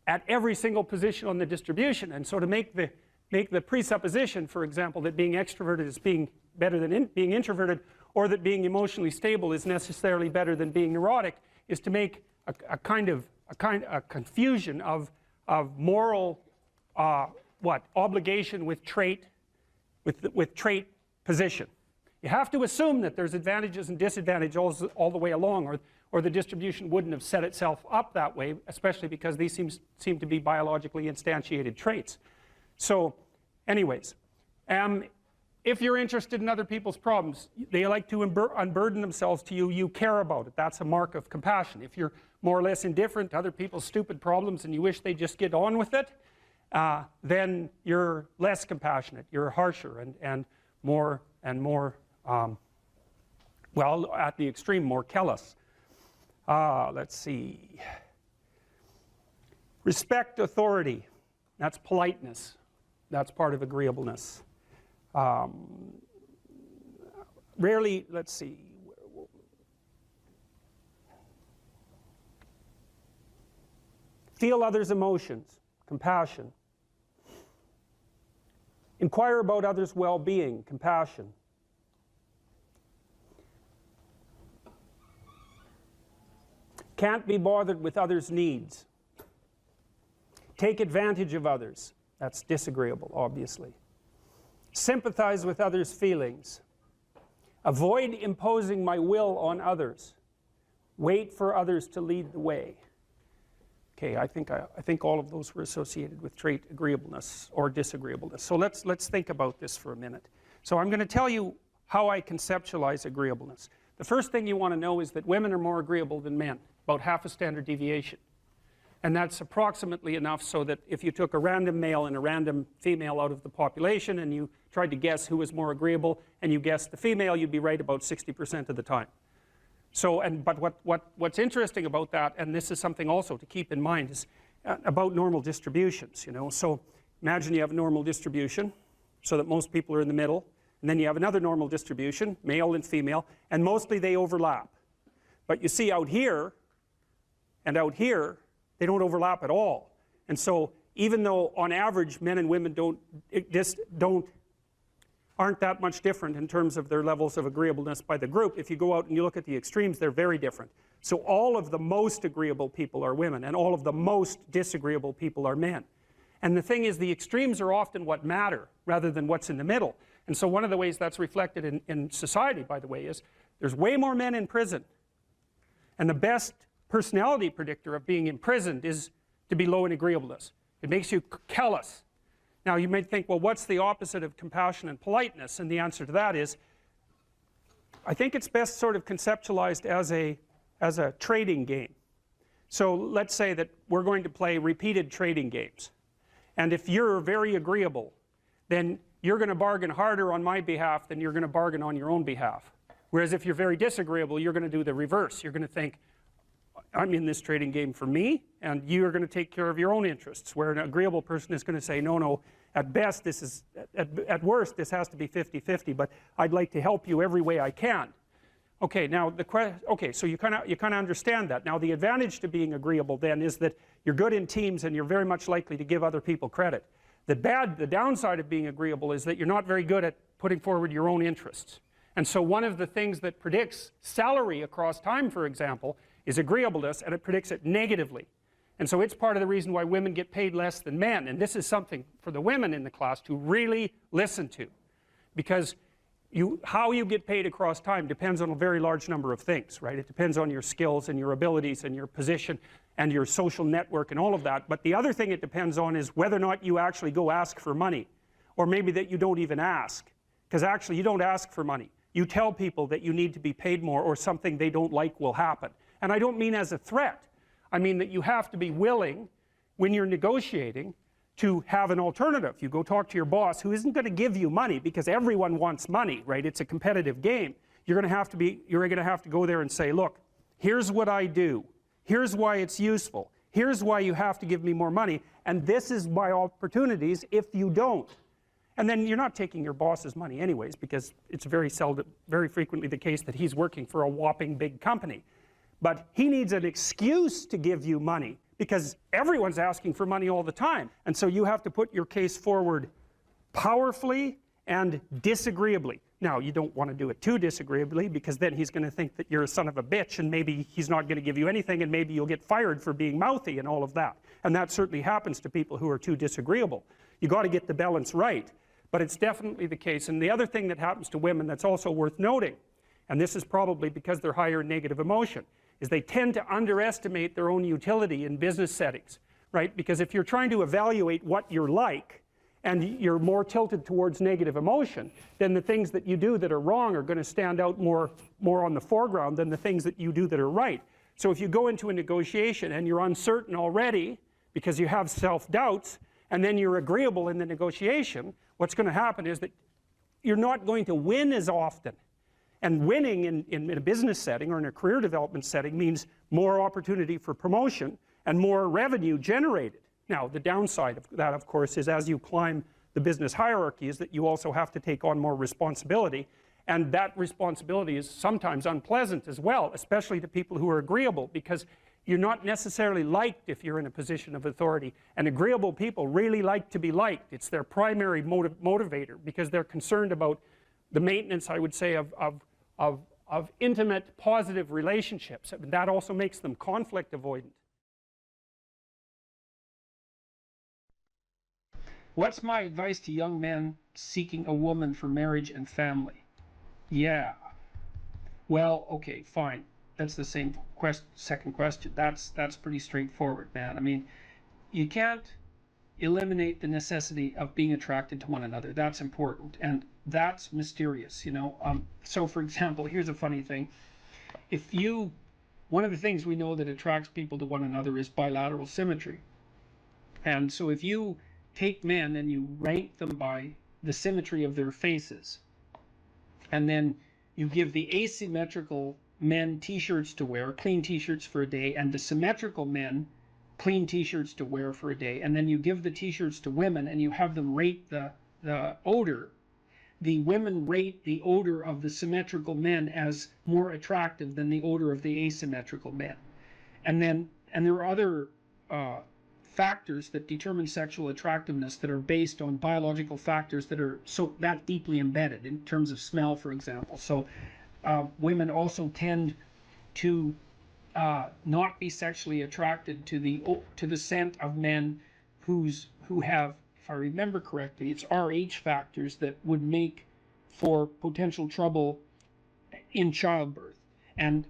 at every single position on the distribution. And so to make the presupposition, for example, that being extroverted is being better than being introverted, or that being emotionally stable is necessarily better than being neurotic, is to make a confusion of moral obligation with trait position. You have to assume that there's advantages and disadvantages all the way along, or the distribution wouldn't have set itself up that way, especially because these seem to be biologically instantiated traits. So anyways, if you're interested in other people's problems, they like to unburden themselves to you, you care about it. That's a mark of compassion. If you're more or less indifferent to other people's stupid problems and you wish they just get on with it, then you're less compassionate, you're harsher and more, well, at the extreme, more callous. Let's see. Respect authority. That's politeness. That's part of agreeableness. Rarely, let's see. Feel others' emotions. Compassion. Inquire about others' well-being. Compassion. Can't be bothered with others' needs. Take advantage of others. That's disagreeable, obviously. Sympathize with others' feelings. Avoid imposing my will on others. Wait for others to lead the way. Okay, I think all of those were associated with trait agreeableness or disagreeableness. So let's think about this for a minute. So I'm going to tell you how I conceptualize agreeableness. The first thing you want to know is that women are more agreeable than men, about half a standard deviation. And that's approximately enough so that if you took a random male and a random female out of the population and you tried to guess who was more agreeable and you guessed the female, you'd be right about 60% of the time. So, but what's interesting about that, and this is something also to keep in mind, is about normal distributions, you know. So imagine you have a normal distribution so that most people are in the middle, and then you have another normal distribution, male and female, and mostly they overlap. But you see out here and out here, they don't overlap at all. And so even though on average men and women aren't that much different in terms of their levels of agreeableness by the group, if you go out and you look at the extremes, they're very different. So all of the most agreeable people are women, and all of the most disagreeable people are men. And the thing is, the extremes are often what matter rather than what's in the middle. And so one of the ways that's reflected in society, by the way, is there's way more men in prison. And the best personality predictor of being imprisoned is to be low in agreeableness. It makes you callous. Now you might think, well, what's the opposite of compassion and politeness? And the answer to that is, I think it's best sort of conceptualized as a trading game. So let's say that we're going to play repeated trading games. And if you're very agreeable, then you're going to bargain harder on my behalf than you're going to bargain on your own behalf. Whereas if you're very disagreeable, you're going to do the reverse. You're going to think, I'm in this trading game for me, and you're going to take care of your own interests. Where an agreeable person is going to say, no, at best this is, at worst this has to be 50-50, but I'd like to help you every way I can. Okay, now so you kind of understand that. Now the advantage to being agreeable then is that you're good in teams and you're very much likely to give other people credit. The downside of being agreeable is that you're not very good at putting forward your own interests. And so one of the things that predicts salary across time, for example, is agreeableness, and it predicts it negatively. And so it's part of the reason why women get paid less than men. And this is something for the women in the class to really listen to. Because how you get paid across time depends on a very large number of things, right? It depends on your skills and your abilities and your position and your social network and all of that. But the other thing it depends on is whether or not you actually go ask for money. Or maybe that you don't even ask. Because actually you don't ask for money. You tell people that you need to be paid more or something they don't like will happen. And I don't mean as a threat. I mean that you have to be willing, when you're negotiating, to have an alternative. You go talk to your boss, who isn't going to give you money because everyone wants money, right? It's a competitive game. You're going to have to go there and say, look, here's what I do. Here's why it's useful. Here's why you have to give me more money. And this is my opportunities if you don't. And then you're not taking your boss's money anyways, because it's very frequently the case that he's working for a whopping big company. But he needs an excuse to give you money because everyone's asking for money all the time. And so you have to put your case forward powerfully and disagreeably. Now, you don't want to do it too disagreeably because then he's going to think that you're a son of a bitch and maybe he's not going to give you anything and maybe you'll get fired for being mouthy and all of that. And that certainly happens to people who are too disagreeable. You got to get the balance right. But it's definitely the case. And the other thing that happens to women that's also worth noting, and this is probably because they're higher in negative emotion, is they tend to underestimate their own utility in business settings, right? Because if you're trying to evaluate what you're like and you're more tilted towards negative emotion, then the things that you do that are wrong are going to stand out more on the foreground than the things that you do that are right. So if you go into a negotiation and you're uncertain already because you have self-doubts, and then you're agreeable in the negotiation, what's going to happen is that you're not going to win as often. And winning in a business setting or in a career development setting means more opportunity for promotion and more revenue generated. Now, the downside of that, of course, is as you climb the business hierarchy is that you also have to take on more responsibility, and that responsibility is sometimes unpleasant as well, especially to people who are agreeable, because you're not necessarily liked if you're in a position of authority, and agreeable people really like to be liked. It's their primary motivator, because they're concerned about the maintenance, I would say, of intimate, positive relationships. That also makes them conflict avoidant. What's my advice to young men seeking a woman for marriage and family? Yeah. Well, okay, fine. That's the same second question. That's pretty straightforward, man. I mean, you can't eliminate the necessity of being attracted to one another. That's important, and that's mysterious, you know. So, for example, here's a funny thing. One of the things we know that attracts people to one another is bilateral symmetry. And so if you take men and you rank them by the symmetry of their faces, and then you give the asymmetrical men t-shirts to wear, clean t-shirts for a day, and the symmetrical men clean t-shirts to wear for a day, and then you give the t-shirts to women and you have them rate the odor, the women rate the odor of the symmetrical men as more attractive than the odor of the asymmetrical men. And there are other factors that determine sexual attractiveness that are based on biological factors that are that deeply embedded, in terms of smell, for example. So women also tend to not be sexually attracted to the scent of men who have, if I remember correctly, it's Rh factors that would make for potential trouble in childbirth. And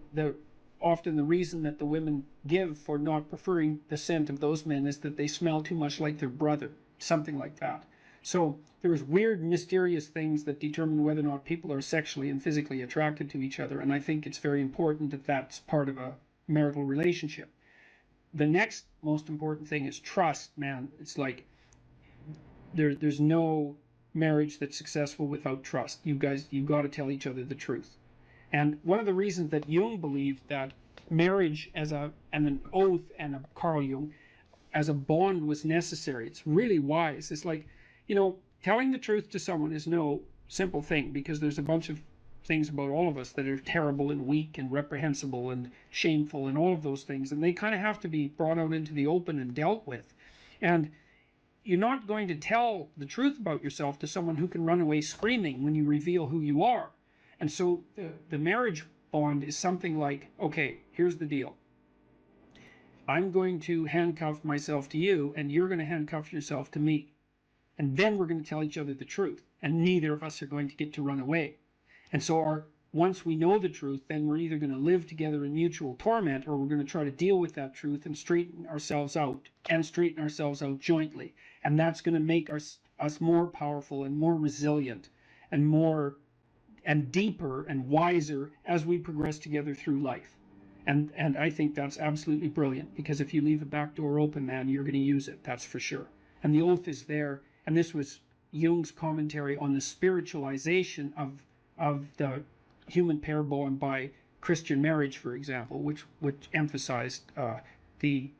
often the reason that the women give for not preferring the scent of those men is that they smell too much like their brother, something like that. So there's weird, mysterious things that determine whether or not people are sexually and physically attracted to each other, and I think it's very important that that's part of a marital relationship. The next most important thing is trust, man. It's like there's no marriage that's successful without trust. You've got to tell each other the truth. And one of the reasons that Jung believed that marriage and an oath, and Carl Jung, as a bond was necessary, it's really wise. It's like, you know, telling the truth to someone is no simple thing, because there's a bunch of things about all of us that are terrible and weak and reprehensible and shameful and all of those things, and they kind of have to be brought out into the open and dealt with. And you're not going to tell the truth about yourself to someone who can run away screaming when you reveal who you are. And so the marriage bond is something like, okay, here's the deal. I'm going to handcuff myself to you, and you're going to handcuff yourself to me. And then we're going to tell each other the truth, and neither of us are going to get to run away. And so once we know the truth, then we're either going to live together in mutual torment, or we're going to try to deal with that truth and straighten ourselves out jointly. And that's going to make us more powerful and more resilient and deeper and wiser as we progress together through life. And I think that's absolutely brilliant, because if you leave a back door open, man, you're going to use it, that's for sure. And the oath is there, and this was Jung's commentary on the spiritualization of the human pair bond by Christian marriage, for example, which emphasized the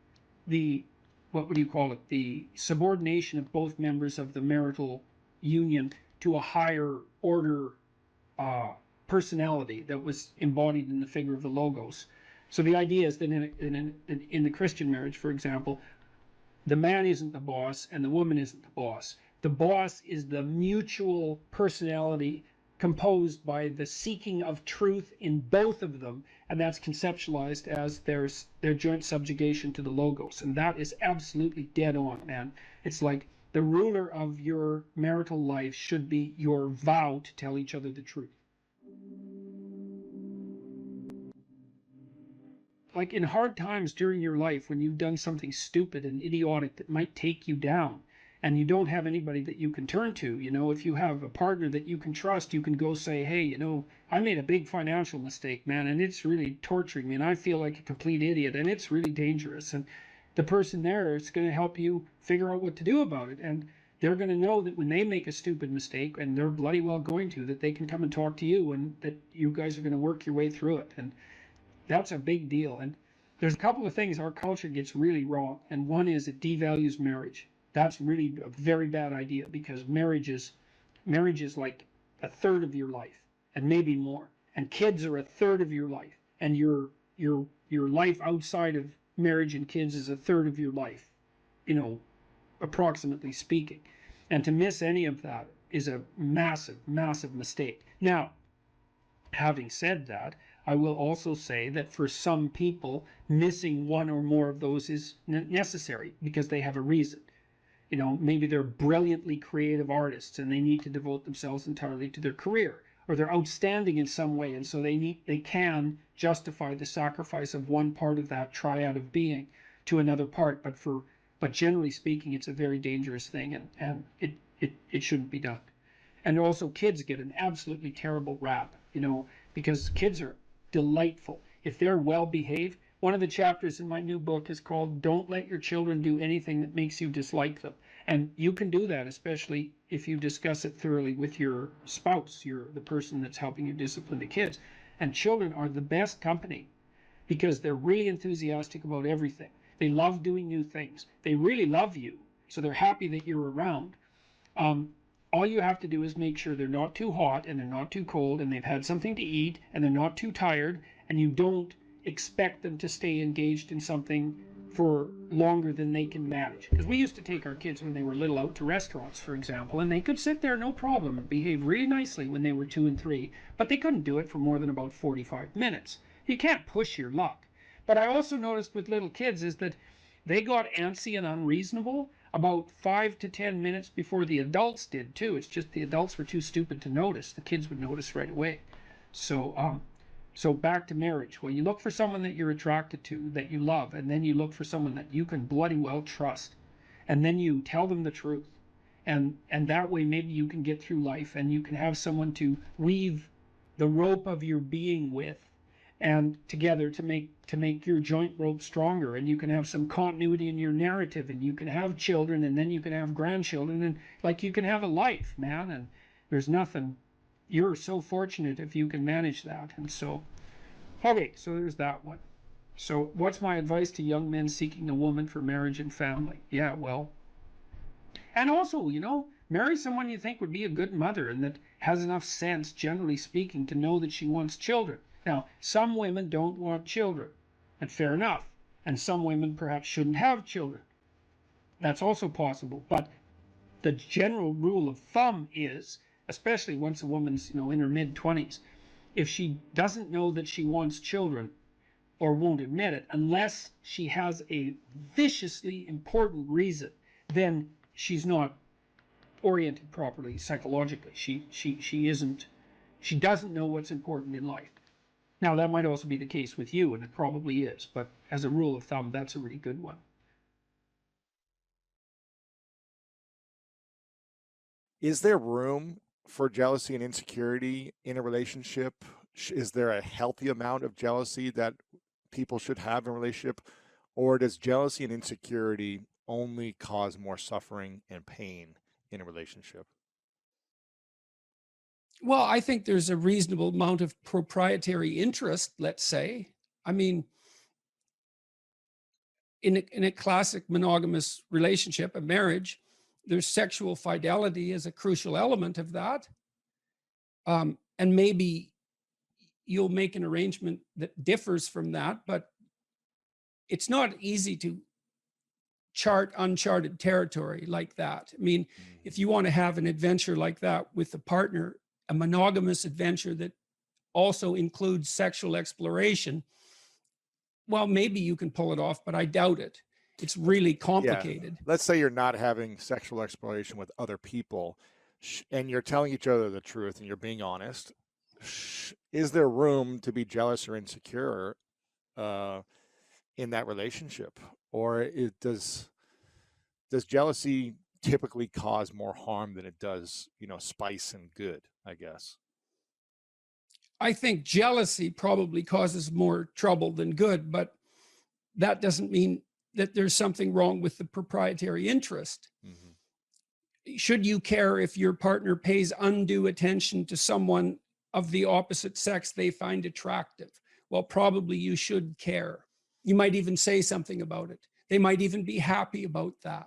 what would you call it, the subordination of both members of the marital union to a higher order personality that was embodied in the figure of the logos. So the idea is that in the Christian marriage, for example, the man isn't the boss and the woman isn't the boss. The boss is the mutual personality composed by the seeking of truth in both of them, and that's conceptualized as their joint subjugation to the logos. And that is absolutely dead on, man. It's like the ruler of your marital life should be your vow to tell each other the truth. Like in hard times during your life, when you've done something stupid and idiotic that might take you down, and you don't have anybody that you can turn to, you know, if you have a partner that you can trust, you can go say, hey, you know, I made a big financial mistake, man, and it's really torturing me, and I feel like a complete idiot, and it's really dangerous. And the person there is going to help you figure out what to do about it. And they're going to know that when they make a stupid mistake, and they're bloody well going to, that they can come and talk to you, and that you guys are going to work your way through it. And that's a big deal. And There's a couple of things our culture gets really wrong, and one is it devalues marriage. That's really a very bad idea, because marriage is like a third of your life, and maybe more. And kids are a third of your life, and your life outside of marriage and kids is a third of your life, you know, approximately speaking. And to miss any of that is a massive, massive mistake. Now, having said that, I will also say that for some people, missing one or more of those is necessary because they have a reason. You know, maybe they're brilliantly creative artists and they need to devote themselves entirely to their career, or they're outstanding in some way, and so they can justify the sacrifice of one part of that triad of being to another part. But generally speaking, it's a very dangerous thing, and it shouldn't be done. And also, kids get an absolutely terrible rap, you know, because kids are delightful if they're well behaved. One of the chapters in my new book is called "Don't Let Your Children Do Anything That Makes You Dislike Them." And you can do that, especially if you discuss it thoroughly with your spouse, the person that's helping you discipline the kids. And children are the best company because they're really enthusiastic about everything. They love doing new things. They really love you, so they're happy that you're around. All you have to do is make sure they're not too hot and they're not too cold and they've had something to eat and they're not too tired, and you don't expect them to stay engaged in something for longer than they can manage. Because we used to take our kids when they were little out to restaurants, for example, and they could sit there no problem and behave really nicely when they were 2 and 3, but they couldn't do it for more than about 45 minutes. You can't push your luck. But I also noticed with little kids is that they got antsy and unreasonable about 5 to 10 minutes before the adults did too. It's just the adults were too stupid to notice. The kids would notice right away. So back to marriage. Well, you look for someone that you're attracted to, that you love, and then you look for someone that you can bloody well trust. And then you tell them the truth. And that way maybe you can get through life and you can have someone to weave the rope of your being with, and together to make your joint rope stronger, and you can have some continuity in your narrative, and you can have children, and then you can have grandchildren, and like you can have a life, man. And there's nothing, you're so fortunate if you can manage that. And so, okay, so there's that one. So what's my advice to young men seeking a woman for marriage and family? Yeah, well, and also, you know, marry someone you think would be a good mother and that has enough sense, generally speaking, to know that she wants children. Now, some women don't want children, and fair enough. And some women perhaps shouldn't have children. That's also possible. But the general rule of thumb is, especially once a woman's, you know, in her mid-20s, if she doesn't know that she wants children, or won't admit it, unless she has a viciously important reason, then she's not oriented properly psychologically. She doesn't know what's important in life. Now, that might also be the case with you, and it probably is, but as a rule of thumb, that's a really good one. Is there room for jealousy and insecurity in a relationship? Is there a healthy amount of jealousy that people should have in a relationship? Or does jealousy and insecurity only cause more suffering and pain in a relationship? Well, I think there's a reasonable amount of proprietary interest, let's say. I mean, in a classic monogamous relationship, a marriage, there's sexual fidelity as a crucial element of that. And maybe you'll make an arrangement that differs from that, but it's not easy to chart uncharted territory like that. I mean, if you want to have an adventure like that with a partner, a monogamous adventure that also includes sexual exploration, well, maybe you can pull it off, but I doubt it. It's really complicated. Yeah. Let's say you're not having sexual exploration with other people and you're telling each other the truth and you're being honest. Is there room to be jealous or insecure in that relationship? Or does jealousy typically cause more harm than it does, you know, spice and good, I guess? I think jealousy probably causes more trouble than good, but that doesn't mean that there's something wrong with the proprietary interest. Mm-hmm. Should you care if your partner pays undue attention to someone of the opposite sex they find attractive? Well, probably you should care. You might even say something about it. They might even be happy about that,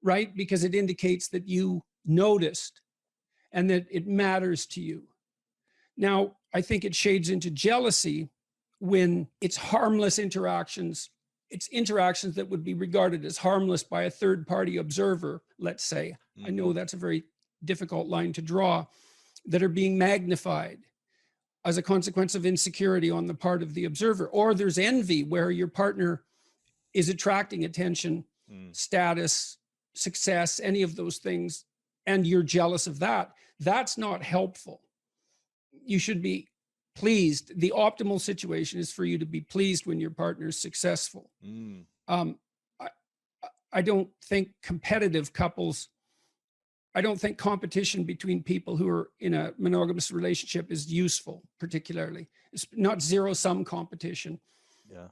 right? Because it indicates that you noticed and that it matters to you. Now, I think it shades into jealousy when it's harmless interactions. It's interactions that would be regarded as harmless by a third-party observer, let's say. I know that's a very difficult line to draw, that are being magnified as a consequence of insecurity on the part of the observer. Or there's envy, where your partner is attracting attention, status, success, any of those things, and you're jealous of that. That's not helpful. You should be pleased. The optimal situation is for you to be pleased when your partner is successful. I don't think competitive couples, I don't think competition between people who are in a monogamous relationship is useful, particularly. It's not zero-sum competition. Yeah.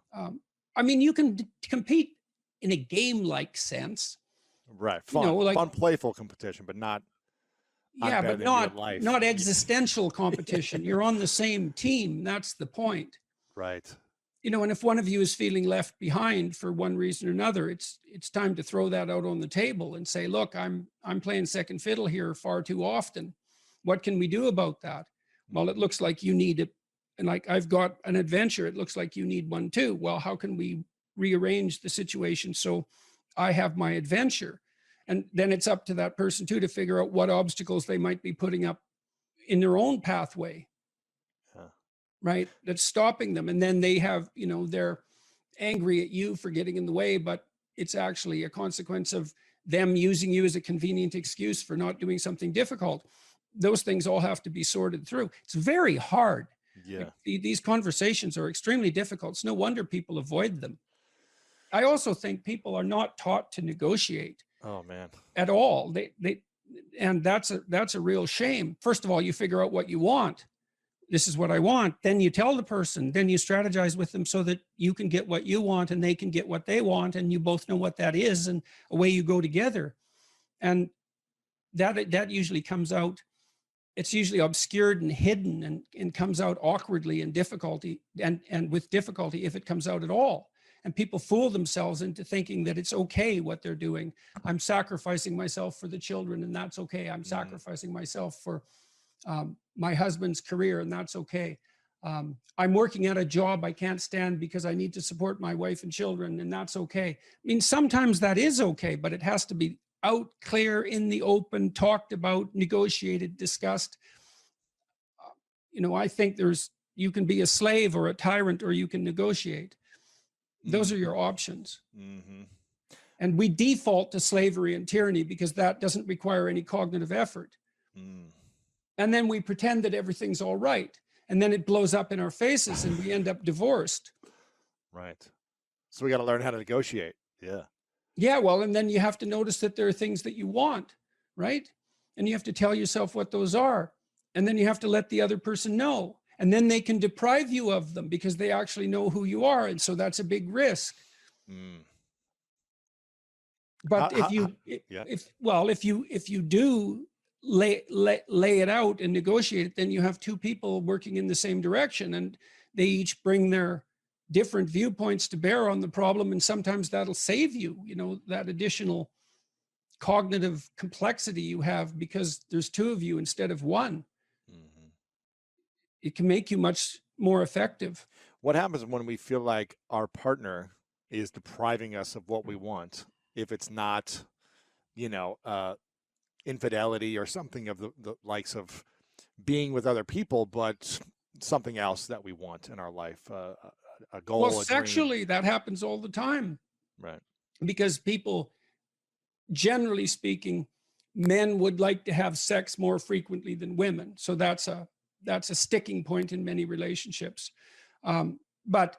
I mean, you can compete in a game-like sense. Right. Fun, like, fun, playful competition, but not. Yeah, but not existential competition. You're on the same team. That's the point. Right. And if one of you is feeling left behind for one reason or another, it's time to throw that out on the table and say, look, I'm playing second fiddle here far too often. What can we do about that? Well, it looks like you need it. And like, I've got an adventure. It looks like you need one too. Well, how can we rearrange the situation so I have my adventure? And then it's up to that person too to figure out what obstacles they might be putting up in their own pathway, right? That's stopping them. And then they have, they're angry at you for getting in the way, but it's actually a consequence of them using you as a convenient excuse for not doing something difficult. Those things all have to be sorted through. It's very hard. Yeah. Like, these conversations are extremely difficult. It's no wonder people avoid them. I also think people are not taught to negotiate. Oh man. At all. And that's a real shame. First of all, you figure out what you want. This is what I want. Then you tell the person, then you strategize with them so that you can get what you want and they can get what they want, and you both know what that is, and away you go together. And that usually comes out, it's usually obscured and hidden and comes out awkwardly and difficulty and with difficulty if it comes out at all. And people fool themselves into thinking that it's okay what they're doing. I'm sacrificing myself for the children, and that's okay. I'm sacrificing myself for my husband's career, and that's okay. I'm working at a job I can't stand because I need to support my wife and children, and that's okay. I mean, sometimes that is okay, but it has to be out, clear, in the open, talked about, negotiated, discussed. I think you can be a slave or a tyrant, or you can negotiate. Those are your options. And we default to slavery and tyranny because that doesn't require any cognitive effort. And then we pretend that everything's all right. And then it blows up in our faces and we end up divorced. Right. So we got to learn how to negotiate. Yeah. Yeah, well, and then you have to notice that there are things that you want, right? And you have to tell yourself what those are. And then you have to let the other person know. And then they can deprive you of them because they actually know who you are. And so that's a big risk. But if you do lay it out and negotiate it, then you have two people working in the same direction, and they each bring their different viewpoints to bear on the problem. And sometimes that'll save you, that additional cognitive complexity you have because there's two of you instead of one. It can make you much more effective. What happens when we feel like our partner is depriving us of what we want? If it's not, infidelity or something of the likes of being with other people, but something else that we want in our life, a goal. Well, sexually, that happens all the time. Right. Because people, generally speaking, men would like to have sex more frequently than women. So that's a sticking point in many relationships. But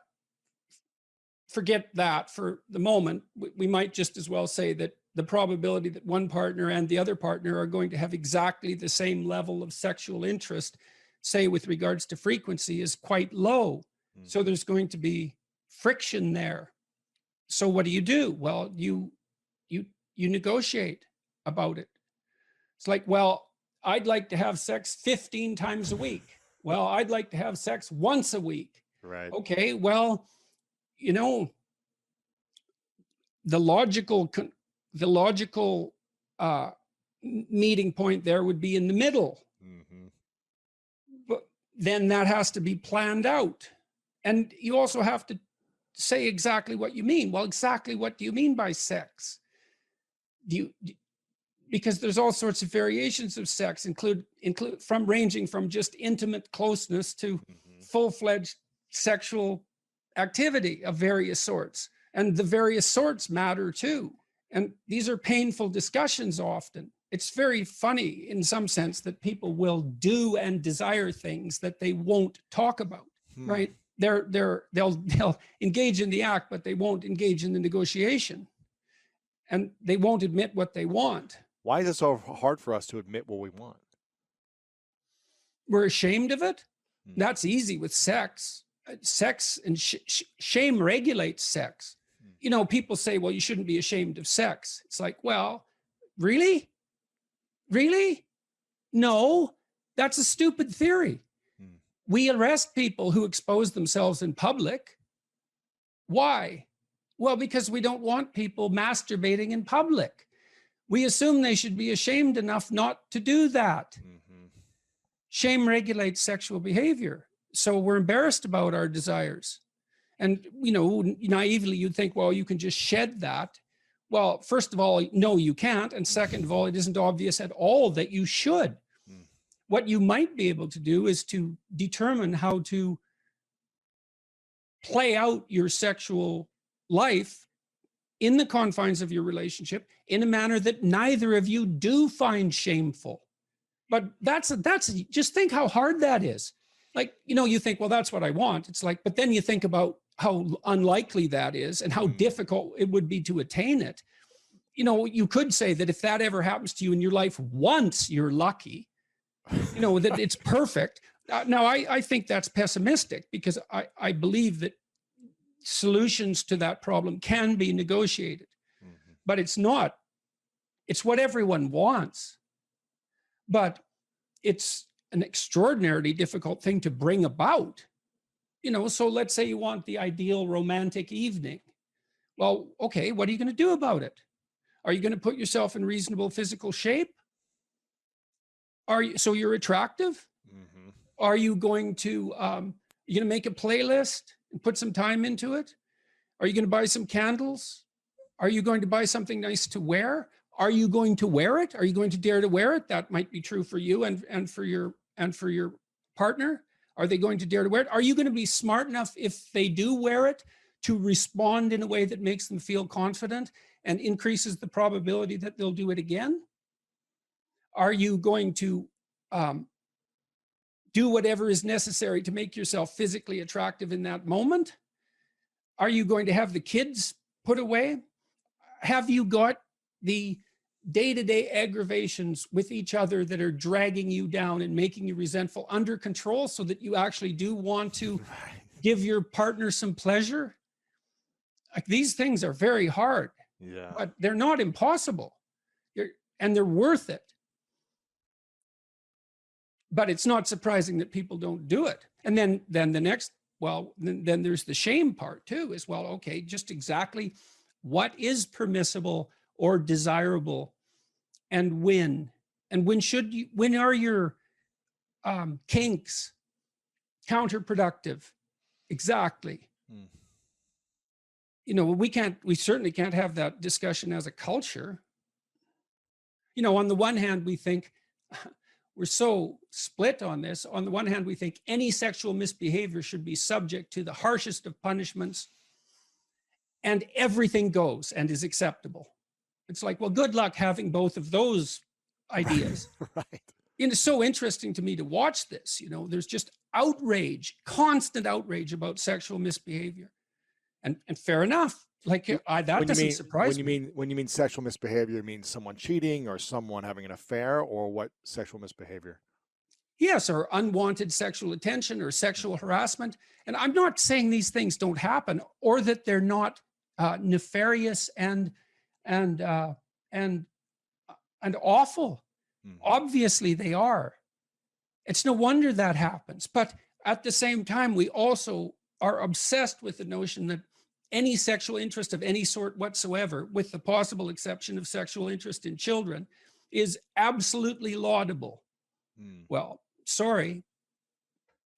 forget that for the moment. We might just as well say that the probability that one partner and the other partner are going to have exactly the same level of sexual interest, say with regards to frequency, is quite low. So there's going to be friction there. So what do? Well, you negotiate about it. It's like, well, I'd like to have sex 15 times a week. Well, I'd like to have sex once a week. Right. Okay, well, the logical meeting point there would be in the middle. Mm-hmm. But then that has to be planned out. And you also have to say exactly what you mean. Well, exactly what do you mean by sex? Because there's all sorts of variations of sex, ranging from just intimate closeness to full-fledged sexual activity of various sorts. And the various sorts matter too. And these are painful discussions often. It's very funny in some sense that people will do and desire things that they won't talk about, right? They'll engage in the act, but they won't engage in the negotiation. And they won't admit what they want. Why is it so hard for us to admit what we want? We're ashamed of it. That's easy with sex. Sex and shame regulates sex. You know, people say, well, you shouldn't be ashamed of sex. It's like, well, really? Really? No, that's a stupid theory. We arrest people who expose themselves in public. Why? Well, because we don't want people masturbating in public. We assume they should be ashamed enough not to do that. Shame regulates sexual behavior. So we're embarrassed about our desires. And, you know, naively, you'd think, well, you can just shed that. Well, first of all, no, you can't. And second of all, it isn't obvious at all that you should. What you might be able to do is to determine how to play out your sexual life in the confines of your relationship in a manner that neither of you do find shameful. But that's just think how hard that is. Like, you know, you think, well, that's what I want. It's like, but then you think about how unlikely that is and how difficult it would be to attain it. You know, you could say that if that ever happens to you in your life once, you're lucky, you know, that it's perfect. Now, I think that's pessimistic because I believe that solutions to that problem can be negotiated, but it's not. It's what everyone wants, but it's an extraordinarily difficult thing to bring about. You know, so let's say you want the ideal romantic evening. Well, okay, what are you going to do about it? Are you going to put yourself in reasonable physical shape? So you're attractive? Are you going to make a playlist and put some time into it? Are you going to buy some candles? Are you going to buy something nice to wear? Are you going to wear it? Are you going to dare to wear it? That might be true for you and for your partner. Are they going to dare to wear it? Are you going to be smart enough if they do wear it to respond in a way that makes them feel confident and increases the probability that they'll do it again? Are you going to do whatever is necessary to make yourself physically attractive in that moment? Are you going to have the kids put away? Have you got the day-to-day aggravations with each other that are dragging you down and making you resentful under control so that you actually do want to give your partner some pleasure? Like, these things are very hard, but they're not impossible, and they're worth it. But it's not surprising that people don't do it. And then the next, well, then there's the shame part too, as well. Okay, just exactly what is permissible or desirable, and when when are your kinks counterproductive? Exactly. You know, we certainly can't have that discussion as a culture. You know, on the one hand, we think, we're so split on this. On the one hand, we think any sexual misbehavior should be subject to the harshest of punishments, and everything goes and is acceptable. It's like, well, good luck having both of those ideas. Right. And it's so interesting to me to watch this. You know, there's just outrage, constant outrage about sexual misbehavior. And fair enough. Like, that doesn't surprise me. When you mean sexual misbehavior, you mean someone cheating or someone having an affair, or what sexual misbehavior? Yes, or unwanted sexual attention or sexual harassment. And I'm not saying these things don't happen or that they're not nefarious and awful. Obviously they are. It's no wonder that happens. But at the same time, we also are obsessed with the notion that any sexual interest of any sort whatsoever, with the possible exception of sexual interest in children, is absolutely laudable. Well, sorry,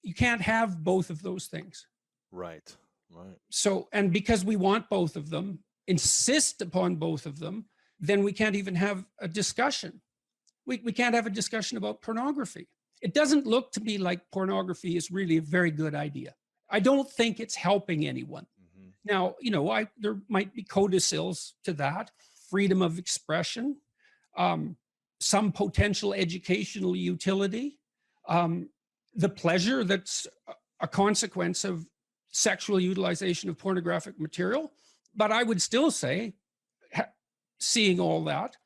you can't have both of those things. Right. Right. So, and because we want both of them, insist upon both of them, then we can't even have a discussion. We can't have a discussion about pornography. It doesn't look to me like pornography is really a very good idea. I don't think it's helping anyone. Now, you know, there might be codicils to that, freedom of expression, some potential educational utility, the pleasure that's a consequence of sexual utilization of pornographic material. But I would still say, seeing all that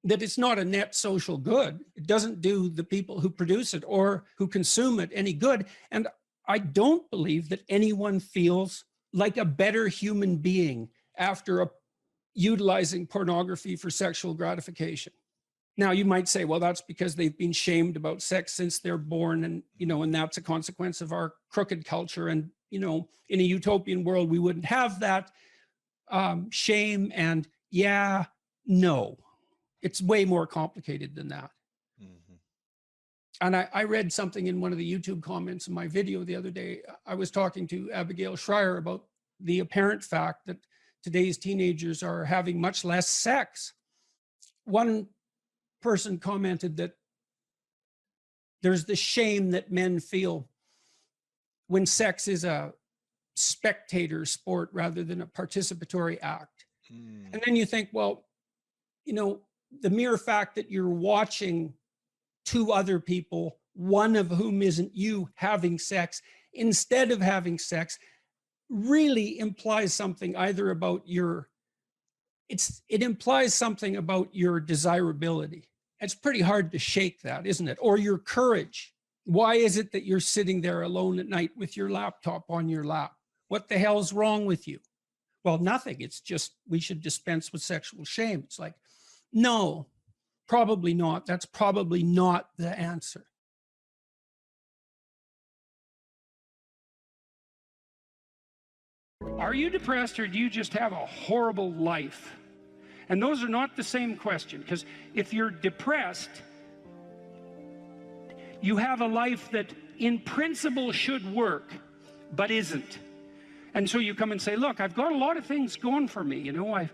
it's not a net social good. It doesn't do the people who produce it or who consume it any good. And I don't believe that anyone feels like a better human being after utilizing pornography for sexual gratification. Now, you might say, well, that's because they've been shamed about sex since they're born, and, you know, and that's a consequence of our crooked culture. And, you know, in a utopian world, we wouldn't have that shame. And yeah, no, it's way more complicated than that. And I read something in one of the YouTube comments in my video the other day. I was talking to Abigail Schreier about the apparent fact that today's teenagers are having much less sex. One person commented that there's the shame that men feel when sex is a spectator sport rather than a participatory act. And then you think, well, you know, the mere fact that you're watching two other people, one of whom isn't you, having sex instead of having sex, really implies something either about it implies something about your desirability. It's pretty hard to shake that, isn't it? Or your courage. Why is it that you're sitting there alone at night with your laptop on your lap? What the hell's wrong with you? Well, nothing. It's just we should dispense with sexual shame. It's like, no, probably not. That's probably not the answer. Are you depressed, or do you just have a horrible life? And those are not the same question, because if you're depressed, you have a life that in principle should work, but isn't. And so you come and say, look, I've got a lot of things going for me. You know, I've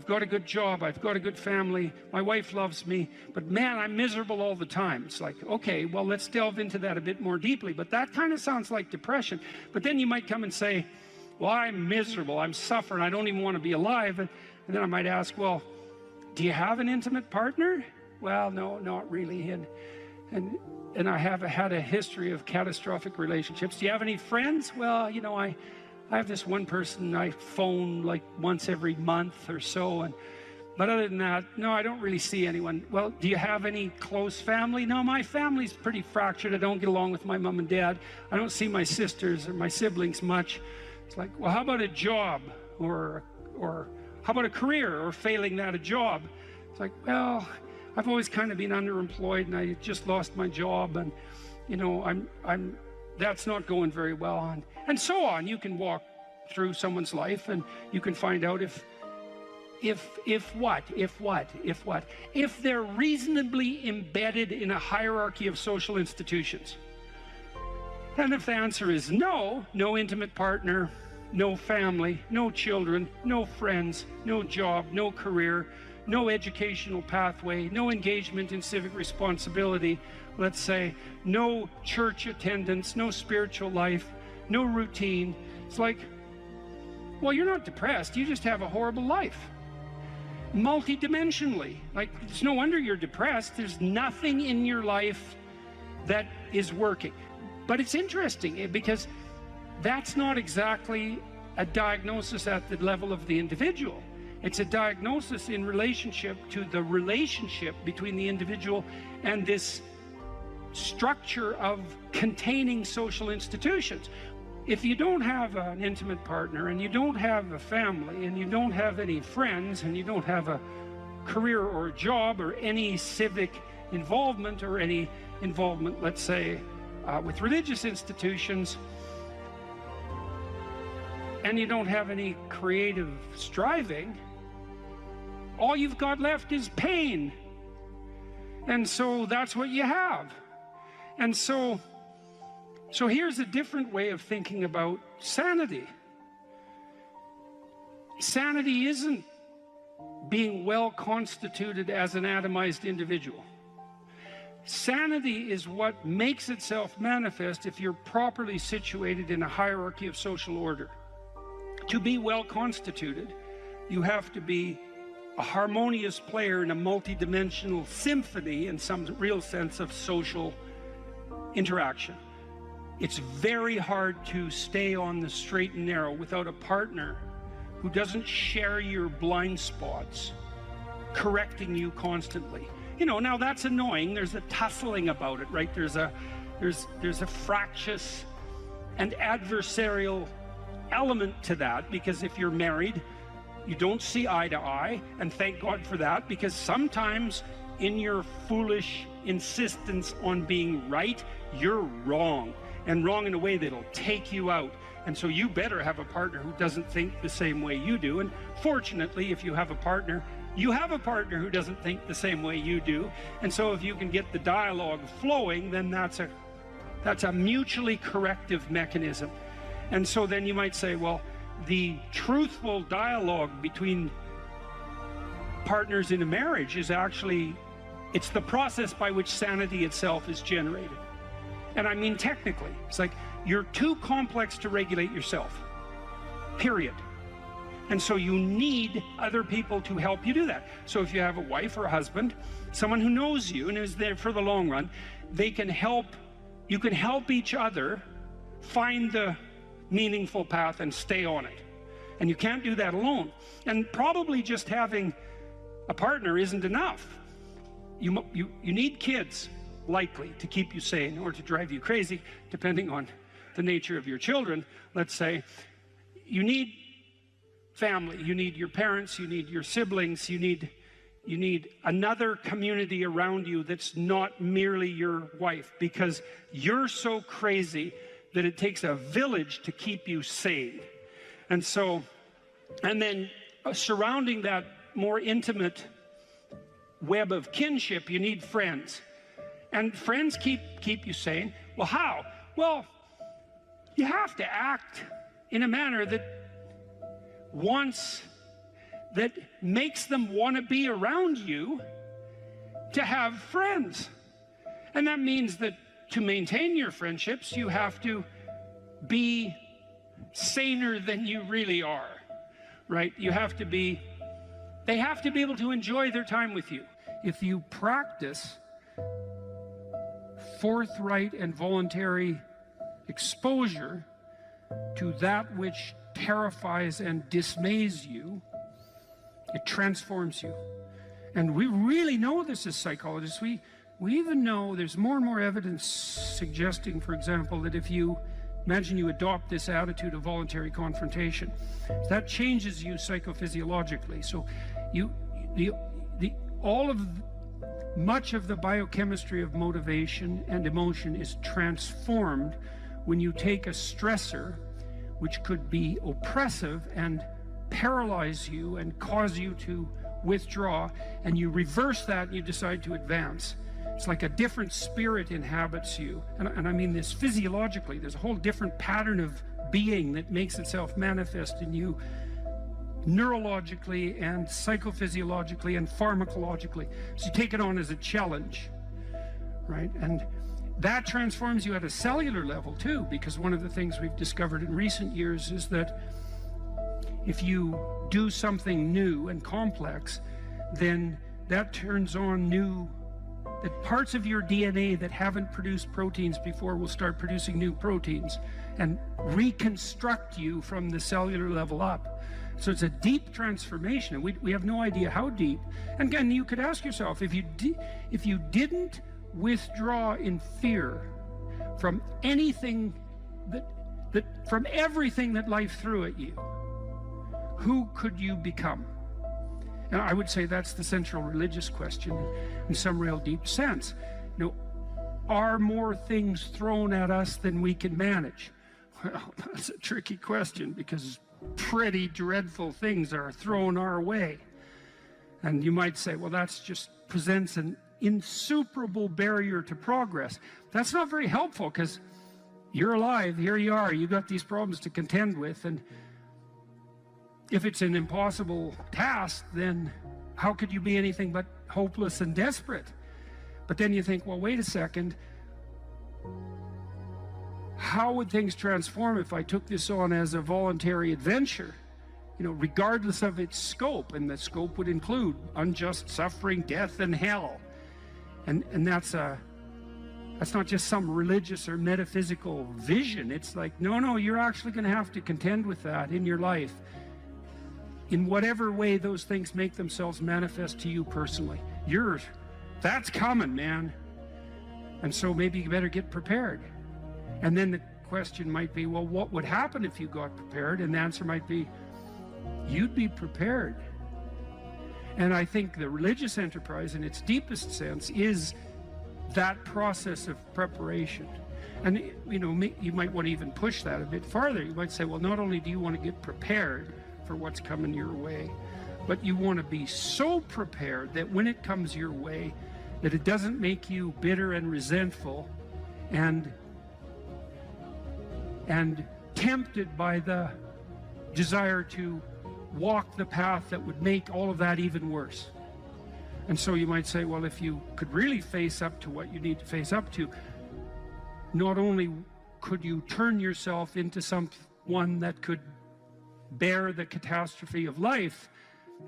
got a good job. I've got a good family. My wife loves me. But man, I'm miserable all the time. It's like, okay, well, let's delve into that a bit more deeply. But that kind of sounds like depression. But then you might come and say, well, I'm miserable. I'm suffering. I don't even want to be alive. And then I might ask, well, do you have an intimate partner? Well, no, not really. And I have had a history of catastrophic relationships. Do you have any friends? Well, you know, I have this one person I phone like once every month or so. But other than that, no, I don't really see anyone. Well, do you have any close family? No, my family's pretty fractured. I don't get along with my mom and dad. I don't see my sisters or my siblings much. It's like, well, how about a job? Or how about a career, or failing that, a job? It's like, well, I've always kind of been underemployed, and I just lost my job, and you know, I'm that's not going very well, and so on. You can walk through someone's life, and you can find out if they're reasonably embedded in a hierarchy of social institutions. And if the answer is no intimate partner, no family, no children, no friends, no job, no career, no educational pathway, no engagement in civic responsibility, let's say, no church attendance, no spiritual life, no routine. It's like, well, you're not depressed, you just have a horrible life. Multidimensionally. Like, it's no wonder you're depressed. There's nothing in your life that is working. But it's interesting because that's not exactly a diagnosis at the level of the individual. It's a diagnosis in relationship to the relationship between the individual and this structure of containing social institutions. If you don't have an intimate partner, and you don't have a family, and you don't have any friends, and you don't have a career or a job or any civic involvement or any involvement, let's say, with religious institutions, and you don't have any creative striving, all you've got left is pain. And so that's what you have. And so here's a different way of thinking about sanity. Sanity isn't being well constituted as an atomized individual. Sanity is what makes itself manifest if you're properly situated in a hierarchy of social order. To be well constituted, you have to be a harmonious player in a multidimensional symphony in some real sense of social interaction. It's very hard to stay on the straight and narrow without a partner who doesn't share your blind spots, correcting you constantly. You know, now that's annoying. There's a tussling about it, right? There's a fractious and adversarial element to that, because if you're married, you don't see eye to eye, and thank God for that, because sometimes in your foolish insistence on being right, you're wrong, and wrong in a way that'll take you out. And so you better have a partner who doesn't think the same way you do. And fortunately, if you have a partner, you have a partner who doesn't think the same way you do. And so if you can get the dialogue flowing, then that's a mutually corrective mechanism. And so then you might say, well, the truthful dialogue between partners in a marriage is actually, it's the process by which sanity itself is generated. And I mean technically, it's like you're too complex to regulate yourself, period. And so you need other people to help you do that. So if you have a wife or a husband, someone who knows you and is there for the long run, they can help, you can help each other find the meaningful path and stay on it. And you can't do that alone. And probably just having a partner isn't enough. You need kids, likely, to keep you sane or to drive you crazy, depending on the nature of your children. Let's say you need family, you need your parents, you need your siblings, you need another community around you that's not merely your wife, because you're so crazy that it takes a village to keep you sane. And so, and then surrounding that more intimate web of kinship, you need friends. And friends keep you sane. Well, how? Well, you have to act in a manner that makes them want to be around you to have friends. And that means that to maintain your friendships, you have to be saner than you really are, right? They have to be able to enjoy their time with you. If you practice forthright and voluntary exposure to that which terrifies and dismays you, it transforms you. And we really know this as psychologists. We even know there's more and more evidence suggesting, for example, that if you imagine you adopt this attitude of voluntary confrontation, that changes you psychophysiologically. So much of the biochemistry of motivation and emotion is transformed when you take a stressor which could be oppressive and paralyze you and cause you to withdraw, and you reverse that and you decide to advance. It's like a different spirit inhabits you. And I mean this physiologically. There's a whole different pattern of being that makes itself manifest in you neurologically and psychophysiologically and pharmacologically. So you take it on as a challenge, right? And that transforms you at a cellular level too, because one of the things we've discovered in recent years is that if you do something new and complex, then that turns on that parts of your DNA that haven't produced proteins before will start producing new proteins and reconstruct you from the cellular level up. So it's a deep transformation, and we have no idea how deep. And again, you could ask yourself, if you didn't withdraw in fear from anything from everything that life threw at you, who could you become? And I would say that's the central religious question in some real deep sense. You know, are more things thrown at us than we can manage? Well, that's a tricky question, because pretty dreadful things are thrown our way. And you might say, well, that's just presents an insuperable barrier to progress. That's not very helpful, because you're alive, here you are, you got these problems to contend with, and if it's an impossible task, then how could you be anything but hopeless and desperate? But then you think, well, wait a second, how would things transform if I took this on as a voluntary adventure? You know, regardless of its scope, and the scope would include unjust suffering, death, and hell. And that's not just some religious or metaphysical vision. It's like, no, you're actually going to have to contend with that in your life, in whatever way those things make themselves manifest to you personally. That's coming, man. And so maybe you better get prepared. And then the question might be, well, what would happen if you got prepared? And the answer might be, you'd be prepared. And I think the religious enterprise in its deepest sense is that process of preparation. And you know, you might want to even push that a bit farther. You might say, well, not only do you want to get prepared for what's coming your way, but you want to be so prepared that when it comes your way, that it doesn't make you bitter and resentful and tempted by the desire to walk the path that would make all of that even worse. And so you might say, well, if you could really face up to what you need to face up to, not only could you turn yourself into someone that could bear the catastrophe of life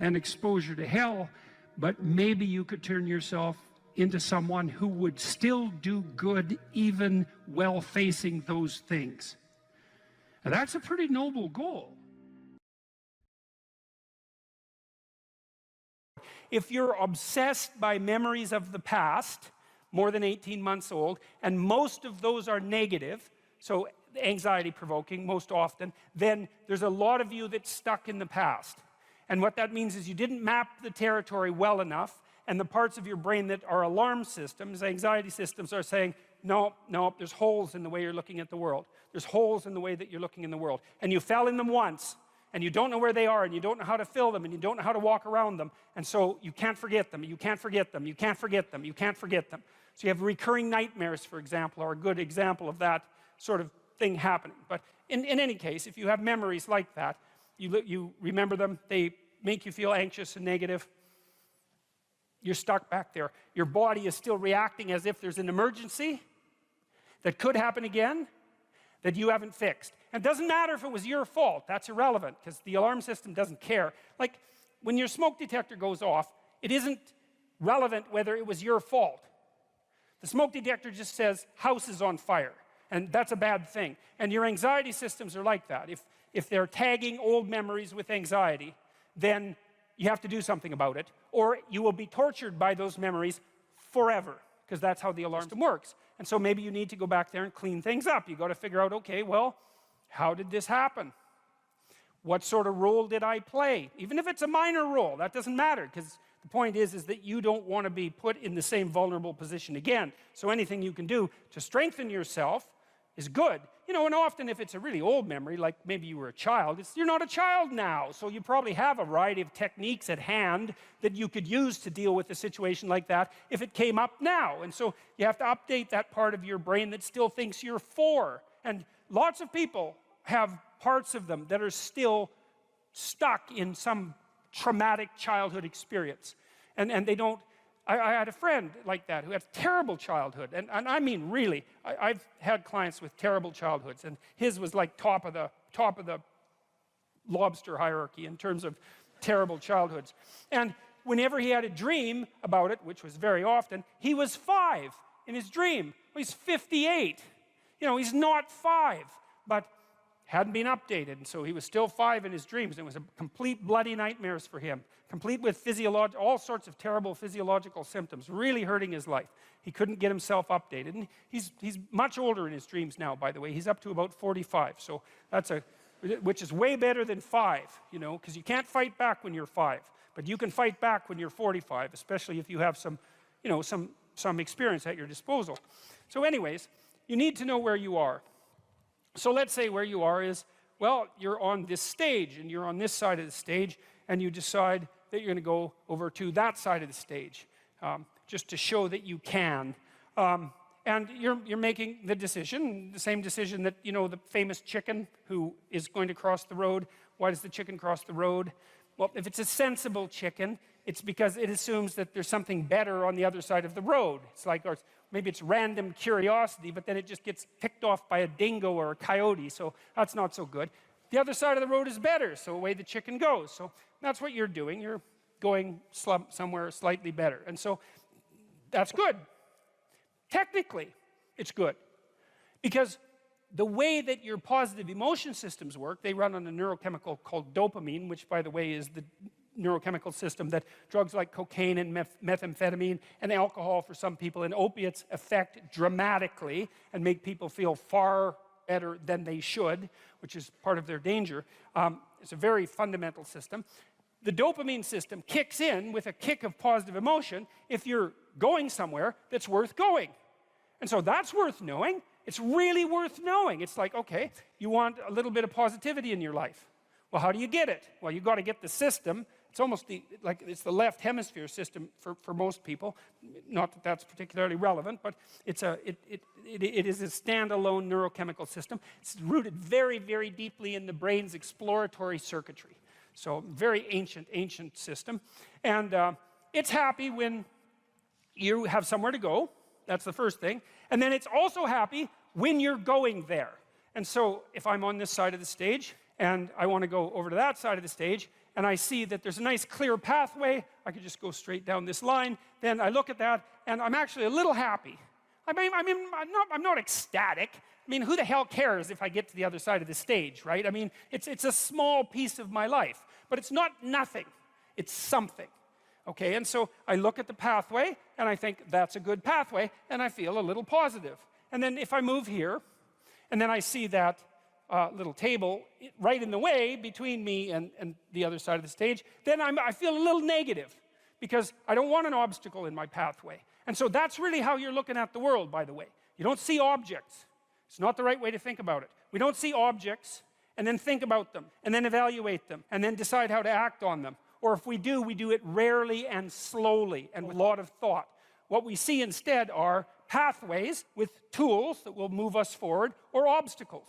and exposure to hell, but maybe you could turn yourself into someone who would still do good even while facing those things. And that's a pretty noble goal. If you're obsessed by memories of the past, more than 18 months old, and most of those are negative, so anxiety provoking most often, then there's a lot of you that's stuck in the past. And what that means is you didn't map the territory well enough, and the parts of your brain that are alarm systems, anxiety systems, are saying, no, there's holes in the way you're looking at the world. There's holes in the way that you're looking in the world. And you fell in them once, and you don't know where they are, and you don't know how to fill them, and you don't know how to walk around them, and so you can't forget them, you can't forget them, you can't forget them, you can't forget them. So you have recurring nightmares, for example, are a good example of that sort of thing happening. But in any case, if you have memories like that, you remember them, they make you feel anxious and negative, you're stuck back there. Your body is still reacting as if there's an emergency that could happen again that you haven't fixed. And it doesn't matter if it was your fault. That's irrelevant, because the alarm system doesn't care. Like, when your smoke detector goes off, it isn't relevant whether it was your fault. The smoke detector just says, house is on fire, and that's a bad thing. And your anxiety systems are like that. If they're tagging old memories with anxiety, then you have to do something about it, or you will be tortured by those memories forever, because that's how the alarm system works. And so maybe you need to go back there and clean things up. You got to figure out, okay, well, how did this happen? What sort of role did I play? Even if it's a minor role, that doesn't matter, because the point is that you don't want to be put in the same vulnerable position again. So anything you can do to strengthen yourself is good. You know, and often if it's a really old memory, like maybe you were a child, you're not a child now, so you probably have a variety of techniques at hand that you could use to deal with a situation like that if it came up now. And so you have to update that part of your brain that still thinks you're 4. And lots of people have parts of them that are still stuck in some traumatic childhood experience. And they don't. I had a friend like that who had a terrible childhood, and I mean really, I've had clients with terrible childhoods, and his was like top of the lobster hierarchy in terms of terrible childhoods. And whenever he had a dream about it, which was very often, he was 5 in his dream. Well, he's 58. You know, he's not 5, but hadn't been updated, and so he was still 5 in his dreams. It was a complete bloody nightmares for him, complete with all sorts of terrible physiological symptoms, really hurting his life. He couldn't get himself updated, and he's much older in his dreams now, by the way. He's up to about 45, so which is way better than 5, you know, because you can't fight back when you're 5, but you can fight back when you're 45, especially if you have some experience at your disposal. So anyways, you need to know where you are. So let's say where you are is Well, you're on this stage, and you're on this side of the stage, and you decide that you're going to go over to that side of the stage, just to show that you can. And you're making the decision, the same decision that, you know, the famous chicken who is going to cross the road. Why does the chicken cross the road? Well, if it's a sensible chicken, it's because it assumes that there's something better on the other side of the road. It's like, or maybe it's random curiosity, but then it just gets picked off by a dingo or a coyote, so that's not so good. The other side of the road is better, so away the chicken goes. So that's what you're doing. You're going somewhere slightly better. And so that's good. Technically, it's good. Because the way that your positive emotion systems work, they run on a neurochemical called dopamine, which, by the way, is the neurochemical system that drugs like cocaine and methamphetamine and alcohol for some people and opiates affect dramatically and make people feel far better than they should, which is part of their danger. It's a very fundamental system. The dopamine system kicks in with a kick of positive emotion if you're going somewhere that's worth going. And so that's worth knowing. It's really worth knowing. It's like, okay, you want a little bit of positivity in your life. Well, how do you get it? Well, you've got to get the system. It's almost like it's the left hemisphere system for most people. Not that that's particularly relevant, but it is a standalone neurochemical system. It's rooted very, very deeply in the brain's exploratory circuitry. So very ancient system. And it's happy when you have somewhere to go. That's the first thing. And then it's also happy when you're going there. And so if I'm on this side of the stage and I want to go over to that side of the stage and I see that there's a nice clear pathway, I could just go straight down this line, then I look at that and I'm actually a little happy. I'm not ecstatic. I mean, who the hell cares if I get to the other side of the stage, right? I mean, it's a small piece of my life, but it's not nothing. It's something. Okay, and so I look at the pathway, and I think that's a good pathway, and I feel a little positive. And then if I move here, and then I see that little table right in the way between me and the other side of the stage, then I feel a little negative, because I don't want an obstacle in my pathway. And so that's really how you're looking at the world, by the way. You don't see objects. It's not the right way to think about it. We don't see objects, and then think about them, and then evaluate them, and then decide how to act on them. Or if we do it rarely and slowly and with a lot of thought. What we see instead are pathways with tools that will move us forward, or obstacles,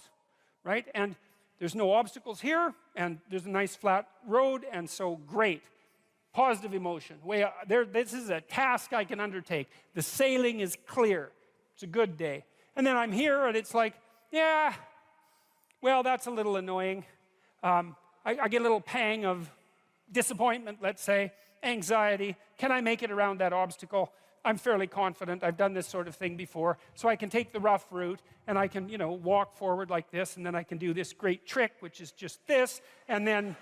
right? And there's no obstacles here, and there's a nice flat road, and so great. Positive emotion. This is a task I can undertake. The sailing is clear. It's a good day. And then I'm here, and it's like, yeah, well, that's a little annoying. I get a little pang of disappointment, let's say, anxiety. Can I make it around that obstacle? I'm fairly confident. I've done this sort of thing before. So I can take the rough route, and I can, walk forward like this, and then I can do this great trick, which is just this, and then,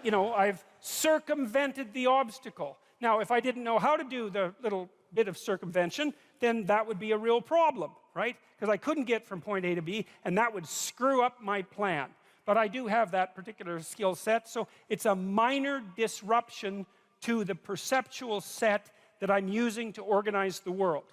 I've circumvented the obstacle. Now, if I didn't know how to do the little bit of circumvention, then that would be a real problem, right? Because I couldn't get from point A to B, and that would screw up my plan. But I do have that particular skill set, so it's a minor disruption to the perceptual set that I'm using to organize the world.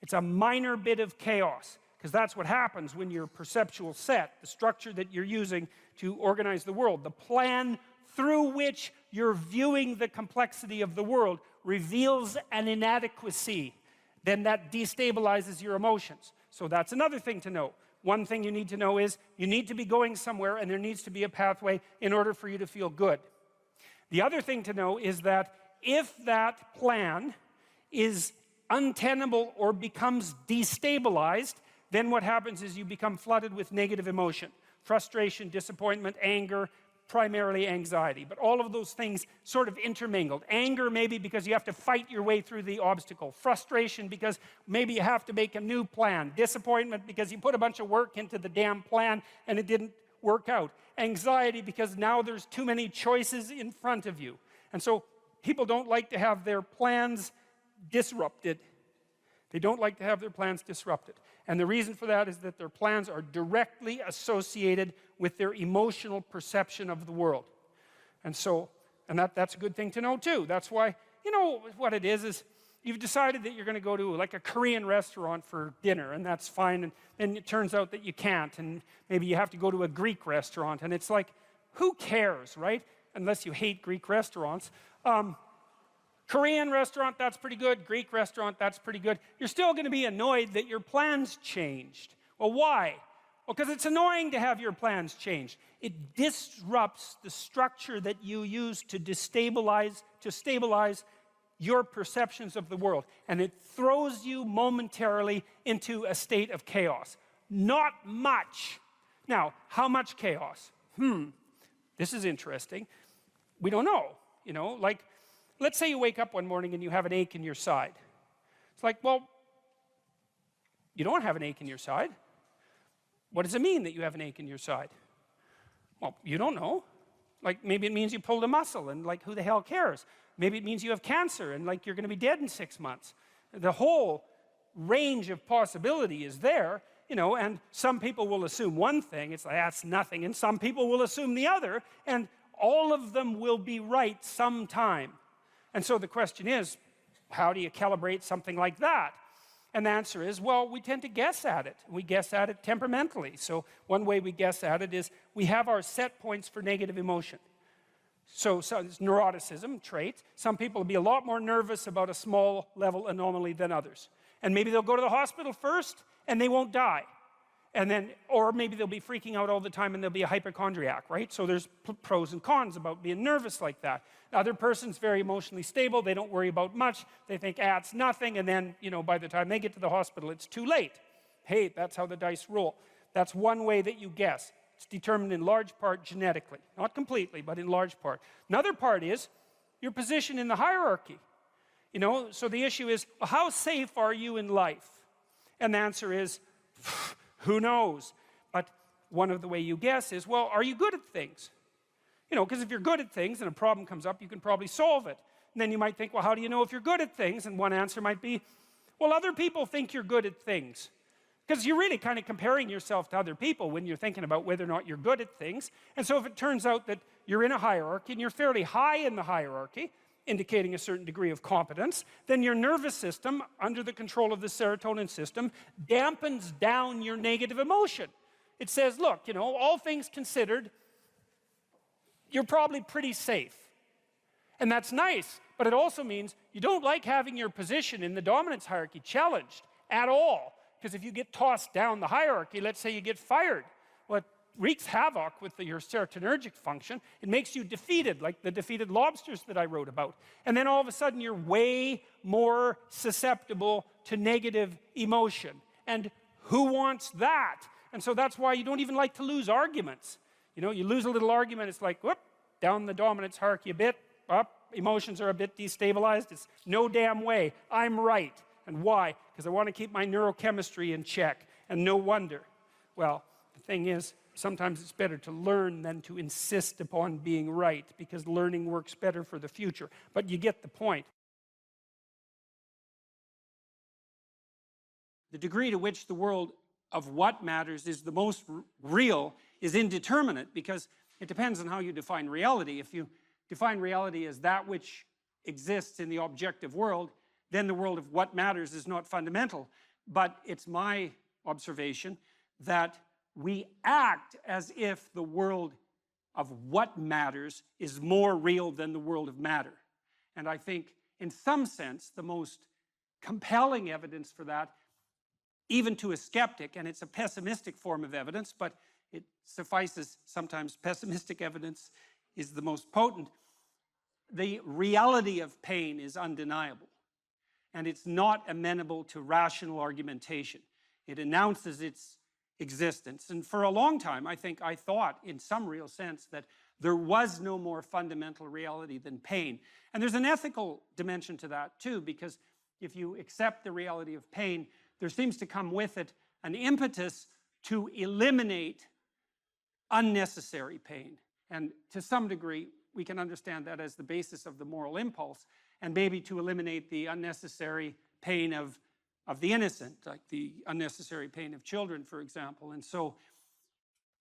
It's a minor bit of chaos, because that's what happens when your perceptual set, the structure that you're using to organize the world, the plan through which you're viewing the complexity of the world, reveals an inadequacy, then that destabilizes your emotions. So that's another thing to know. One thing you need to know is you need to be going somewhere, and there needs to be a pathway in order for you to feel good. The other thing to know is that if that plan is untenable or becomes destabilized, then what happens is you become flooded with negative emotion. Frustration, disappointment, anger, primarily anxiety. But all of those things sort of intermingled. Anger maybe because you have to fight your way through the obstacle. Frustration because maybe you have to make a new plan. Disappointment because you put a bunch of work into the damn plan and it didn't work out. Anxiety because now there's too many choices in front of you. And so people don't like to have their plans disrupted. They don't like to have their plans disrupted. And the reason for that is that their plans are directly associated with their emotional perception of the world. And so, that's a good thing to know too. That's why, what it is you've decided that you're going to go to like a Korean restaurant for dinner, and that's fine, and then it turns out that you can't, and maybe you have to go to a Greek restaurant, and it's like, who cares, right? Unless you hate Greek restaurants. Korean restaurant, that's pretty good. Greek restaurant, that's pretty good. You're still going to be annoyed that your plans changed. Well, why? Well, because it's annoying to have your plans changed. It disrupts the structure that you use to stabilize your perceptions of the world. And it throws you momentarily into a state of chaos. Not much. Now, how much chaos? This is interesting. We don't know. You know, like, let's say you wake up one morning and you have an ache in your side. It's like, well, you don't have an ache in your side. What does it mean that you have an ache in your side? Well, you don't know. Like, maybe it means you pulled a muscle, and like, who the hell cares? Maybe it means you have cancer, and like, you're going to be dead in 6 months. The whole range of possibility is there, you know, and some people will assume one thing, it's like, that's nothing, and some people will assume the other, and all of them will be right sometime. And so the question is, how do you calibrate something like that? And the answer is, well, we tend to guess at it. We guess at it temperamentally. So one way we guess at it is we have our set points for negative emotion. So it's neuroticism trait. Some people will be a lot more nervous about a small level anomaly than others. And maybe they'll go to the hospital first and they won't die. And then, or maybe they'll be freaking out all the time and they'll be a hypochondriac, right? So there's pros and cons about being nervous like that. The other person's very emotionally stable. They don't worry about much. They think, it's nothing. And then, you know, by the time they get to the hospital, it's too late. Hey, that's how the dice roll. That's one way that you guess. It's determined in large part genetically. Not completely, but in large part. Another part is your position in the hierarchy. You know, so the issue is, well, how safe are you in life? And the answer is, who knows? But one of the way you guess is, well, are you good at things? You know, because if you're good at things and a problem comes up, you can probably solve it. And then you might think, well, how do you know if you're good at things? And one answer might be, well, other people think you're good at things. Because you're really kind of comparing yourself to other people when you're thinking about whether or not you're good at things. And so if it turns out that you're in a hierarchy and you're fairly high in the hierarchy, indicating a certain degree of competence, then your nervous system, under the control of the serotonin system, dampens down your negative emotion. It says, look, you know, all things considered, you're probably pretty safe. And that's nice, but it also means you don't like having your position in the dominance hierarchy challenged at all. Because if you get tossed down the hierarchy, let's say you get fired, well, it wreaks havoc with your serotonergic function. It makes you defeated, like the defeated lobsters that I wrote about. And then all of a sudden, you're way more susceptible to negative emotion. And who wants that? And so that's why you don't even like to lose arguments. You know, you lose a little argument, it's like, whoop, down the dominance hierarchy a bit, up, emotions are a bit destabilized. It's no damn way, I'm right. And why? Because I want to keep my neurochemistry in check. And no wonder. Well, the thing is, sometimes it's better to learn than to insist upon being right, because learning works better for the future. But you get the point. The degree to which the world of what matters is the most real is indeterminate, because it depends on how you define reality. If you define reality as that which exists in the objective world, then the world of what matters is not fundamental. But it's my observation that we act as if the world of what matters is more real than the world of matter. And I think, in some sense, the most compelling evidence for that, even to a skeptic, and it's a pessimistic form of evidence, but it suffices sometimes pessimistic evidence is the most potent. The reality of pain is undeniable. And it's not amenable to rational argumentation. It announces its existence. And for a long time, I think I thought, in some real sense, that there was no more fundamental reality than pain. And there's an ethical dimension to that, too, because if you accept the reality of pain, there seems to come with it an impetus to eliminate unnecessary pain. And to some degree, we can understand that as the basis of the moral impulse, and maybe to eliminate the unnecessary pain of the innocent, like the unnecessary pain of children, for example. And so,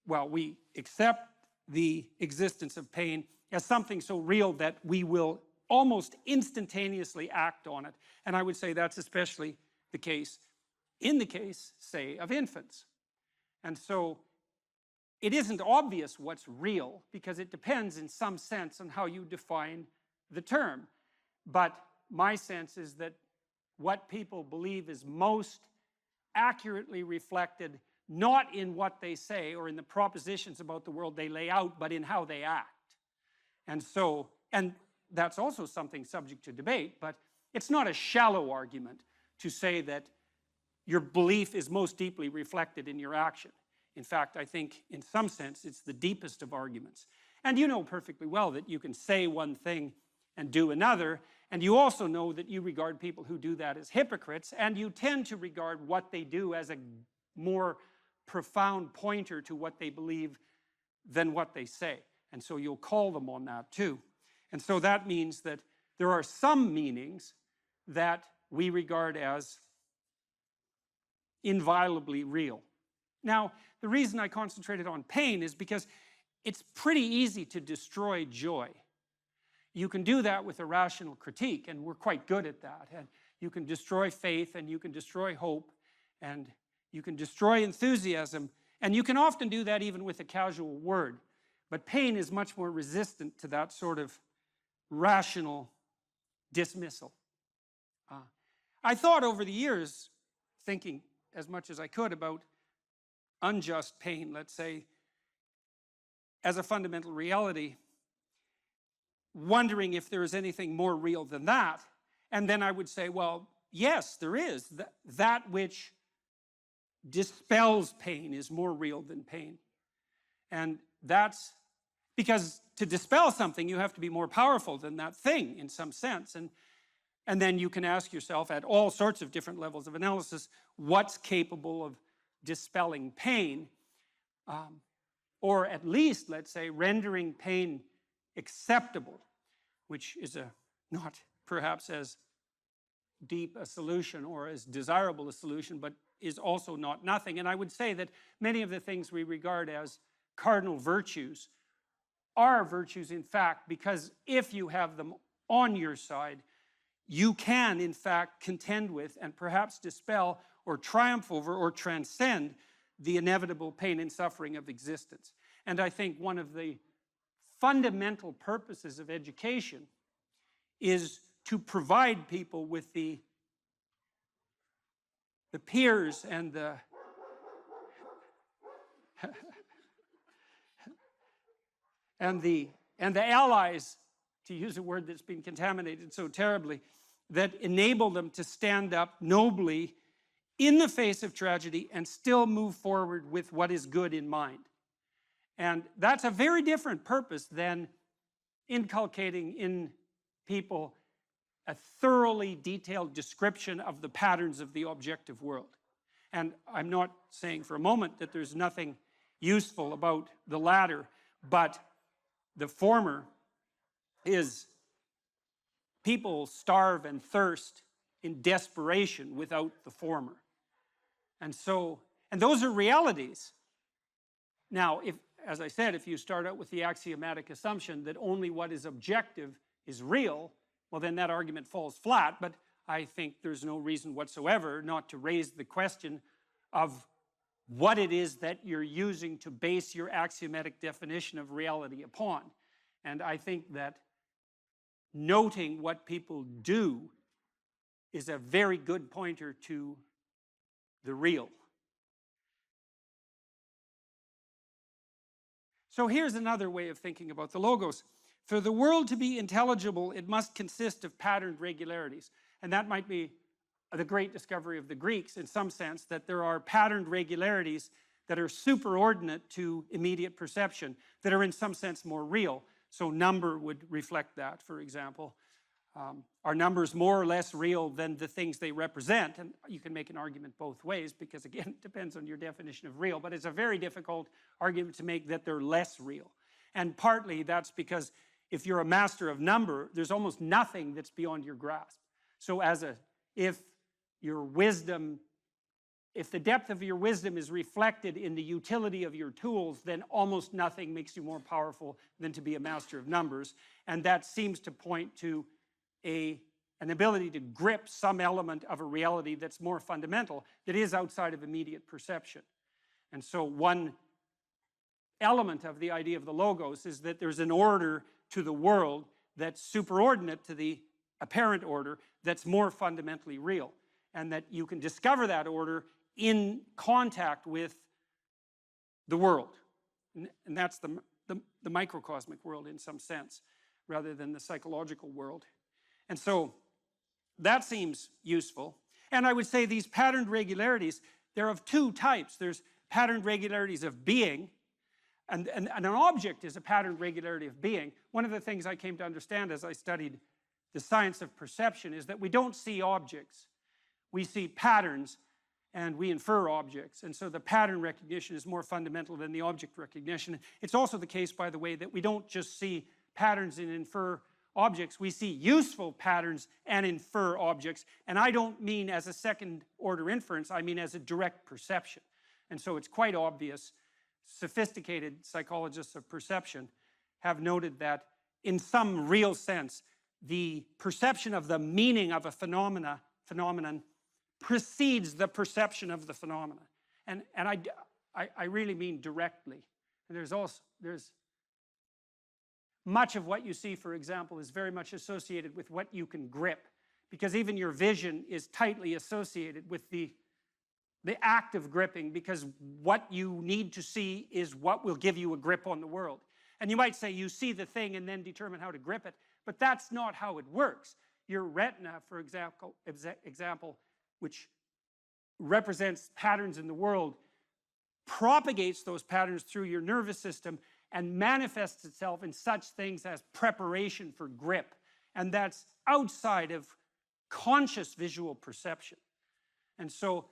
well, we accept the existence of pain as something so real that we will almost instantaneously act on it. And I would say that's especially the case in the case, say, of infants. And so it isn't obvious what's real because it depends in some sense on how you define the term. But my sense is that what people believe is most accurately reflected not in what they say or in the propositions about the world they lay out, but in how they act. And so, and that's also something subject to debate, but it's not a shallow argument to say that your belief is most deeply reflected in your action. In fact, I think in some sense it's the deepest of arguments. And you know perfectly well that you can say one thing and do another, and you also know that you regard people who do that as hypocrites, and you tend to regard what they do as a more profound pointer to what they believe than what they say. And so you'll call them on that too. And so that means that there are some meanings that we regard as inviolably real. Now, the reason I concentrated on pain is because it's pretty easy to destroy joy. You can do that with a rational critique, and we're quite good at that. And you can destroy faith, and you can destroy hope, and you can destroy enthusiasm, and you can often do that even with a casual word. But pain is much more resistant to that sort of rational dismissal. I thought over the years, thinking as much as I could about unjust pain, let's say, as a fundamental reality, wondering if there is anything more real than that. And then I would say, well, yes, there is. That which dispels pain is more real than pain. And that's because to dispel something, you have to be more powerful than that thing in some sense. And then you can ask yourself at all sorts of different levels of analysis, what's capable of dispelling pain? Or at least, let's say, rendering pain acceptable, which is not perhaps as deep a solution or as desirable a solution, but is also not nothing. And I would say that many of the things we regard as cardinal virtues are virtues, in fact, because if you have them on your side, you can, in fact, contend with and perhaps dispel or triumph over or transcend the inevitable pain and suffering of existence. And I think one of the fundamental purposes of education is to provide people with the peers and the and the allies, to use a word that's been contaminated so terribly, that enable them to stand up nobly in the face of tragedy and still move forward with what is good in mind. And that's a very different purpose than inculcating in people a thoroughly detailed description of the patterns of the objective world. And I'm not saying for a moment that there's nothing useful about the latter, but the former is people starve and thirst in desperation without the former. And so, and those are realities. Now, if, as I said, if you start out with the axiomatic assumption that only what is objective is real, well, then that argument falls flat. But I think there's no reason whatsoever not to raise the question of what it is that you're using to base your axiomatic definition of reality upon. And I think that noting what people do is a very good pointer to the real. So here's another way of thinking about the logos. For the world to be intelligible, it must consist of patterned regularities. And that might be the great discovery of the Greeks in some sense, that there are patterned regularities that are superordinate to immediate perception, that are in some sense more real. So number would reflect that, for example. Are numbers more or less real than the things they represent? And you can make an argument both ways because, again, it depends on your definition of real, but it's a very difficult argument to make that they're less real. And partly that's because if you're a master of number, there's almost nothing that's beyond your grasp. So if your wisdom, if the depth of your wisdom is reflected in the utility of your tools, then almost nothing makes you more powerful than to be a master of numbers. And that seems to point to an ability to grip some element of a reality that's more fundamental, that is outside of immediate perception. And so one element of the idea of the logos is that there's an order to the world that's superordinate to the apparent order that's more fundamentally real, and that you can discover that order in contact with the world. And that's the microcosmic world in some sense, rather than the psychological world. And so that seems useful. And I would say these patterned regularities, they're of two types. There's patterned regularities of being, and an object is a patterned regularity of being. One of the things I came to understand as I studied the science of perception is that we don't see objects. We see patterns, and we infer objects. And so the pattern recognition is more fundamental than the object recognition. It's also the case, by the way, that we don't just see patterns and infer objects. We see useful patterns and infer objects. And I don't mean as a second order inference, I mean as a direct perception. And so it's quite obvious. Sophisticated psychologists of perception have noted that in some real sense, the perception of the meaning of a phenomenon precedes the perception of the phenomena. And I really mean directly. And there's much of what you see, for example, is very much associated with what you can grip, because even your vision is tightly associated with the act of gripping, because what you need to see is what will give you a grip on the world. And you might say you see the thing and then determine how to grip it, but that's not how it works. Your retina, for example, which represents patterns in the world, propagates those patterns through your nervous system and manifests itself in such things as preparation for grip. And that's outside of conscious visual perception. And so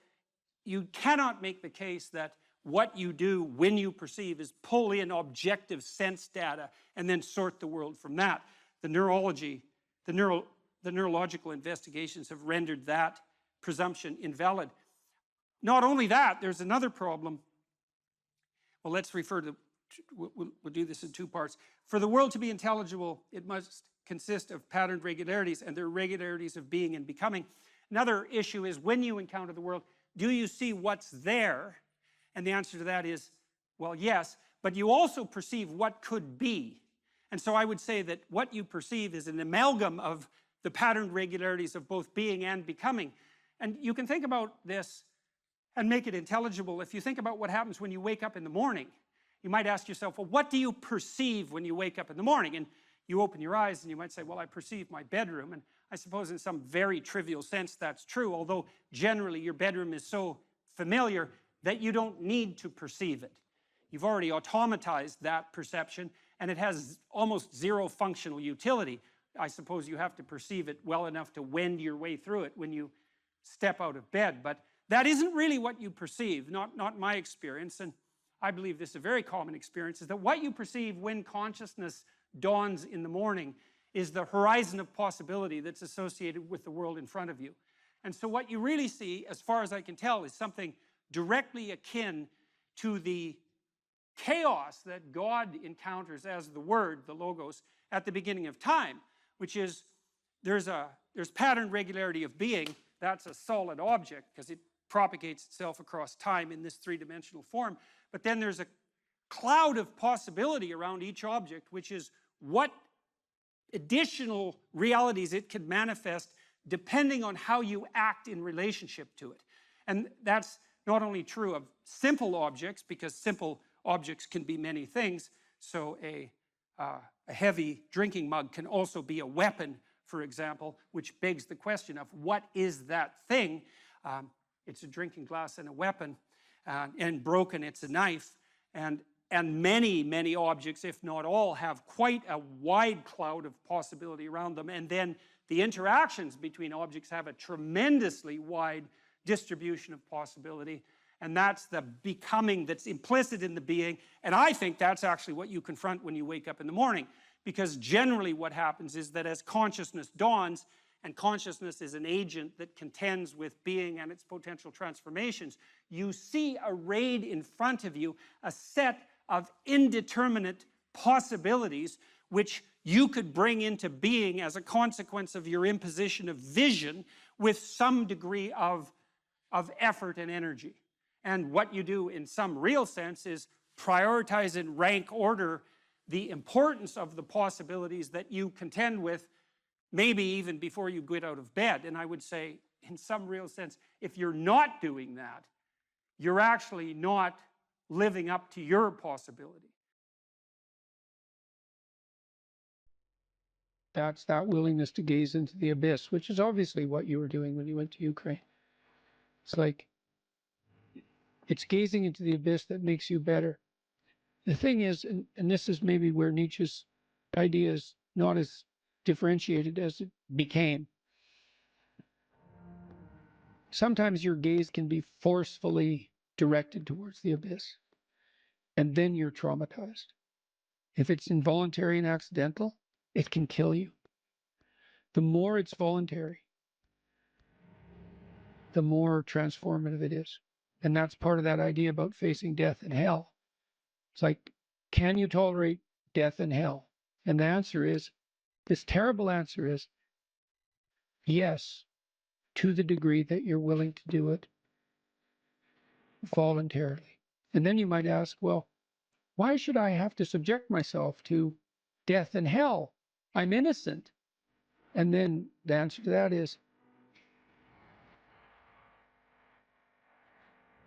you cannot make the case that what you do when you perceive is pull in objective sense data and then sort the world from that. The neurological investigations have rendered that presumption invalid. Not only that, there's another problem. Well, let's refer to, we'll do this in two parts. For the world to be intelligible, it must consist of patterned regularities, and they're regularities of being and becoming. Another issue is, when you encounter the world, do you see what's there? And the answer to that is, well, yes, but you also perceive what could be. And so I would say that what you perceive is an amalgam of the patterned regularities of both being and becoming. And you can think about this and make it intelligible. If you think about what happens when you wake up in the morning, you might ask yourself, well, what do you perceive when you wake up in the morning? And you open your eyes and you might say, well, I perceive my bedroom. And I suppose in some very trivial sense that's true, although generally your bedroom is so familiar that you don't need to perceive it. You've already automatized that perception, and it has almost zero functional utility. I suppose you have to perceive it well enough to wend your way through it when you step out of bed. But that isn't really what you perceive, not my experience, and I believe this is a very common experience, is that what you perceive when consciousness dawns in the morning is the horizon of possibility that's associated with the world in front of you. And so what you really see, as far as I can tell, is something directly akin to the chaos that God encounters as the Word, the Logos, at the beginning of time, which is there's pattern regularity of being. That's a solid object because it propagates itself across time in this three-dimensional form. But then there's a cloud of possibility around each object, which is what additional realities it can manifest depending on how you act in relationship to it. And that's not only true of simple objects, because simple objects can be many things. So a heavy drinking mug can also be a weapon, for example, which begs the question of what is that thing? It's a drinking glass and a weapon, and broken it's a knife. And many, many objects, if not all, have quite a wide cloud of possibility around them. And then the interactions between objects have a tremendously wide distribution of possibility. And that's the becoming that's implicit in the being. And I think that's actually what you confront when you wake up in the morning. Because generally what happens is that as consciousness dawns, and consciousness is an agent that contends with being and its potential transformations, you see arrayed in front of you a set of indeterminate possibilities which you could bring into being as a consequence of your imposition of vision with some degree of effort and energy. And what you do in some real sense is prioritize and rank order the importance of the possibilities that you contend with, maybe even before you get out of bed. And I would say, in some real sense, if you're not doing that, you're actually not living up to your possibility. That's that willingness to gaze into the abyss, which is obviously what you were doing when you went to Ukraine. It's like, it's gazing into the abyss that makes you better. The thing is, and this is maybe where Nietzsche's idea is not as differentiated as it became. Sometimes your gaze can be forcefully directed towards the abyss, and then you're traumatized. If it's involuntary and accidental, it can kill you. The more it's voluntary, the more transformative it is. And that's part of that idea about facing death and hell. It's like, can you tolerate death and hell? And the answer is, this terrible answer is, yes, to the degree that you're willing to do it voluntarily. And then you might ask, well, why should I have to subject myself to death and hell? I'm innocent. And then the answer to that is,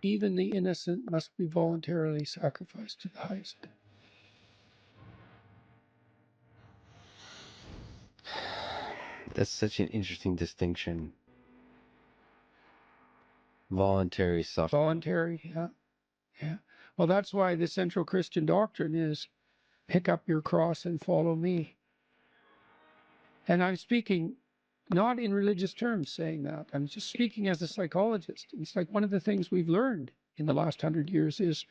even the innocent must be voluntarily sacrificed to the highest. That's such an interesting distinction. Voluntary suffering. Voluntary, yeah. Yeah. Well, that's why the central Christian doctrine is pick up your cross and follow me. And I'm speaking not in religious terms saying that. I'm just speaking as a psychologist. It's like one of the things we've learned in the last 100 years is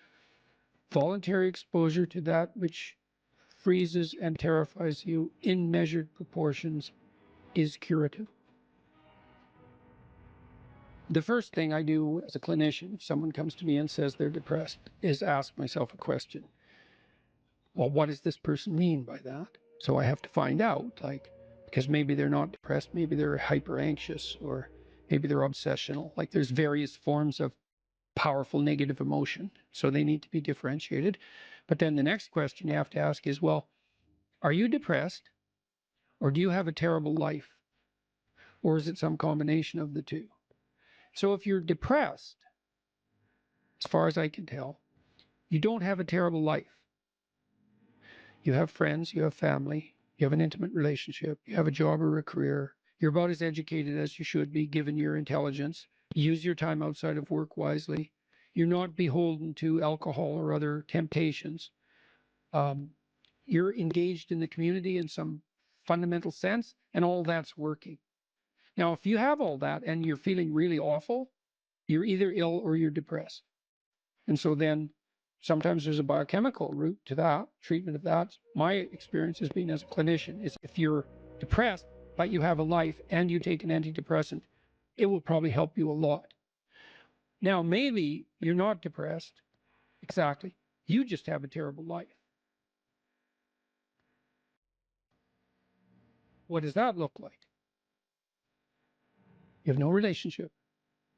voluntary exposure to that which freezes and terrifies you in measured proportions is curative. The first thing I do as a clinician, if someone comes to me and says they're depressed, is ask myself a question. Well, what does this person mean by that? So I have to find out, like, because maybe they're not depressed, maybe they're hyper anxious, or maybe they're obsessional. Like, there's various forms of powerful negative emotion, so they need to be differentiated. But then the next question you have to ask is, well, are you depressed, or do you have a terrible life? Or is it some combination of the two? So if you're depressed, as far as I can tell, you don't have a terrible life. You have friends, you have family, you have an intimate relationship, you have a job or a career. You're about as educated as you should be given your intelligence. Use your time outside of work wisely. You're not beholden to alcohol or other temptations. You're engaged in the community in some fundamental sense, and all that's working. Now, if you have all that and you're feeling really awful, you're either ill or you're depressed. And so then sometimes there's a biochemical route to that, treatment of that. My experience has been as a clinician is if you're depressed, but you have a life and you take an antidepressant, it will probably help you a lot. Now, maybe you're not depressed. Exactly. You just have a terrible life. What does that look like? You have no relationship.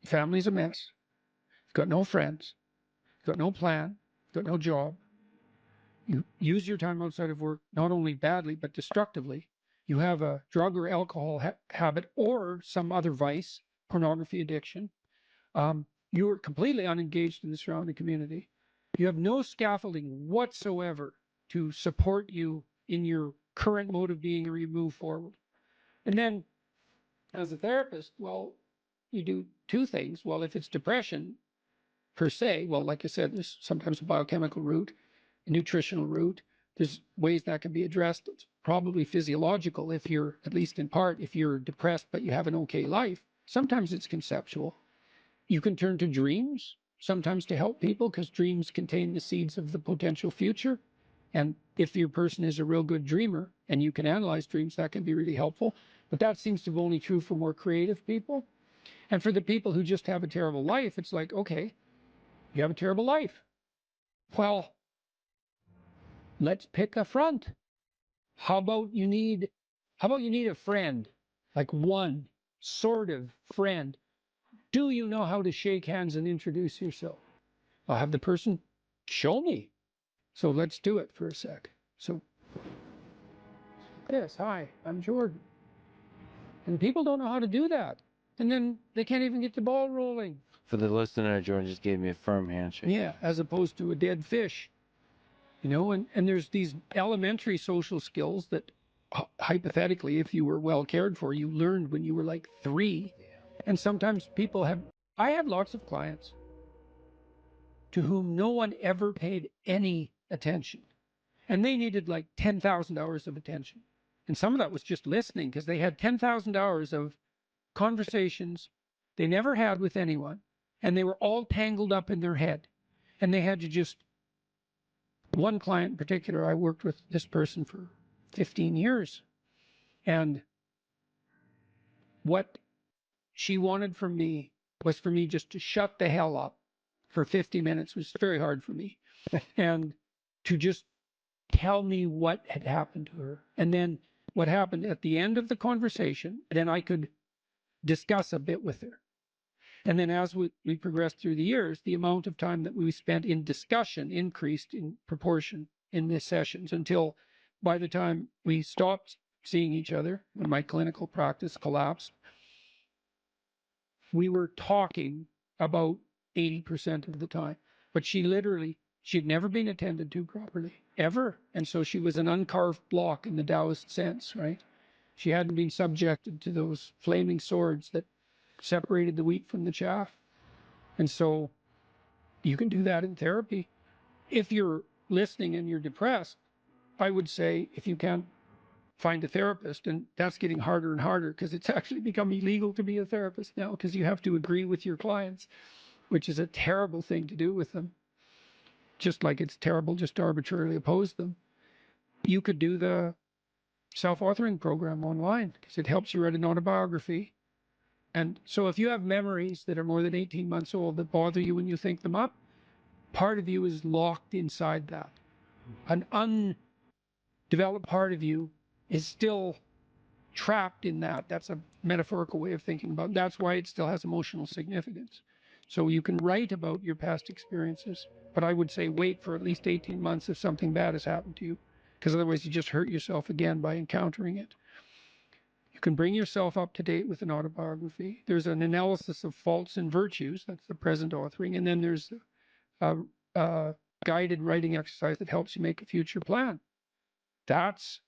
Your family's a mess. You've got no friends. You've got no plan. You've got no job. You use your time outside of work, not only badly, but destructively. You have a drug or alcohol habit or some other vice, pornography addiction. You're completely unengaged in the surrounding community. You have no scaffolding whatsoever to support you in your current mode of being or you move forward. And then as a therapist, well, you do two things. Well, if it's depression per se, well, like I said, there's sometimes a biochemical route, a nutritional route. There's ways that can be addressed. It's probably physiological if you're, at least in part, if you're depressed but you have an okay life. Sometimes it's conceptual. You can turn to dreams, sometimes to help people, because dreams contain the seeds of the potential future. And if your person is a real good dreamer and you can analyze dreams, that can be really helpful. But that seems to be only true for more creative people. And for the people who just have a terrible life, it's like, okay, you have a terrible life. Well, let's pick a front. How about you need a friend, like one sort of friend? Do you know how to shake hands and introduce yourself? I'll have the person show me. So let's do it for a sec. So, yes, hi, I'm Jordan. And people don't know how to do that. And then they can't even get the ball rolling. For the listener, Jordan just gave me a firm handshake. Yeah, as opposed to a dead fish. You know, and there's these elementary social skills that hypothetically, if you were well cared for, you learned when you were like 3. And sometimes I had lots of clients to whom no one ever paid any attention. And they needed like 10,000 hours of attention. And some of that was just listening because they had 10,000 hours of conversations they never had with anyone. And they were all tangled up in their head. And they had to just, one client in particular, I worked with this person for 15 years. And what she wanted from me was for me just to shut the hell up for 50 minutes, which was very hard for me. And to just tell me what had happened to her. And then what happened at the end of the conversation, then I could discuss a bit with her. And then as we progressed through the years, the amount of time that we spent in discussion increased in proportion in the sessions until by the time we stopped seeing each other, when my clinical practice collapsed, we were talking about 80% of the time. But she'd never been attended to properly, ever. And so she was an uncarved block in the Taoist sense, right? She hadn't been subjected to those flaming swords that separated the wheat from the chaff. And so you can do that in therapy. If you're listening and you're depressed, I would say if you can't find a therapist, and that's getting harder and harder because it's actually become illegal to be a therapist now because you have to agree with your clients, which is a terrible thing to do with them. Just like it's terrible just to arbitrarily oppose them. You could do the self-authoring program online because it helps you write an autobiography. And so if you have memories that are more than 18 months old that bother you when you think them up, part of you is locked inside that. An undeveloped part of you is still trapped in that. That's a metaphorical way of thinking about it. That's why it still has emotional significance. So you can write about your past experiences, but I would say wait for at least 18 months if something bad has happened to you, because otherwise you just hurt yourself again by encountering it. You can bring yourself up to date with an autobiography. There's an analysis of faults and virtues, that's the present authoring, and then there's a guided writing exercise that helps you make a future plan. That's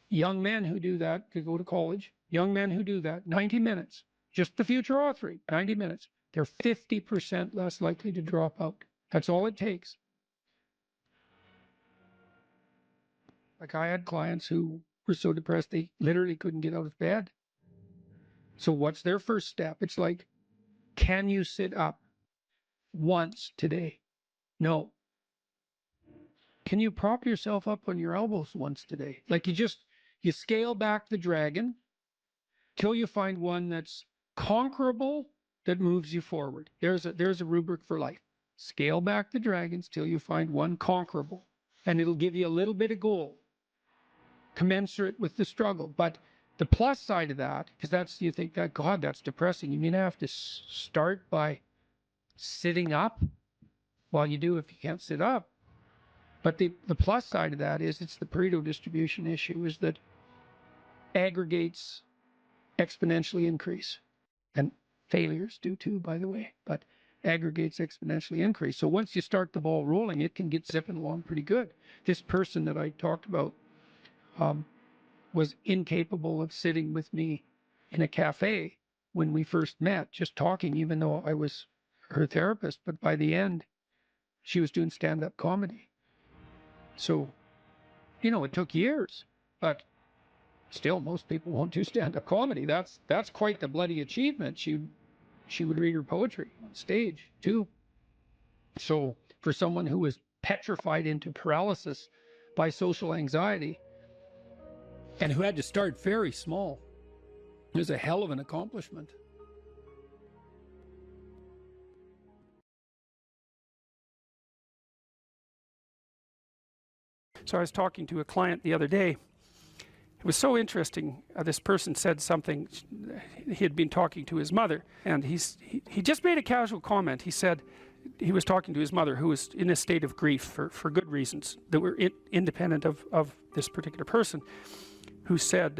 young men who do that could go to college. Young men who do that, 90 minutes, just the future authoring, 90 minutes. They're 50% less likely to drop out. That's all it takes. Like I had clients who were so depressed they literally couldn't get out of bed. So what's their first step? It's like, can you sit up once today? No. Can you prop yourself up on your elbows once today? Like you scale back the dragon till you find one that's conquerable, that moves you forward. There's a rubric for life. Scale back the dragons till you find one conquerable, and it'll give you a little bit of gold, commensurate with the struggle. But the plus side of that, because you think that, God, that's depressing. You mean I have to start by sitting up? Well, you do if you can't sit up. But the plus side of that is it's the Pareto distribution issue, is that aggregates exponentially increase. And failures do too, by the way, but aggregates exponentially increase. So once you start the ball rolling, it can get zipping along pretty good. This person that I talked about was incapable of sitting with me in a cafe when we first met, just talking, even though I was her therapist. But by the end, she was doing stand-up comedy. So, it took years, but still, most people won't do stand-up comedy. That's quite the bloody achievement. She would read her poetry on stage too. So for someone who was petrified into paralysis by social anxiety and who had to start very small, it was a hell of an accomplishment. So I was talking to a client the other day. It was so interesting. This person said something. He had been talking to his mother, and he just made a casual comment. He said he was talking to his mother, who was in a state of grief for good reasons that were independent of this particular person, who said,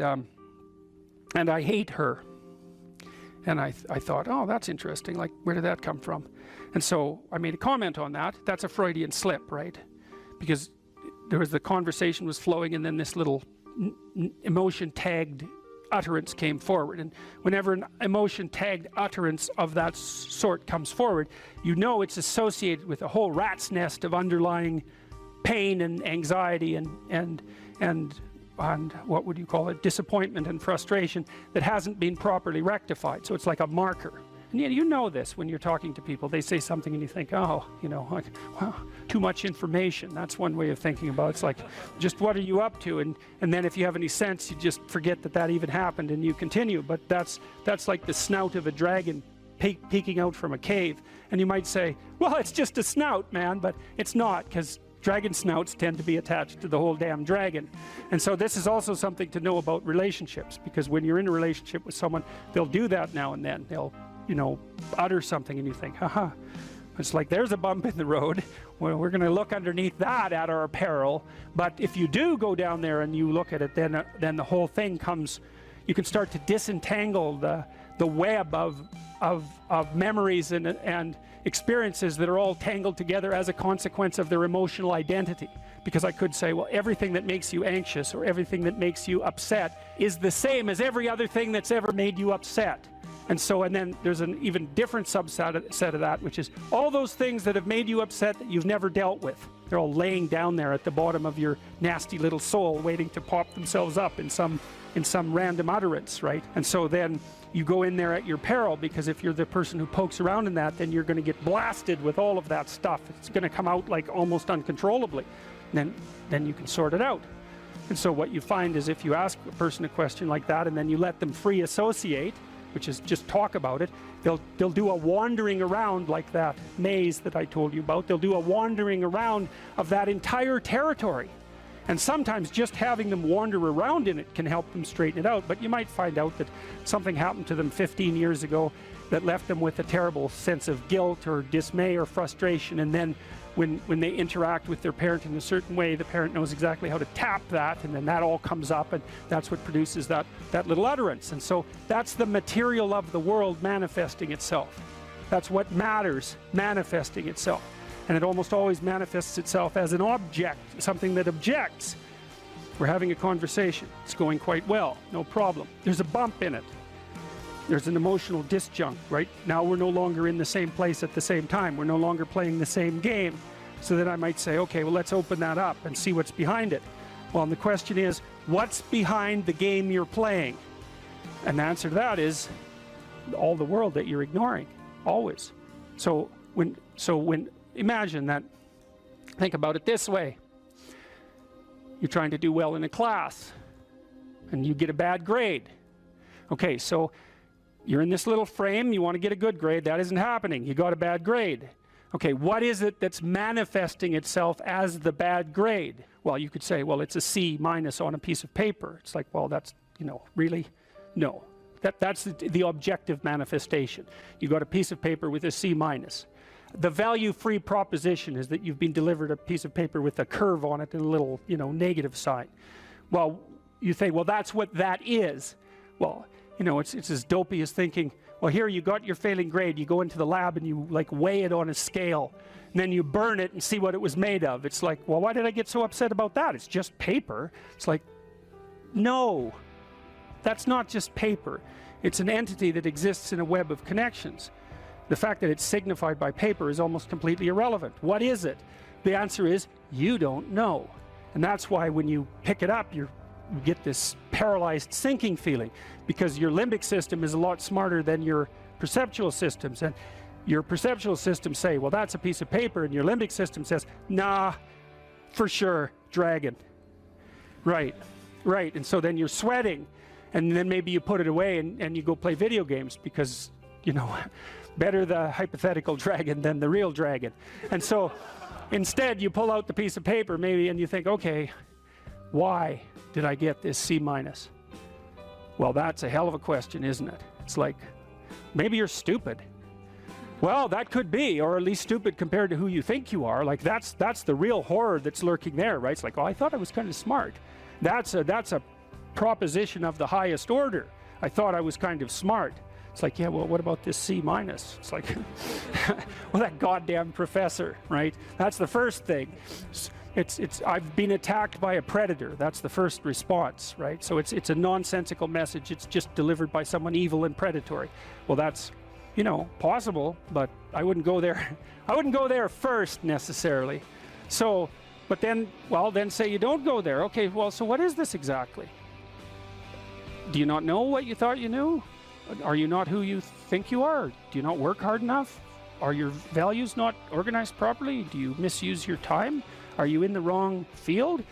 and I hate her. And I thought, oh, that's interesting. Like, where did that come from? And so I made a comment on that. That's a Freudian slip, right? Because there was the conversation was flowing, and then this little emotion tagged utterance came forward. And whenever an emotion tagged utterance of that sort comes forward, you know it's associated with a whole rat's nest of underlying pain and anxiety and what would you call it, disappointment and frustration that hasn't been properly rectified. So it's like a marker. And you know this when you're talking to people. They say something and you think, oh, you know, like, wow, too much information. That's one way of thinking about it. It's like, just what are you up to? And then if you have any sense, you just forget that even happened and you continue. But that's like the snout of a dragon peeking out from a cave. And you might say, well, it's just a snout, man. But it's not, because dragon snouts tend to be attached to the whole damn dragon. And so this is also something to know about relationships, because when you're in a relationship with someone, they'll do that now and then. They'll, you know, utter something and you think, haha, it's like, there's a bump in the road. Well, we're going to look underneath that at our peril. But if you do go down there and you look at it, then the whole thing comes, you can start to disentangle the web of memories and experiences that are all tangled together as a consequence of their emotional identity. Because I could say, well, everything that makes you anxious or everything that makes you upset is the same as every other thing that's ever made you upset. And then there's an even different subset of that, which is all those things that have made you upset that you've never dealt with. They're all laying down there at the bottom of your nasty little soul, waiting to pop themselves up in some random utterance, right? And so then you go in there at your peril, because if you're the person who pokes around in that, then you're going to get blasted with all of that stuff. It's going to come out like almost uncontrollably. And then you can sort it out. And so what you find is, if you ask a person a question like that and then you let them free associate, which is just talk about it, they'll do a wandering around like that maze that I told you about. They'll do a wandering around of that entire territory. And sometimes just having them wander around in it can help them straighten it out. But you might find out that something happened to them 15 years ago that left them with a terrible sense of guilt or dismay or frustration. And then when they interact with their parent in a certain way, the parent knows exactly how to tap that, and then that all comes up, and that's what produces that little utterance. And so that's the material of the world manifesting itself. That's what matters manifesting itself. And it almost always manifests itself as an object, something that objects. We're having a conversation. It's going quite well, no problem. There's a bump in it. There's an emotional disjunct, right? Now we're no longer in the same place at the same time. We're no longer playing the same game. So then I might say, okay, well, let's open that up and see what's behind it. Well, and the question is, what's behind the game you're playing? And the answer to that is all the world that you're ignoring, always. So when imagine that, think about it this way. You're trying to do well in a class and you get a bad grade. Okay, so you're in this little frame, you want to get a good grade, that isn't happening, you got a bad grade. Okay, what is it that's manifesting itself as the bad grade? Well, you could say, well, it's a C- on a piece of paper. It's like, well, that's, really? No. That's the objective manifestation. You got a piece of paper with a C-. The value-free proposition is that you've been delivered a piece of paper with a curve on it and a little, negative sign. Well, you say, well, that's what that is. Well, it's as dopey as thinking, well, here you got your failing grade, you go into the lab and you weigh it on a scale, and then you burn it and see what it was made of. It's like, well, why did I get so upset about that? It's just paper. It's like, no, that's not just paper. It's an entity that exists in a web of connections. The fact that it's signified by paper is almost completely irrelevant. What is it? The answer is, you don't know. And that's why when you pick it up, you get this paralyzed sinking feeling, because your limbic system is a lot smarter than your perceptual systems. And your perceptual systems say, well, that's a piece of paper, and your limbic system says, nah, for sure, dragon. Right. And so then you're sweating, and then maybe you put it away and you go play video games, because, better the hypothetical dragon than the real dragon. And so Instead, you pull out the piece of paper maybe and you think, okay, why did I get this C minus? Well, that's a hell of a question, isn't it? It's like, maybe you're stupid. Well, that could be, or at least stupid compared to who you think you are. Like that's the real horror that's lurking there, right? It's like, oh, I thought I was kind of smart. That's a proposition of the highest order. I thought I was kind of smart. It's like, yeah, well, what about this C minus? It's like, well, that goddamn professor, right? That's the first thing. I've been attacked by a predator. That's the first response, right? So it's a nonsensical message. It's just delivered by someone evil and predatory. Well, that's, you know, possible, but I wouldn't go there. I wouldn't go there first necessarily. So, but then, well, then say you don't go there. Okay, well, so what is this exactly? Do you not know what you thought you knew? Are you not who you think you are? Do you not work hard enough? Are your values not organized properly? Do you misuse your time? Are you in the wrong field?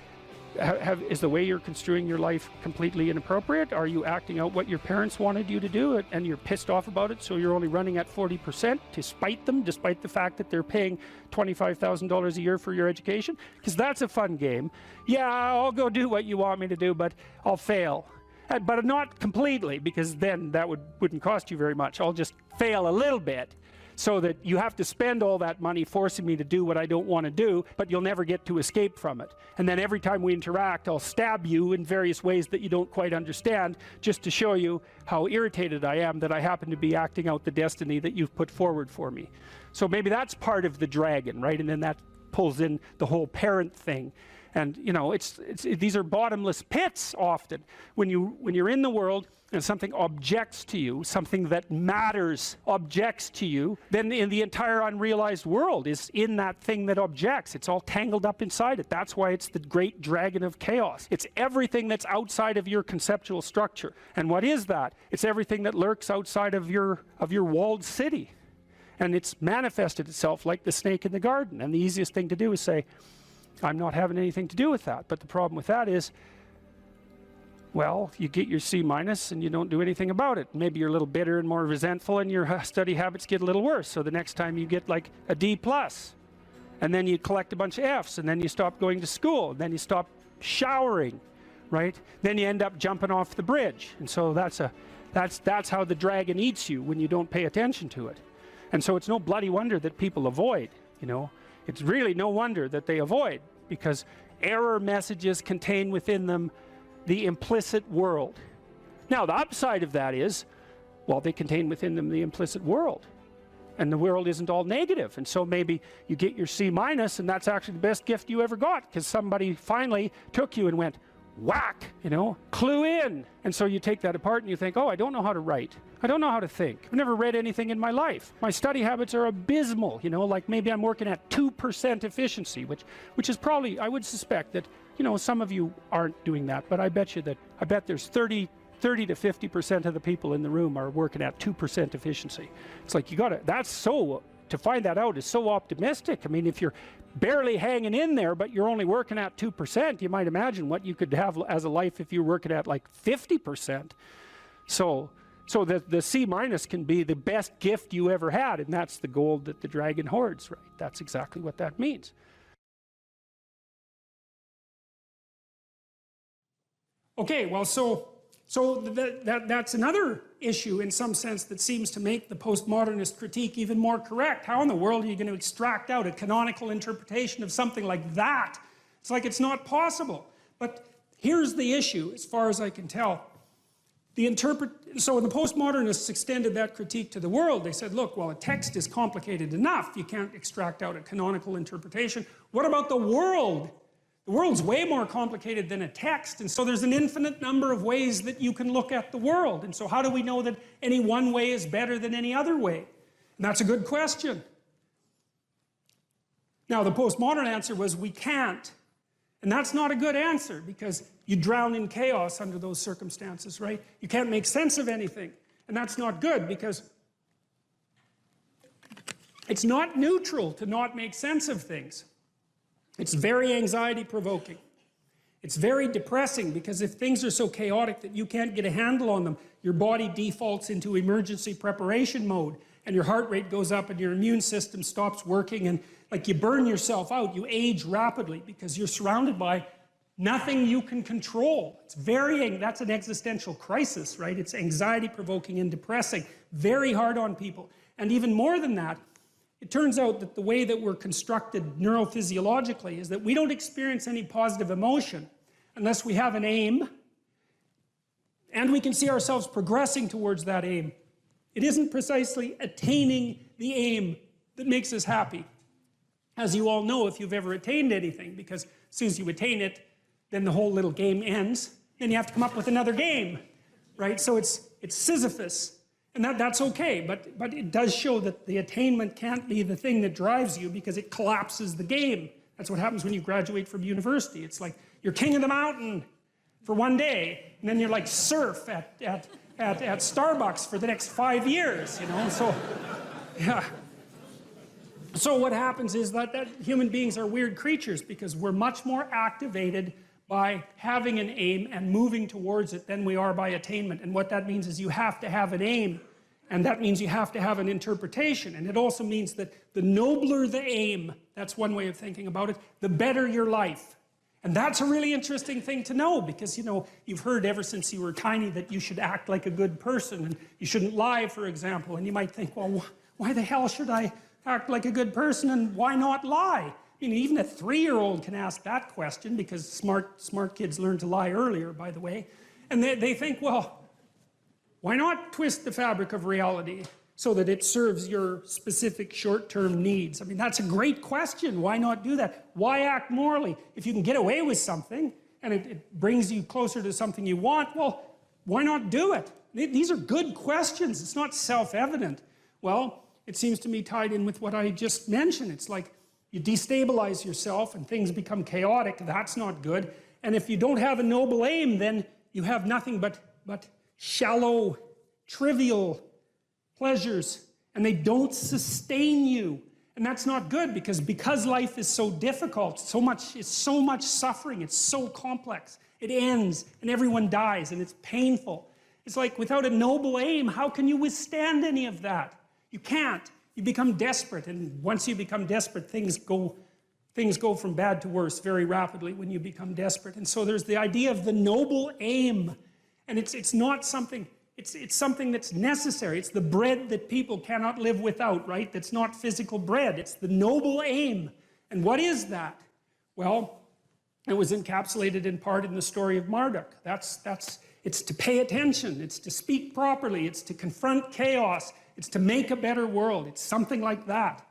Is the way you're construing your life completely inappropriate? Are you acting out what your parents wanted you to do and you're pissed off about it, so you're only running at 40% to spite them, despite the fact that they're paying $25,000 a year for your education? Because that's a fun game. Yeah, I'll go do what you want me to do, but I'll fail. But not completely, because then that wouldn't cost you very much. I'll just fail a little bit, so that you have to spend all that money forcing me to do what I don't want to do, but you'll never get to escape from it. And then every time we interact, I'll stab you in various ways that you don't quite understand, just to show you how irritated I am that I happen to be acting out the destiny that you've put forward for me. So maybe that's part of the dragon, right? And then that pulls in the whole parent thing. And you know, these are bottomless pits often. When you're in the world and something objects to you, something that matters objects to you, then in the entire unrealized world is in that thing that objects. It's all tangled up inside it. That's why it's the great dragon of chaos. It's everything that's outside of your conceptual structure. And what is that? It's everything that lurks outside of your walled city. And it's manifested itself like the snake in the garden. And the easiest thing to do is say, I'm not having anything to do with that. But the problem with that is, well, you get your C minus and you don't do anything about it. Maybe you're a little bitter and more resentful and your study habits get a little worse. So the next time you get like a D plus, and then you collect a bunch of Fs, and then you stop going to school, and then you stop showering, right? Then you end up jumping off the bridge. And so that's how the dragon eats you when you don't pay attention to it. And so it's no bloody wonder that people avoid, you know. It's really no wonder that they avoid, because error messages contain within them the implicit world. Now, the upside of that is, well, they contain within them the implicit world. And the world isn't all negative. And so maybe you get your C minus, and that's actually the best gift you ever got, because somebody finally took you and went, whack, you know, clue in. And so you take that apart and you think, oh, I don't know how to write. I don't know how to think. I've never read anything in my life. My study habits are abysmal, you know, like maybe I'm working at 2% efficiency, which is probably, I would suspect that, you know, some of you aren't doing that, but I bet there's 30 to 50% of the people in the room are working at 2% efficiency. It's like, to find that out is so optimistic. I mean, if you're barely hanging in there, but you're only working at 2%, you might imagine what you could have as a life if you're working at like 50%. So the C minus can be the best gift you ever had, and that's the gold that the dragon hoards, right? That's exactly what that means. Okay, well, so that's another issue in some sense that seems to make the postmodernist critique even more correct. How in the world are you going to extract out a canonical interpretation of something like that? It's like it's not possible. But here's the issue, as far as I can tell. So when the postmodernists extended that critique to the world, they said, look, well, a text is complicated enough. You can't extract out a canonical interpretation. What about the world? The world's way more complicated than a text, and so there's an infinite number of ways that you can look at the world. And so how do we know that any one way is better than any other way? And that's a good question. Now, the postmodern answer was we can't. And that's not a good answer, because you drown in chaos under those circumstances, right? You can't make sense of anything. And that's not good, because it's not neutral to not make sense of things. It's very anxiety-provoking. It's very depressing, because if things are so chaotic that you can't get a handle on them, your body defaults into emergency preparation mode, and your heart rate goes up and your immune system stops working, and like you burn yourself out, you age rapidly because you're surrounded by nothing you can control. It's that's an existential crisis, right? It's anxiety provoking and depressing, very hard on people. And even more than that, it turns out that the way that we're constructed neurophysiologically is that we don't experience any positive emotion unless we have an aim and we can see ourselves progressing towards that aim. It isn't precisely attaining the aim that makes us happy. As you all know, if you've ever attained anything, because as soon as you attain it, then the whole little game ends. Then you have to come up with another game, right? So it's Sisyphus, and that's okay. But it does show that the attainment can't be the thing that drives you because it collapses the game. That's what happens when you graduate from university. It's like you're king of the mountain for one day, and then you're like surf at Starbucks for the next 5 years, you know? So, yeah. So what happens is that human beings are weird creatures because we're much more activated by having an aim and moving towards it than we are by attainment. And what that means is you have to have an aim, and that means you have to have an interpretation. And it also means that the nobler the aim, that's one way of thinking about it, the better your life. And that's a really interesting thing to know because, you know, you've heard ever since you were tiny that you should act like a good person and you shouldn't lie, for example. And you might think, well, why the hell should I act like a good person and why not lie? I mean, even a 3-year-old can ask that question because smart kids learn to lie earlier, by the way. And they think, well, why not twist the fabric of reality so that it serves your specific short-term needs? I mean, that's a great question. Why not do that? Why act morally? If you can get away with something and it brings you closer to something you want, well, why not do it? These are good questions. It's not self-evident. Well, it seems to me tied in with what I just mentioned. It's like you destabilize yourself and things become chaotic. That's not good. And if you don't have a noble aim, then you have nothing but shallow, trivial pleasures, and they don't sustain you. And that's not good because life is so difficult, it's so much suffering, it's so complex. It ends and everyone dies and it's painful. It's like without a noble aim, how can you withstand any of that? You can't. You become desperate, and once you become desperate, things go from bad to worse very rapidly when you become desperate. And so there's the idea of the noble aim, and it's not something. It's something that's necessary. It's the bread that people cannot live without, right? That's not physical bread. It's the noble aim. And what is that? Well, it was encapsulated in part in the story of Marduk. It's to pay attention. It's to speak properly. It's to confront chaos. It's to make a better world. It's something like that.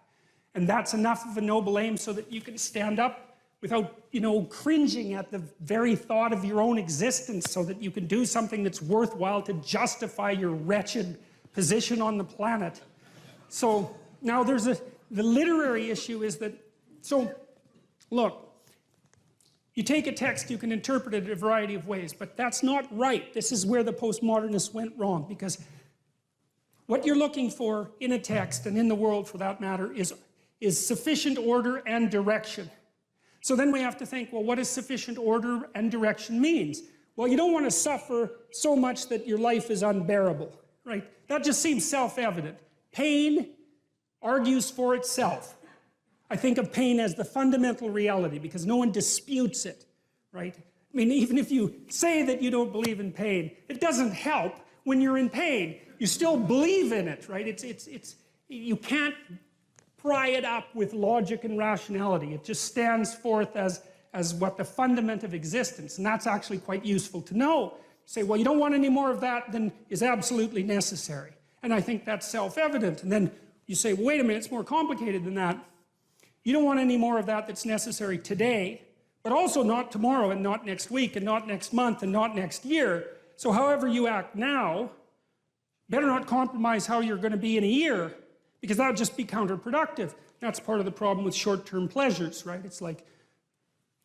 And that's enough of a noble aim so that you can stand up without, you know, cringing at the very thought of your own existence, so that you can do something that's worthwhile to justify your wretched position on the planet. So now the literary issue is that, so look, you take a text, you can interpret it a variety of ways, but that's not right. This is where the postmodernists went wrong, because what you're looking for in a text, and in the world for that matter, is sufficient order and direction. So then we have to think, well, what does sufficient order and direction means? Well, you don't want to suffer so much that your life is unbearable, right? That just seems self-evident. Pain argues for itself. I think of pain as the fundamental reality because no one disputes it, right? I mean, even if you say that you don't believe in pain, it doesn't help when you're in pain. You still believe in it, right? You can't pry it up with logic and rationality. It just stands forth as what the fundament of existence, and that's actually quite useful to know. You say, well, you don't want any more of that than is absolutely necessary. And I think that's self-evident. And then you say, well, wait a minute, it's more complicated than that. You don't want any more of that that's necessary today, but also not tomorrow and not next week and not next month and not next year. So however you act now, better not compromise how you're going to be in a year, because that would just be counterproductive. That's part of the problem with short-term pleasures, right? It's like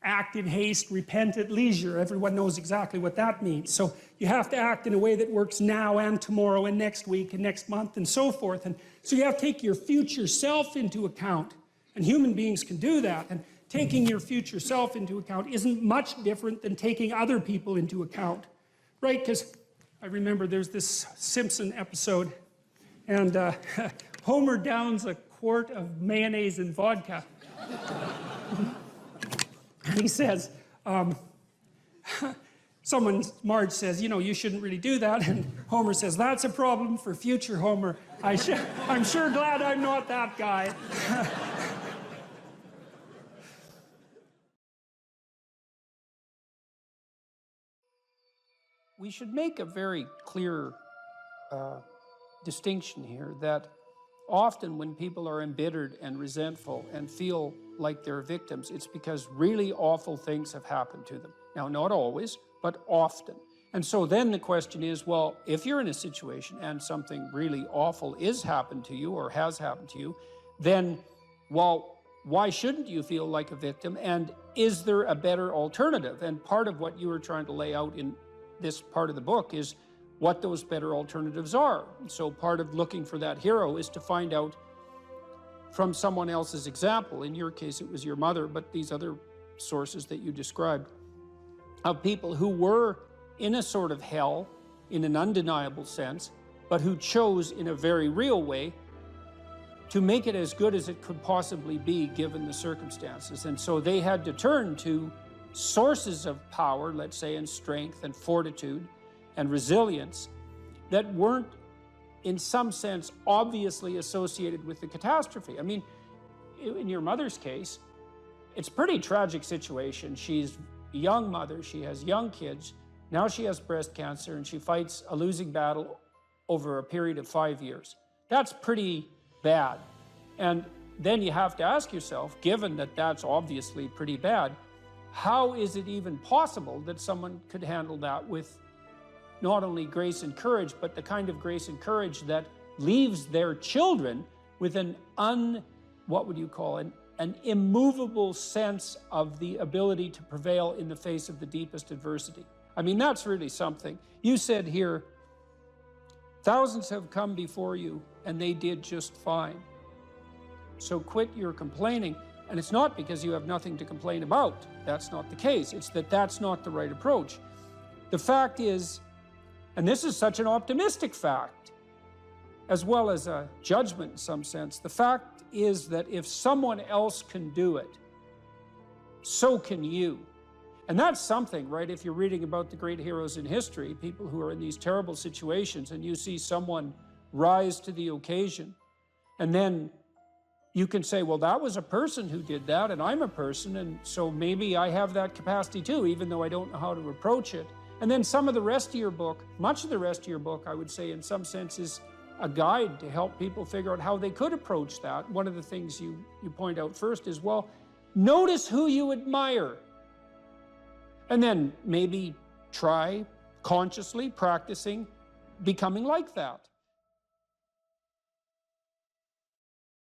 act in haste, repent at leisure. Everyone knows exactly what that means. So you have to act in a way that works now and tomorrow and next week and next month and so forth. And so you have to take your future self into account. And human beings can do that. And taking your future self into account isn't much different than taking other people into account, right? Because I remember there's this Simpson episode, and Homer downs a quart of mayonnaise and vodka. He says, Marge says, you know, you shouldn't really do that. And Homer says, that's a problem for future Homer. I'm sure glad I'm not that guy. We should make a very clear distinction here that often when people are embittered and resentful and feel like they're victims, it's because really awful things have happened to them. Now, not always, but often. And so then the question is, well, if you're in a situation and something really awful is happened to you or has happened to you, then, well, why shouldn't you feel like a victim? And is there a better alternative? And part of what you were trying to lay out in this part of the book is what those better alternatives are. So part of looking for that hero is to find out from someone else's example. In your case, it was your mother, but these other sources that you described, of people who were in a sort of hell in an undeniable sense, but who chose in a very real way to make it as good as it could possibly be given the circumstances. And so they had to turn to sources of power, let's say, and strength and fortitude and resilience that weren't, in some sense, obviously associated with the catastrophe. I mean, in your mother's case, it's a pretty tragic situation. She's a young mother, she has young kids, now she has breast cancer, and she fights a losing battle over a period of 5 years. That's pretty bad. And then you have to ask yourself, given that that's obviously pretty bad, how is it even possible that someone could handle that with not only grace and courage, but the kind of grace and courage that leaves their children with an immovable sense of the ability to prevail in the face of the deepest adversity? I mean, that's really something. You said here, thousands have come before you and they did just fine. So quit your complaining. And it's not because you have nothing to complain about. That's not the case. It's that that's not the right approach. The fact is, and this is such an optimistic fact, as well as a judgment in some sense, the fact is that if someone else can do it, so can you. And that's something, right? If you're reading about the great heroes in history, people who are in these terrible situations, and you see someone rise to the occasion, and then you can say, well, that was a person who did that, and I'm a person, and so maybe I have that capacity too, even though I don't know how to approach it. And then some of the rest of your book, much of the rest of your book, I would say in some sense is a guide to help people figure out how they could approach that. One of the things you point out first is, well, notice who you admire. And then maybe try consciously practicing becoming like that.